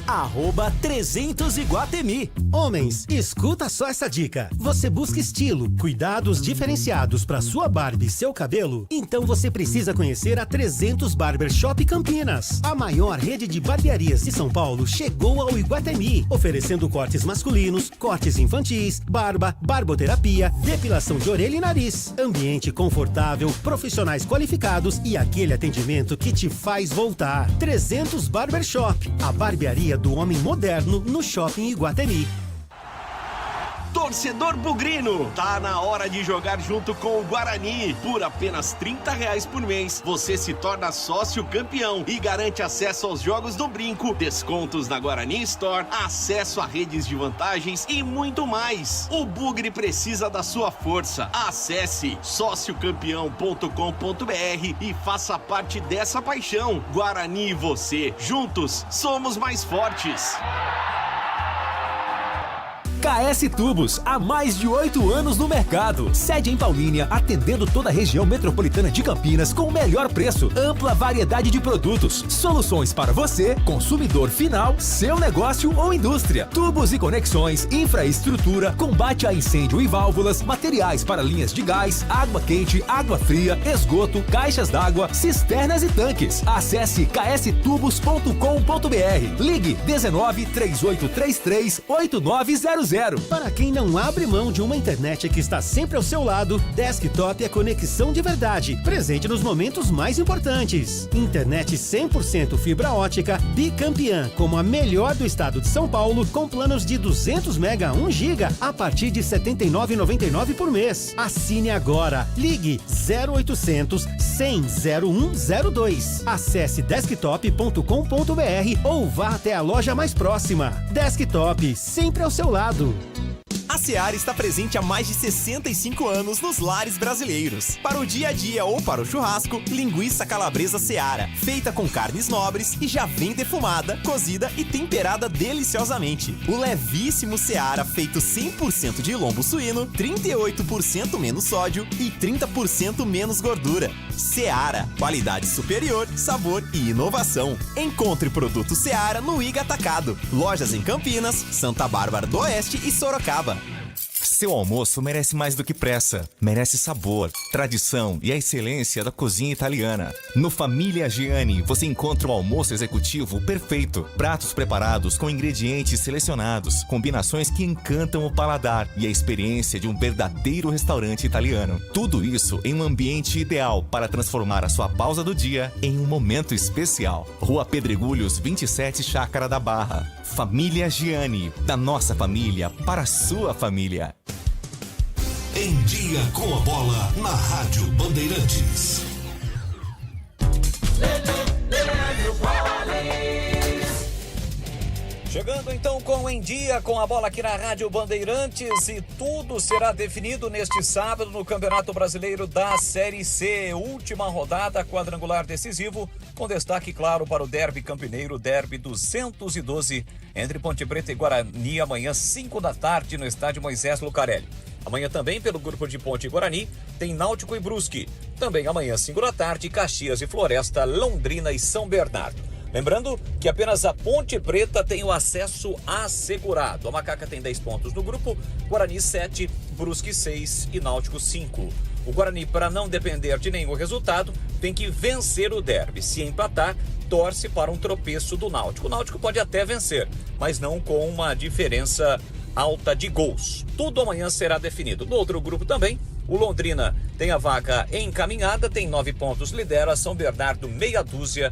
@300Iguatemi. Homens, escuta só essa dica. Você busca estilo, cuidados diferenciados para sua barba e seu cabelo? Então você precisa conhecer a 300 Barbershop Campinas. A maior rede de barbearias de São Paulo chegou ao Iguatemi, oferecendo cortes masculinos, cortes infantis, barba, barboterapia, depilação de orelha e nariz. Ambiente confortável, profissionais qualificados e aquele atendimento que te faz voltar. 300 Barbershop, a barbearia do homem moderno no Shopping Iguatemi. Torcedor bugrino, tá na hora de jogar junto com o Guarani. Por apenas R$30 por mês, você se torna sócio campeão e garante acesso aos jogos do Brinco, descontos na Guarani Store, acesso a redes de vantagens e muito mais. O Bugre precisa da sua força. Acesse sociocampeão.com.br e faça parte dessa paixão. Guarani e você, juntos, somos mais fortes. KS Tubos, há mais de 8 anos no mercado. Sede em Paulínia, atendendo toda a região metropolitana de Campinas com o melhor preço, ampla variedade de produtos, soluções para você, consumidor final, seu negócio ou indústria. Tubos e conexões, infraestrutura, combate a incêndio e válvulas, materiais para linhas de gás, água quente, água fria, esgoto, caixas d'água, cisternas e tanques. Acesse kstubos.com.br. Ligue 19 3833 8900. Para quem não abre mão de uma internet que está sempre ao seu lado, Desktop é conexão de verdade, presente nos momentos mais importantes. Internet 100% fibra ótica, bicampeã, como a melhor do estado de São Paulo, com planos de 200 mega 1 giga a partir de R$ 79,99 por mês. Assine agora. Ligue 0800 100 0102. Acesse desktop.com.br ou vá até a loja mais próxima. Desktop, sempre ao seu lado. A Seara está presente há mais de 65 anos nos lares brasileiros. Para o dia a dia ou para o churrasco, linguiça calabresa Seara, feita com carnes nobres e já vem defumada, cozida e temperada deliciosamente. O levíssimo Seara, feito 100% de lombo suíno, 38% menos sódio e 30% menos gordura. Seara, qualidade superior, sabor e inovação. Encontre produto Seara no Iga Atacado. Lojas em Campinas, Santa Bárbara do Oeste e Sorocaba. Seu almoço merece mais do que pressa. Merece sabor, tradição e a excelência da cozinha italiana. No Família Giani, você encontra o almoço executivo perfeito. Pratos preparados com ingredientes selecionados, combinações que encantam o paladar e a experiência de um verdadeiro restaurante italiano. Tudo isso em um ambiente ideal para transformar a sua pausa do dia em um momento especial. Rua Pedregulhos, 27, Chácara da Barra. Família Giani, da nossa família para a sua família. Em Dia com a Bola, na Rádio Bandeirantes. Chegando então com Em Dia com a Bola aqui na Rádio Bandeirantes, e tudo será definido neste sábado no Campeonato Brasileiro da Série C. Última rodada, quadrangular decisivo, com destaque claro para o derby campineiro, derby 212, entre Ponte Preta e Guarani, amanhã 5 da tarde no estádio Moisés Lucarelli. Amanhã também, pelo grupo de Ponte e Guarani, tem Náutico e Brusque. Também amanhã 5 da tarde, Caxias e Floresta, Londrina e São Bernardo. Lembrando que apenas a Ponte Preta tem o acesso assegurado. A Macaca tem 10 pontos no grupo, Guarani 7, Brusque 6 e Náutico 5. O Guarani, para não depender de nenhum resultado, tem que vencer o derby. Se empatar, torce para um tropeço do Náutico. O Náutico pode até vencer, mas não com uma diferença alta de gols. Tudo amanhã será definido. No outro grupo também, o Londrina tem a vaga encaminhada, tem 9 pontos, lidera. São Bernardo meia dúzia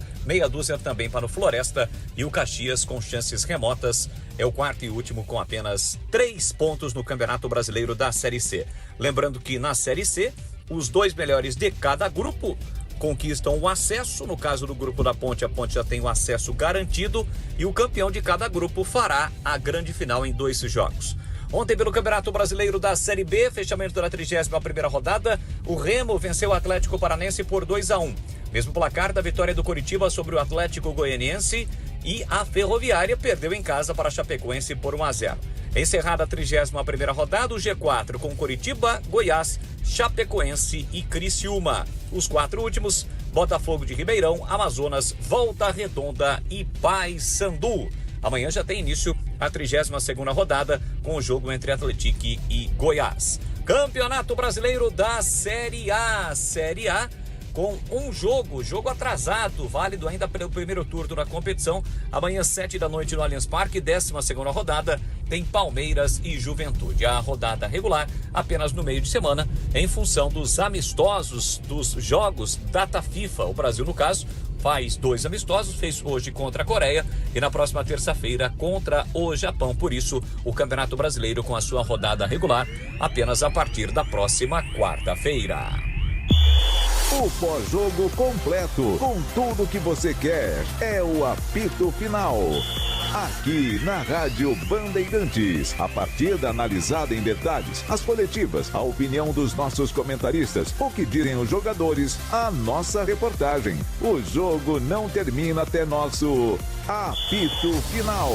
também para o Floresta, e o Caxias com chances remotas é o quarto e último com apenas 3 pontos no Campeonato Brasileiro da Série C. Lembrando que na Série C, os 2 melhores de cada grupo conquistam o acesso. No caso do grupo da Ponte, a Ponte já tem o acesso garantido, e o campeão de cada grupo fará a grande final em 2 jogos. Ontem, pelo Campeonato Brasileiro da Série B, fechamento da 31ª rodada, o Remo venceu o Atlético Paranaense por 2-1. Mesmo placar da vitória do Coritiba sobre o Atlético Goianiense, e a Ferroviária perdeu em casa para a Chapecoense por 1-0. Encerrada a 31ª rodada, o G4 com Coritiba, Goiás, Chapecoense e Criciúma. Os 4 últimos, Botafogo de Ribeirão, Amazonas, Volta Redonda e Paysandu. Amanhã já tem início a 32ª rodada com o jogo entre Atlético e Goiás. Campeonato Brasileiro da Série A. Série A com um jogo atrasado, válido ainda pelo primeiro turno da competição. Amanhã, 7h no Allianz Parque, 12ª rodada, tem Palmeiras e Juventude. A rodada regular apenas no meio de semana, em função dos amistosos dos jogos data FIFA. O Brasil, no caso, faz 2 amistosos, fez hoje contra a Coreia e na próxima terça-feira contra o Japão. Por isso, o Campeonato Brasileiro com a sua rodada regular apenas a partir da próxima quarta-feira. O pós-jogo completo, com tudo que você quer, é o apito final. Aqui na Rádio Bandeirantes, a partida analisada em detalhes, as coletivas, a opinião dos nossos comentaristas, o que dizem os jogadores, a nossa reportagem. O jogo não termina até nosso apito final.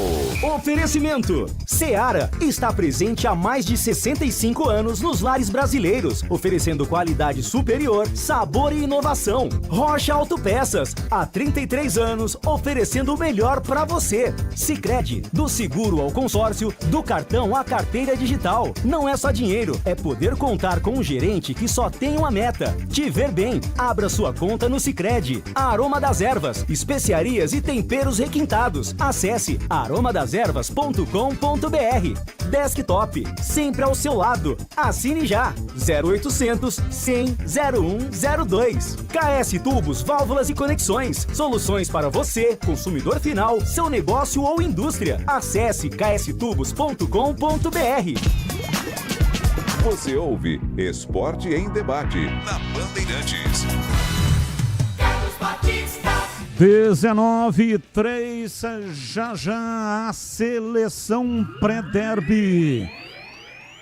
Oferecimento: Seara está presente há mais de 65 anos nos lares brasileiros, oferecendo qualidade superior, sabor e inovação. Rocha Autopeças, há 33 anos, oferecendo o melhor para você. Sicredi, do seguro ao consórcio, do cartão à carteira digital. Não é só dinheiro, é poder contar com um gerente que só tem uma meta: te ver bem. Abra sua conta no Sicredi. Aroma das Ervas, especiarias e temperos requintados. Acesse aromadeservas.com.br. Desktop, sempre ao seu lado. Assine já. 0800 100 0102. KS Tubos, Válvulas e Conexões. Soluções para você, consumidor final, seu negócio ou indústria. Acesse kstubos.com.br. Você ouve Esporte em Debate na Bandeirantes. 19:03, já a seleção pré-derby.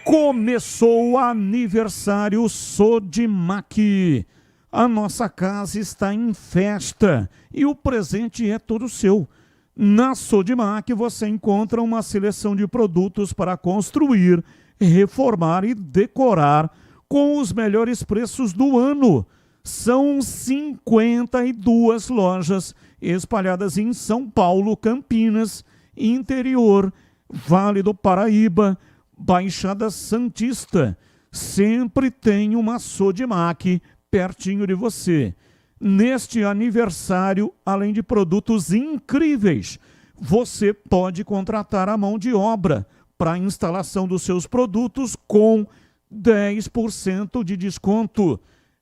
Começou o aniversário Sodimac. A nossa casa está em festa e o presente é todo seu. Na Sodimac você encontra uma seleção de produtos para construir, reformar e decorar com os melhores preços do ano. São 52 lojas espalhadas em São Paulo, Campinas, interior, Vale do Paraíba, Baixada Santista. Sempre tem uma Sodimac pertinho de você. Neste aniversário, além de produtos incríveis, você pode contratar a mão de obra para a instalação dos seus produtos com 10% de desconto.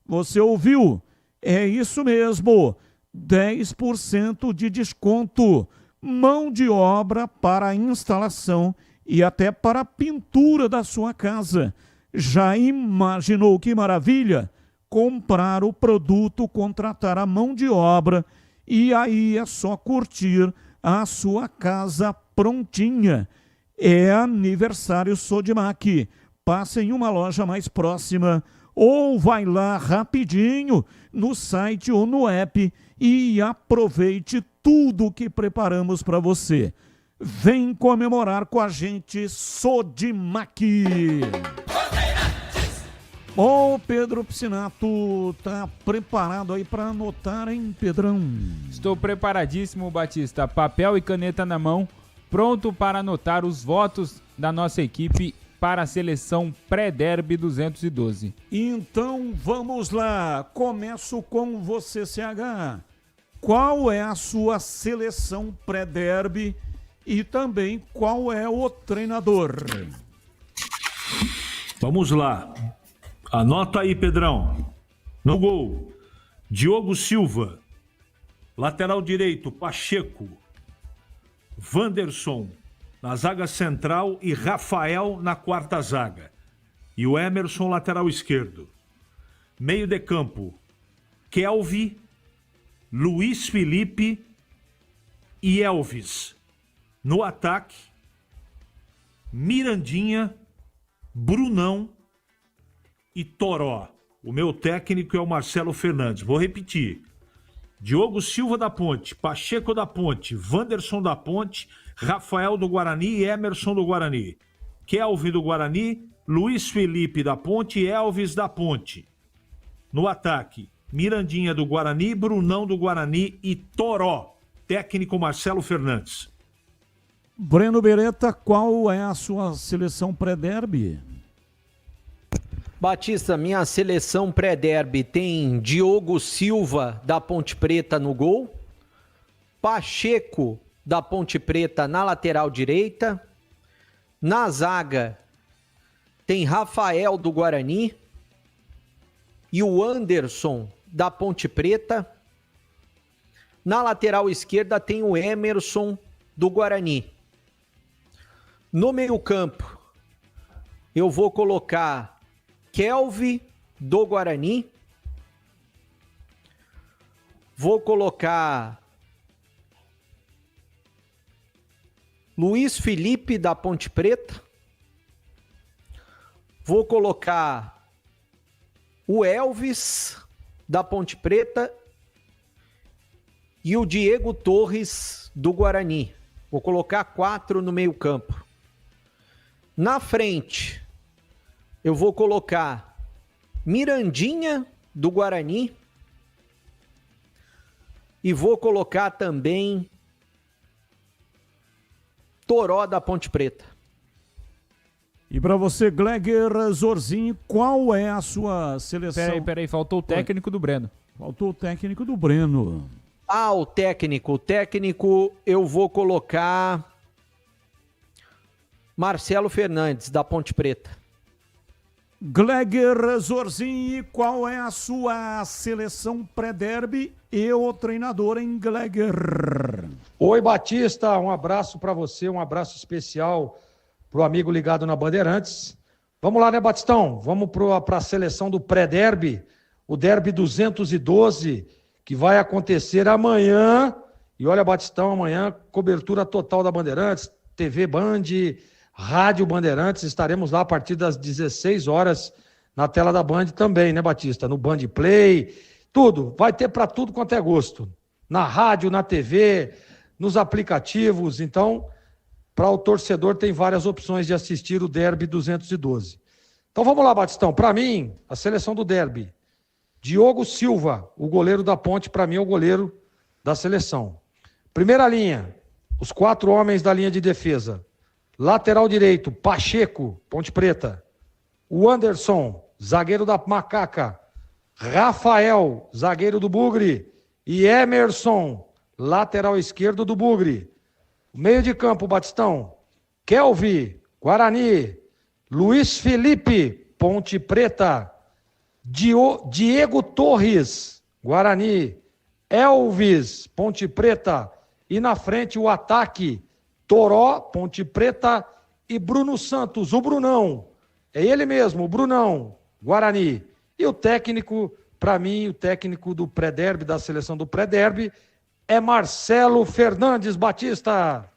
Você ouviu? É isso mesmo, 10% de desconto. Mão de obra para a instalação e até para a pintura da sua casa. Já imaginou que maravilha? Comprar o produto, contratar a mão de obra e aí é só curtir a sua casa prontinha. É aniversário Sodimac. Passe em uma loja mais próxima ou vai lá rapidinho no site ou no app e aproveite tudo que preparamos para você. Vem comemorar com a gente Sodimac. Ô, Pedro Piscinato, tá preparado aí para anotar, hein, Pedrão? Estou preparadíssimo, Batista. Papel e caneta na mão, pronto para anotar os votos da nossa equipe para a seleção pré-derby 212. Então, vamos lá. Começo com você, CH. Qual é a sua seleção pré-derby e também qual é o treinador? Vamos lá. Anota aí, Pedrão. No gol, Diogo Silva. Lateral direito, Pacheco. Wanderson na zaga central e Rafael na quarta zaga. E o Emerson, lateral esquerdo. Meio de campo, Kelvin, Luiz Felipe e Elvis. No ataque, Mirandinha, Brunão e Toró. O meu técnico é o Marcelo Fernandes. Vou repetir. Diogo Silva da Ponte, Pacheco da Ponte, Wanderson da Ponte, Rafael do Guarani e Emerson do Guarani. Kelvin do Guarani, Luiz Felipe da Ponte e Elvis da Ponte. No ataque, Mirandinha do Guarani, Brunão do Guarani e Toró. Técnico Marcelo Fernandes. Breno Beretta, qual é a sua seleção pré-derby? Batista, minha seleção pré-derby tem Diogo Silva da Ponte Preta no gol, Pacheco da Ponte Preta na lateral direita, na zaga tem Rafael do Guarani e o Anderson da Ponte Preta. Na lateral esquerda tem o Emerson do Guarani. No meio-campo, eu vou colocar Kelvin do Guarani. Vou colocar Luiz Felipe da Ponte Preta. Vou colocar o Elvis da Ponte Preta e o Diego Torres do Guarani. Vou colocar 4 no meio-campo. Na frente, eu vou colocar Mirandinha do Guarani e vou colocar também Toró da Ponte Preta. E para você, Gleger Zorzinho, qual é a sua seleção? Peraí, faltou o técnico do Breno. Faltou o técnico do Breno. Ah, o técnico eu vou colocar Marcelo Fernandes, da Ponte Preta. Gleger Zorzinho, qual é a sua seleção pré-derby e o treinador em Gleger? Oi, Batista, um abraço para você, um abraço especial pro amigo ligado na Bandeirantes. Vamos lá, né, Batistão? Vamos para a seleção do pré-derby, o derby 212, que vai acontecer amanhã. E olha, Batistão, amanhã, cobertura total da Bandeirantes, TV Band, Rádio Bandeirantes, estaremos lá a partir das 16 horas na tela da Band também, né, Batista? No Band Play, tudo, vai ter para tudo quanto é gosto. Na rádio, na TV, nos aplicativos, então, para o torcedor tem várias opções de assistir o derby 212. Então vamos lá, Batistão, para mim, a seleção do derby, Diogo Silva, o goleiro da Ponte, para mim é o goleiro da seleção. Primeira linha, os 4 homens da linha de defesa. Lateral direito, Pacheco, Ponte Preta. O Anderson, zagueiro da Macaca. Rafael, zagueiro do Bugre. E Emerson, lateral esquerdo do Bugre. Meio de campo, Batistão. Kelvin, Guarani. Luiz Felipe, Ponte Preta. Diego Torres, Guarani. Elvis, Ponte Preta. E na frente o ataque, Toró, Ponte Preta e Bruno Santos, o Brunão. É ele mesmo, o Brunão, Guarani. E o técnico, para mim, o técnico do pré-derby, da seleção do pré-derby, é Marcelo Fernandes Batista.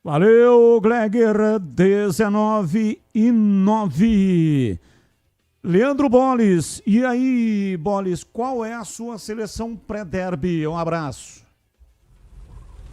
Valeu, Gleger, 19:09. Leandro Boles, e aí, Boles, qual é a sua seleção pré-derby? Um abraço.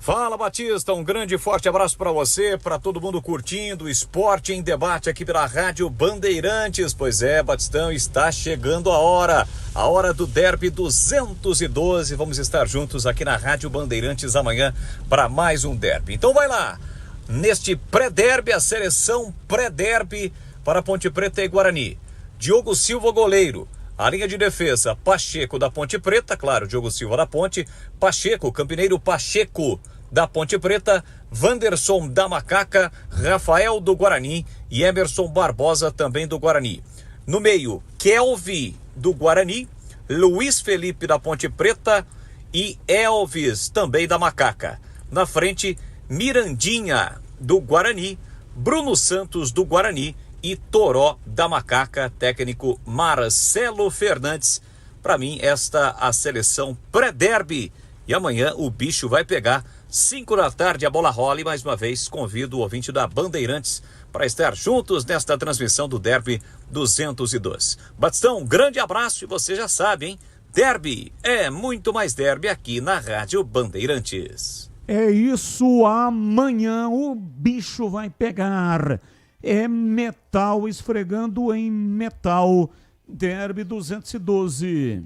Fala, Batista, um grande e forte abraço para você, para todo mundo curtindo o Esporte em Debate aqui pela Rádio Bandeirantes. Pois é, Batistão, está chegando a hora do derby 212. Vamos estar juntos aqui na Rádio Bandeirantes amanhã para mais um derby. Então vai lá, neste pré-derby, a seleção pré-derby para Ponte Preta e Guarani. Diogo Silva, goleiro. A linha de defesa, Pacheco da Ponte Preta, claro, Diogo Silva da Ponte. Pacheco, campineiro Pacheco da Ponte Preta. Wanderson da Macaca, Rafael do Guarani e Emerson Barbosa também do Guarani. No meio, Kelvin do Guarani, Luiz Felipe da Ponte Preta e Elvis também da Macaca. Na frente, Mirandinha do Guarani, Bruno Santos do Guarani e Toró da Macaca, técnico Marcelo Fernandes. Para mim, esta a seleção pré-derby. E amanhã o bicho vai pegar. 5 da tarde a bola rola e mais uma vez convido o ouvinte da Bandeirantes para estar juntos nesta transmissão do derby 202. Batistão, um grande abraço e você já sabe, hein? Derby é muito mais derby aqui na Rádio Bandeirantes. É isso, amanhã o bicho vai pegar. É metal esfregando em metal. Derby 212.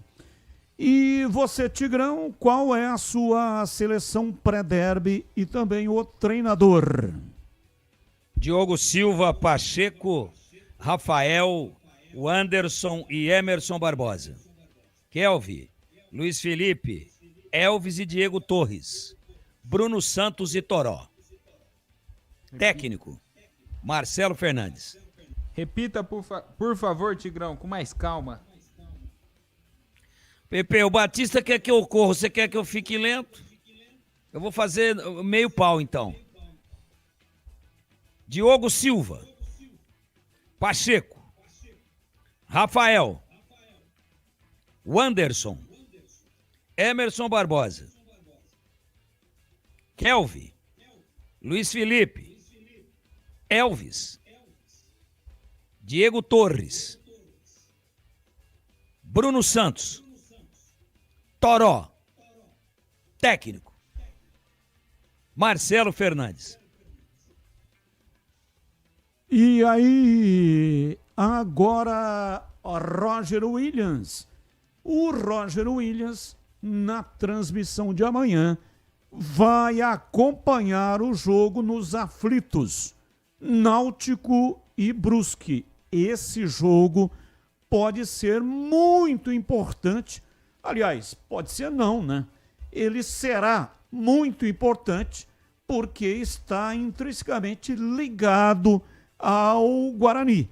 E você, Tigrão, qual é a sua seleção pré-derby e também o treinador? Diogo Silva, Pacheco, Rafael, Wanderson e Emerson Barbosa. Kelvin, Luiz Felipe, Elvis e Diego Torres. Bruno Santos e Toró. Técnico, Marcelo Fernandes. Repita, por favor, Tigrão, com mais calma. Pepe, o Batista quer que eu corra, você quer que eu fique lento? Eu vou fazer meio pau, então. Diogo Silva, Pacheco, Rafael, Wanderson, Emerson Barbosa, Kelvin, Luiz Felipe, Elvis, Diego Torres, Bruno Santos, Toró, técnico, Marcelo Fernandes. E aí, agora, Roger Williams. O Roger Williams, na transmissão de amanhã, vai acompanhar o jogo nos aflitos, Náutico e Brusque. Esse jogo pode ser muito importante. Aliás, pode ser não, né? Ele será muito importante porque está intrinsecamente ligado ao Guarani,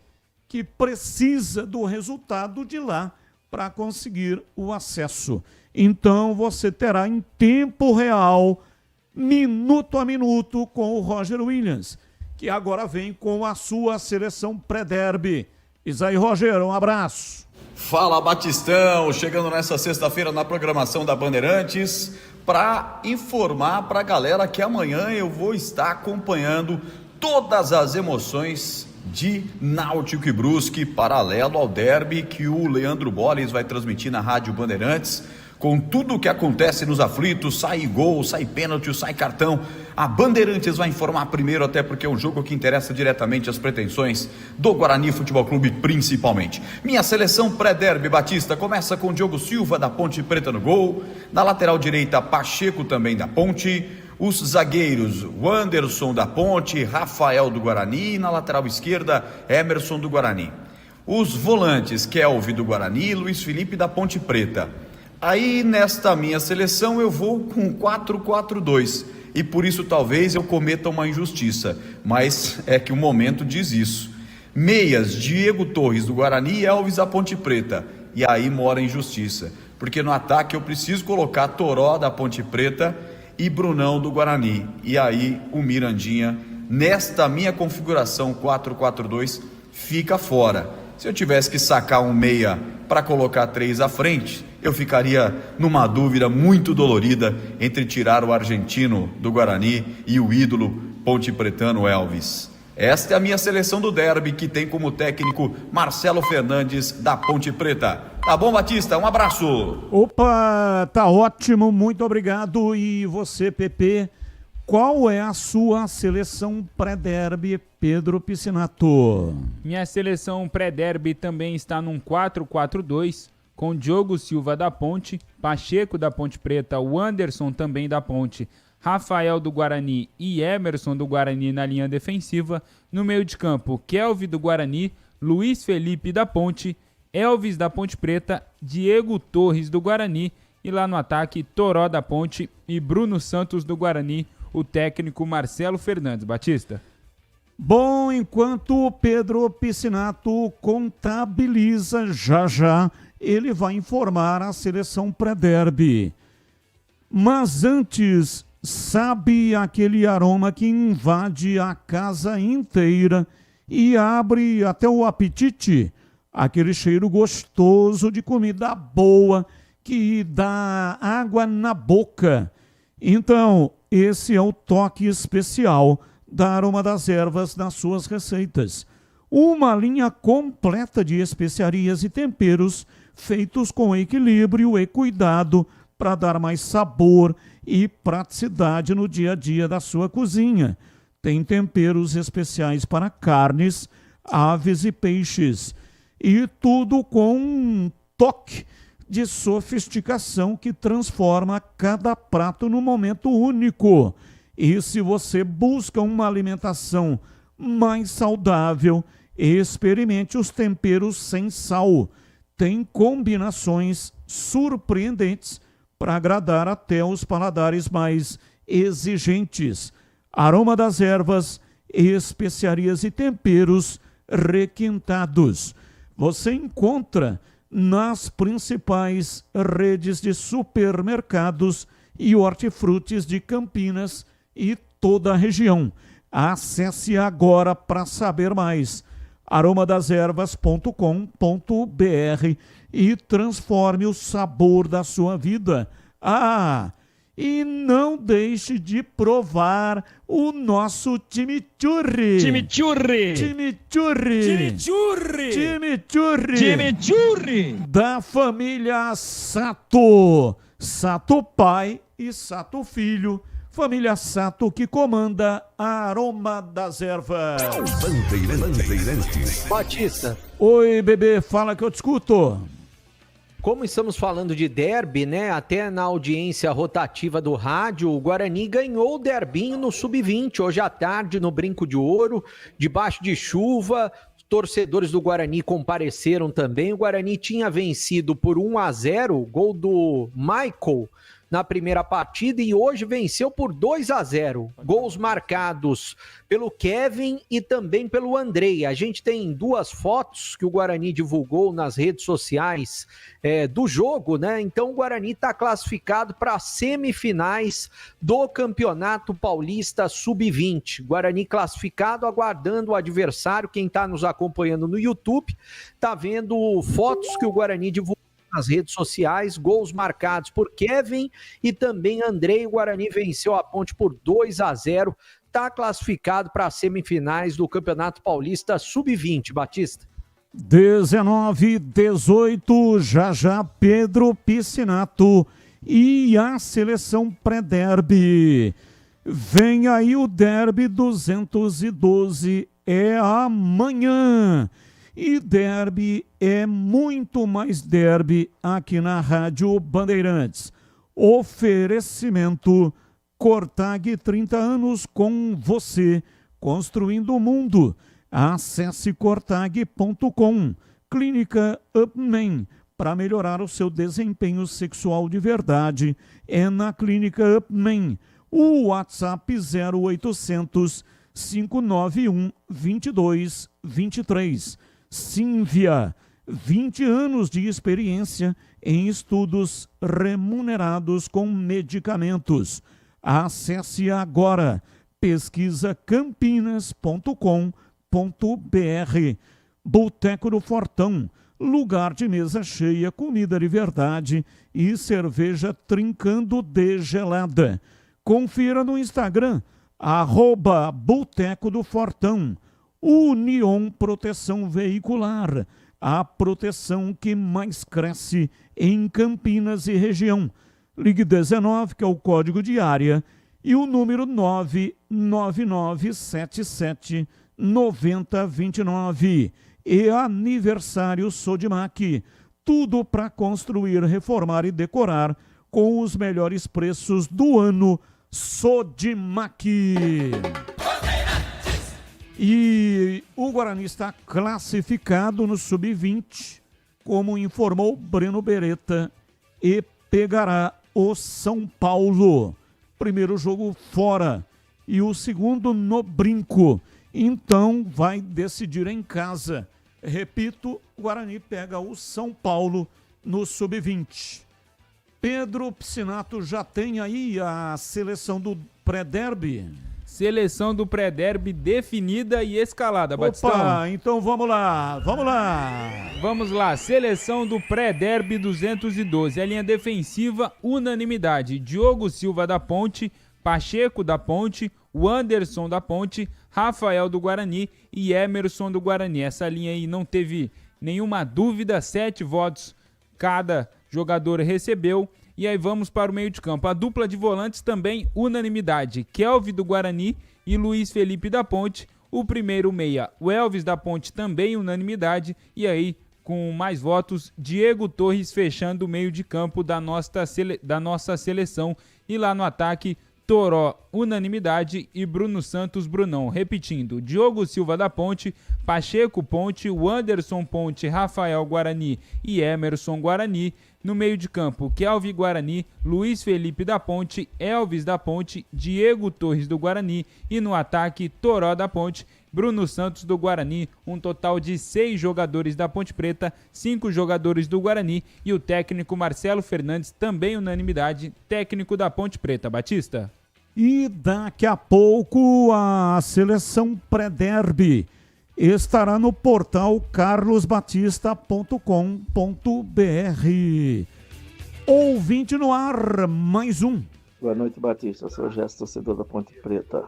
que precisa do resultado de lá para conseguir o acesso. Então você terá em tempo real, minuto a minuto, com o Roger Williams, que agora vem com a sua seleção pré-derby. Isaí Roger, um abraço. Fala, Batistão, chegando nessa sexta-feira na programação da Bandeirantes para informar para a galera que amanhã eu vou estar acompanhando todas as emoções de Náutico e Brusque, paralelo ao derby que o Leandro Boles vai transmitir na Rádio Bandeirantes, com tudo o que acontece nos aflitos, sai gol, sai pênalti, sai cartão. A Bandeirantes vai informar primeiro, até porque é um jogo que interessa diretamente as pretensões do Guarani Futebol Clube, principalmente. Minha seleção pré-derby, Batista, começa com Diogo Silva, da Ponte Preta, no gol. Na lateral direita, Pacheco, também da Ponte. Os zagueiros, Wanderson da Ponte, Rafael do Guarani, e na lateral esquerda, Emerson do Guarani. Os volantes, Kelvin do Guarani, Luiz Felipe da Ponte Preta. Aí, nesta minha seleção, eu vou com 4-4-2, e por isso talvez eu cometa uma injustiça, mas é que o momento diz isso. Meias, Diego Torres do Guarani e Elvis da Ponte Preta, e aí mora a injustiça, porque no ataque eu preciso colocar Toró da Ponte Preta e Brunão do Guarani, e aí o Mirandinha, nesta minha configuração 4-4-2, fica fora. Se eu tivesse que sacar um meia para colocar 3 à frente, eu ficaria numa dúvida muito dolorida entre tirar o argentino do Guarani e o ídolo pontepretano Elvis. Esta é a minha seleção do derby, que tem como técnico Marcelo Fernandes da Ponte Preta. Tá bom, Batista? Um abraço. Opa, tá ótimo, muito obrigado. E você, Pepe, qual é a sua seleção pré-derby, Pedro Piscinato? Minha seleção pré-derby também está num 4-4-2, com Diogo Silva da Ponte, Pacheco da Ponte Preta, Wanderson também da Ponte, Rafael do Guarani e Emerson do Guarani na linha defensiva. No meio de campo, Kelvin do Guarani, Luiz Felipe da Ponte, Elvis da Ponte Preta, Diego Torres do Guarani, e lá no ataque, Toró da Ponte e Bruno Santos do Guarani, o técnico Marcelo Fernandes. Batista. Bom, enquanto o Pedro Piscinato contabiliza já, ele vai informar a seleção pré-derby. Mas antes, sabe aquele aroma que invade a casa inteira e abre até o apetite? Aquele cheiro gostoso de comida boa que dá água na boca. Então, esse é o toque especial da Aroma das Ervas nas suas receitas. Uma linha completa de especiarias e temperos feitos com equilíbrio e cuidado para dar mais sabor e praticidade no dia a dia da sua cozinha. Tem temperos especiais para carnes, aves e peixes. E tudo com um toque de sofisticação que transforma cada prato num momento único. E se você busca uma alimentação mais saudável, experimente os temperos sem sal. Tem combinações surpreendentes para agradar até os paladares mais exigentes. Aroma das ervas, especiarias e temperos requintados. Você encontra nas principais redes de supermercados e hortifrutis de Campinas e toda a região. Acesse agora para saber mais. aromadeservas.com.br e transforme o sabor da sua vida. E não deixe de provar o nosso chimichurri. Chimichurri. Chimichurri. Chimichurri. Chimichurri. Chimichurri. Da família Sato. Sato pai e Sato filho. Família Sato que comanda a Aroma das Ervas. Bandeirantes. Batista. Oi, bebê, fala que eu te escuto. Como estamos falando de derby, né? Até na audiência rotativa do rádio, o Guarani ganhou o derbinho no Sub-20, hoje à tarde, no Brinco de Ouro, debaixo de chuva. Torcedores do Guarani compareceram também. O Guarani tinha vencido por 1-0, gol do Michael na primeira partida, e hoje venceu por 2-0. Gols marcados pelo Kevin e também pelo Andrei. A gente tem duas fotos que o Guarani divulgou nas redes sociais do jogo, né? Então o Guarani está classificado para as semifinais do Campeonato Paulista Sub-20. Guarani classificado, aguardando o adversário. Quem está nos acompanhando no YouTube está vendo fotos que o Guarani divulgou nas redes sociais, gols marcados por Kevin e também Andrei. O Guarani venceu a Ponte por 2-0, está classificado para as semifinais do Campeonato Paulista Sub-20, Batista. 19-18, já Pedro Piscinato e a seleção pré-derby. Vem aí o derby 212, é amanhã. E derby é muito mais derby aqui na Rádio Bandeirantes. Oferecimento Cortag, 30 anos com você, construindo o mundo. Acesse cortag.com. Clínica Upman, para melhorar o seu desempenho sexual de verdade, é na Clínica Upman. O WhatsApp 0800 591 2223. Sínvia, 20 anos de experiência em estudos remunerados com medicamentos. Acesse agora pesquisacampinas.com.br. Boteco do Fortão, lugar de mesa cheia, comida de verdade e cerveja trincando de gelada. Confira no Instagram, @Boteco do Fortão. Union Proteção Veicular, a proteção que mais cresce em Campinas e região. Ligue 19, que é o código de área, e o número 999779029. E aniversário Sodimac. Tudo para construir, reformar e decorar com os melhores preços do ano. Sodimac. E o Guarani está classificado no Sub-20, como informou Breno Beretta, e pegará o São Paulo. Primeiro jogo fora e o segundo no Brinco. Então vai decidir em casa. Repito, o Guarani pega o São Paulo no Sub-20. Pedro Piscinato já tem aí a seleção do pré-derby? Seleção do pré-derby definida e escalada, Batistão. Opa, então vamos lá. Vamos lá, seleção do pré-derby 212. A linha defensiva, unanimidade. Diogo Silva da Ponte, Pacheco da Ponte, o Anderson da Ponte, Rafael do Guarani e Emerson do Guarani. Essa linha aí não teve nenhuma dúvida, 7 votos cada jogador recebeu. E aí vamos para o meio de campo. A dupla de volantes também unanimidade. Kelvin do Guarani e Luiz Felipe da Ponte. O primeiro meia, o Elvis da Ponte, também unanimidade. E aí, com mais votos, Diego Torres fechando o meio de campo da nossa seleção. E lá no ataque, Toró, unanimidade, e Bruno Santos, Brunão. Repetindo, Diogo Silva da Ponte, Pacheco Ponte, Wanderson Ponte, Rafael Guarani e Emerson Guarani. No meio de campo, Kelvin Guarani, Luiz Felipe da Ponte, Elvis da Ponte, Diego Torres do Guarani e no ataque, Toró da Ponte, Bruno Santos do Guarani. Um total de 6 jogadores da Ponte Preta, 5 jogadores do Guarani e o técnico Marcelo Fernandes, também unanimidade, técnico da Ponte Preta. Batista. E daqui a pouco a seleção pré-derby estará no portal carlosbatista.com.br. Ouvinte no ar, mais um. Boa noite, Batista. Eu sou o Gesto, torcedor da Ponte Preta.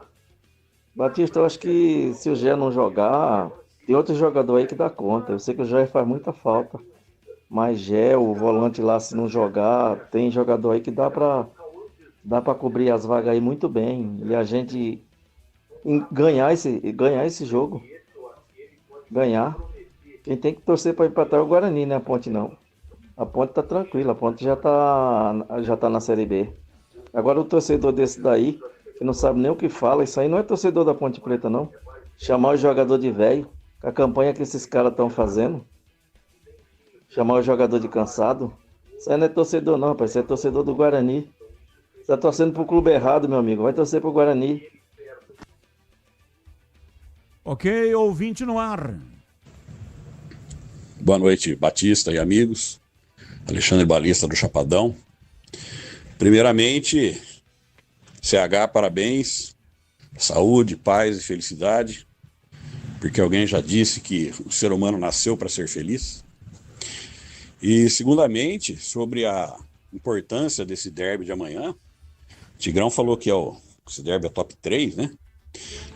Batista, eu acho que se o Gé não jogar, tem outro jogador aí que dá conta. Eu sei que o Gé faz muita falta, mas Gé, o volante lá, se não jogar, tem jogador aí que dá pra cobrir as vagas aí muito bem. E a gente ganhar esse jogo. Ganhar. Quem tem que torcer para empatar é o Guarani, né? A Ponte não. A Ponte tá tranquila, a Ponte já tá na Série B. Agora o torcedor desse daí, que não sabe nem o que fala, isso aí não é torcedor da Ponte Preta, não. Chamar o jogador de velho, com a campanha que esses caras estão fazendo. Chamar o jogador de cansado. Isso aí não é torcedor não, rapaz. Isso é torcedor do Guarani. Você tá torcendo pro clube errado, meu amigo. Vai torcer pro Guarani. Ok, ouvinte no ar. Boa noite, Batista e amigos. Alexandre Balista do Chapadão. Primeiramente, CH, parabéns. Saúde, paz e felicidade. Porque alguém já disse que o ser humano nasceu para ser feliz. E, segundamente, sobre a importância desse derby de amanhã, Tigrão falou que esse derby é top 3, né?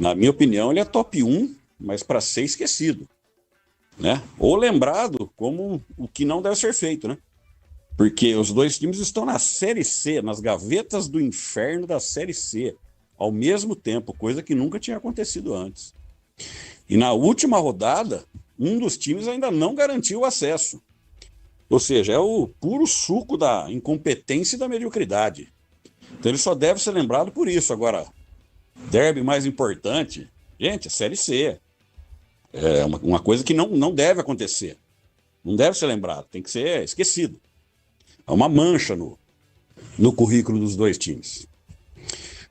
Na minha opinião, ele é top 1, mas para ser esquecido, né? Ou lembrado como o que não deve ser feito, né? Porque os dois times estão na Série C, nas gavetas do inferno da Série C, ao mesmo tempo, coisa que nunca tinha acontecido antes. E na última rodada, um dos times ainda não garantiu o acesso. Ou seja, é o puro suco da incompetência e da mediocridade. Então ele só deve ser lembrado por isso. Agora, derby mais importante, gente, é Série C. É uma coisa que não deve acontecer. Não deve ser lembrado, tem que ser esquecido. É uma mancha no currículo dos dois times.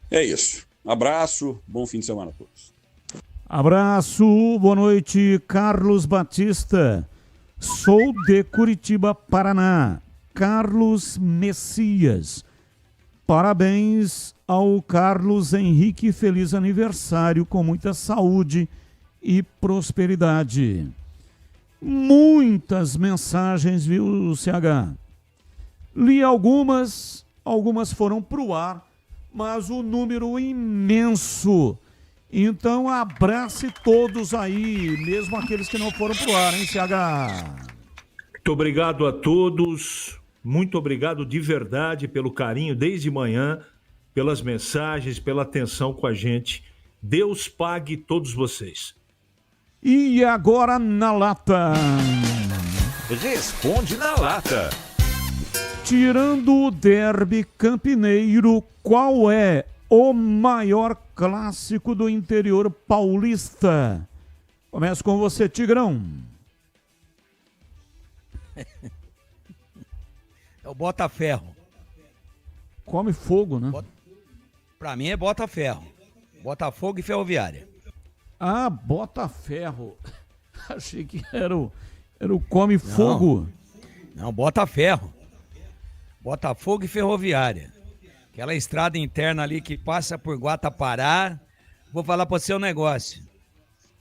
É isso. Abraço, bom fim de semana a todos. Abraço, boa noite, Carlos Batista. Sou de Curitiba, Paraná. Carlos Messias. Parabéns ao Carlos Henrique, feliz aniversário, com muita saúde e prosperidade. Muitas mensagens, viu, CH? Li algumas foram para o ar, mas o número imenso. Então abrace todos aí, mesmo aqueles que não foram para o ar, hein, CH? Muito obrigado a todos. Muito obrigado de verdade pelo carinho desde manhã, pelas mensagens, pela atenção com a gente. Deus pague todos vocês. E agora na lata. Responde na lata. Tirando o derby campineiro, qual é o maior clássico do interior paulista? Começo com você, Tigrão. É o Botaferro. Come fogo, né? Pra mim é Botaferro. Botafogo e Ferroviária. Ah, Botaferro. Achei que era o Come Fogo. Não, Botaferro. Botafogo e Ferroviária. Aquela estrada interna ali que passa por Guatapará. Vou falar para você um negócio.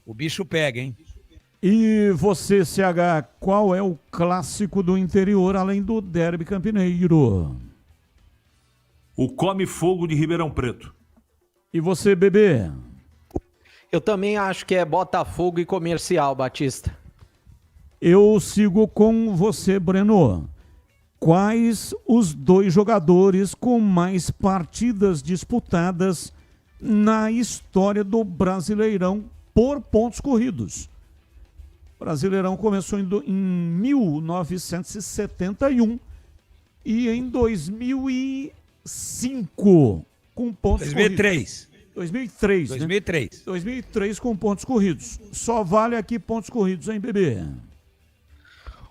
O bicho pega, hein? E você, CH, qual é o clássico do interior, além do derby campineiro? O Come Fogo de Ribeirão Preto. E você, Bebê? Eu também acho que é Botafogo e Comercial, Batista. Eu sigo com você, Breno. quais os 2 jogadores com mais partidas disputadas na história do Brasileirão por pontos corridos. O Brasileirão começou em 1971 e em 2005 com pontos 2003. corridos. 2003. 2003. Né? 2003 com pontos corridos. Só vale aqui pontos corridos, hein, bebê?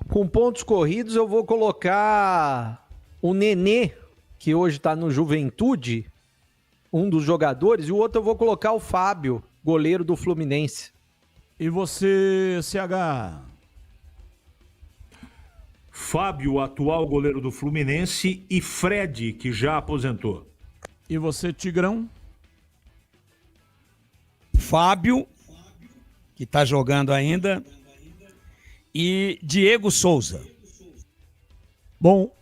Com pontos corridos eu vou colocar o Nenê, que hoje está no Juventude, um dos jogadores, e o outro eu vou colocar o Fábio, goleiro do Fluminense. E você, CH? Fábio, atual goleiro do Fluminense, e Fred, que já aposentou. E você, Tigrão? Fábio, que está jogando ainda, e Diego Souza. Bom,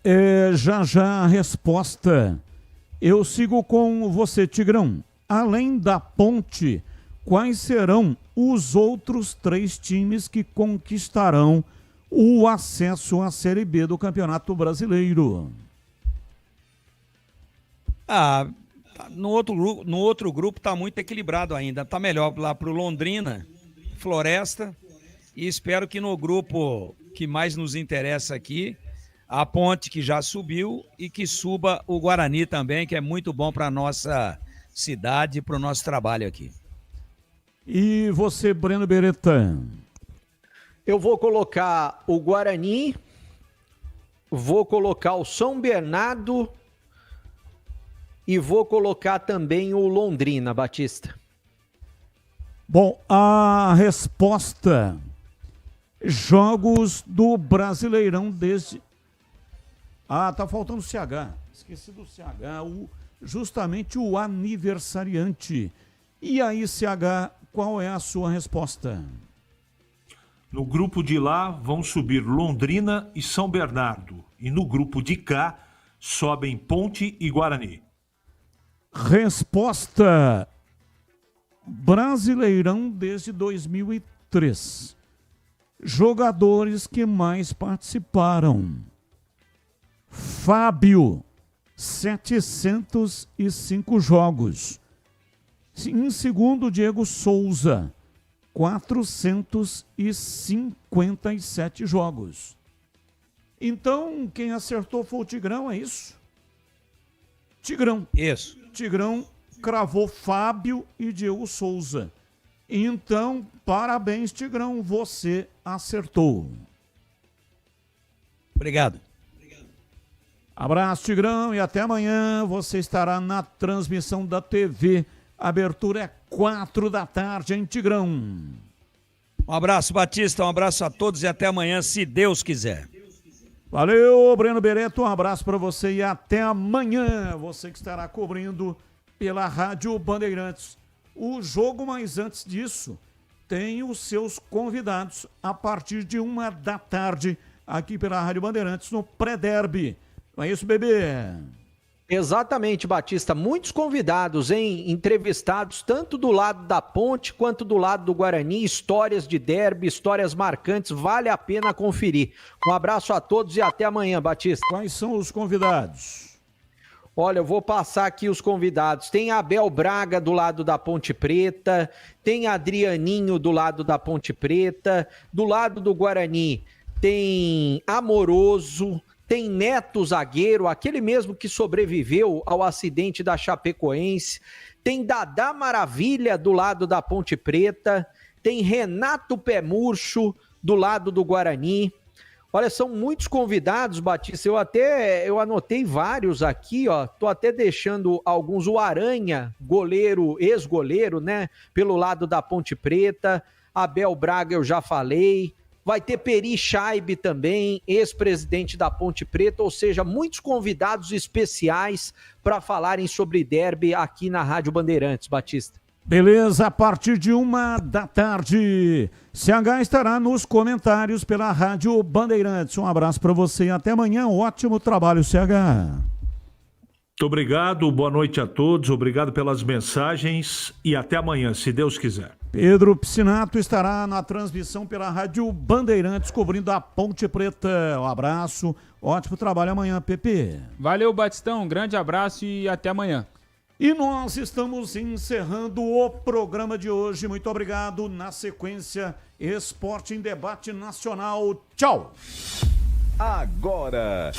já a resposta. Eu sigo com você, Tigrão. Além da Ponte, quais serão os outros 3 times que conquistarão o acesso à Série B do Campeonato Brasileiro? No outro grupo está muito equilibrado ainda. Está melhor lá para o Londrina, Floresta, e espero que no grupo que mais nos interessa aqui, a Ponte, que já subiu, e que suba o Guarani também, que é muito bom para a nossa cidade e para o nosso trabalho aqui. E você, Breno Beretta? Eu vou colocar o Guarani, vou colocar o São Bernardo e vou colocar também o Londrina, Batista. Bom, a resposta: jogos do Brasileirão desde... tá faltando o CH. Esqueci do CH, justamente o aniversariante. E aí, CH, qual é a sua resposta? No grupo de lá vão subir Londrina e São Bernardo. E no grupo de cá sobem Ponte e Guarani. Resposta: Brasileirão desde 2003. Jogadores que mais participaram: Fábio, 705 jogos. Em segundo, Diego Souza, 457 jogos. Então, quem acertou foi o Tigrão, é isso? Tigrão. Isso. Tigrão cravou Fábio e Diego Souza. Então, parabéns, Tigrão, você acertou. Obrigado. Abraço, Tigrão, e até amanhã. Você estará na transmissão da TV. A abertura é 4 da tarde, hein, Tigrão? Um abraço, Batista, um abraço a todos e até amanhã, se Deus quiser. Valeu, Breno Beretta, um abraço para você e até amanhã. Você que estará cobrindo pela Rádio Bandeirantes o jogo, mas antes disso, tem os seus convidados a partir de 1 da tarde aqui pela Rádio Bandeirantes no pré-derby. Não é isso, bebê? Exatamente, Batista. Muitos convidados, hein? Entrevistados tanto do lado da Ponte quanto do lado do Guarani. Histórias de derby, histórias marcantes. Vale a pena conferir. Um abraço a todos e até amanhã, Batista. Quais são os convidados? Olha, eu vou passar aqui os convidados. Tem Abel Braga do lado da Ponte Preta, tem Adrianinho do lado da Ponte Preta, do lado do Guarani tem Amoroso, tem Neto Zagueiro, aquele mesmo que sobreviveu ao acidente da Chapecoense, tem Dadá Maravilha do lado da Ponte Preta, tem Renato Pé Murcho do lado do Guarani. Olha, são muitos convidados, Batista, eu anotei vários aqui, ó, tô até deixando alguns, o Aranha, goleiro, ex-goleiro, né, pelo lado da Ponte Preta, Abel Braga eu já falei, vai ter Peri Scheibe também, ex-presidente da Ponte Preta, ou seja, muitos convidados especiais para falarem sobre derby aqui na Rádio Bandeirantes, Batista. Beleza, a partir de 1 da tarde, CH estará nos comentários pela Rádio Bandeirantes. Um abraço para você e até amanhã, ótimo trabalho, CH. Muito obrigado, boa noite a todos, obrigado pelas mensagens e até amanhã, se Deus quiser. Pedro Piscinato estará na transmissão pela Rádio Bandeirantes, cobrindo a Ponte Preta. Um abraço, ótimo trabalho amanhã, Pepe. Valeu, Batistão, um grande abraço e até amanhã. E nós estamos encerrando o programa de hoje. Muito obrigado. Na sequência, Esporte em Debate Nacional. Tchau. Agora,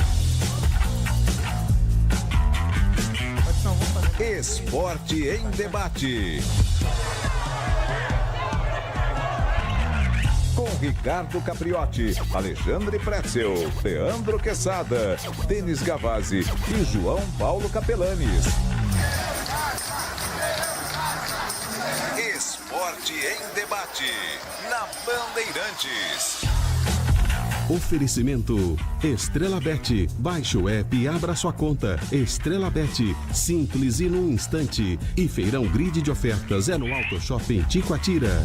Esporte em Debate. Com Ricardo Capriotti, Alexandre Pretzel, Leandro Quesada, Denis Gavazzi e João Paulo Capelanes. Esporte em Debate, na Bandeirantes. Oferecimento Estrela Bet. Baixe o app e abra sua conta. Estrela Bet, simples e num instante. E Feirão Grid de Ofertas é no Auto Shopping Ticoatira.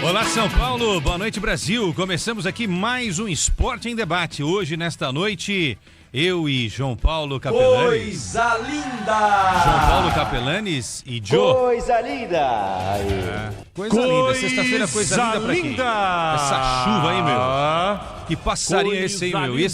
Olá, São Paulo, boa noite, Brasil. Começamos aqui mais um Esporte em Debate. Hoje, nesta noite, eu e João Paulo Capelanes. Coisa linda! João Paulo Capelanes e Joe. Coisa linda! Coisa linda. Sexta-feira, coisa linda pra quem? Essa chuva aí, meu. Que passarinho é esse aí, meu? E esse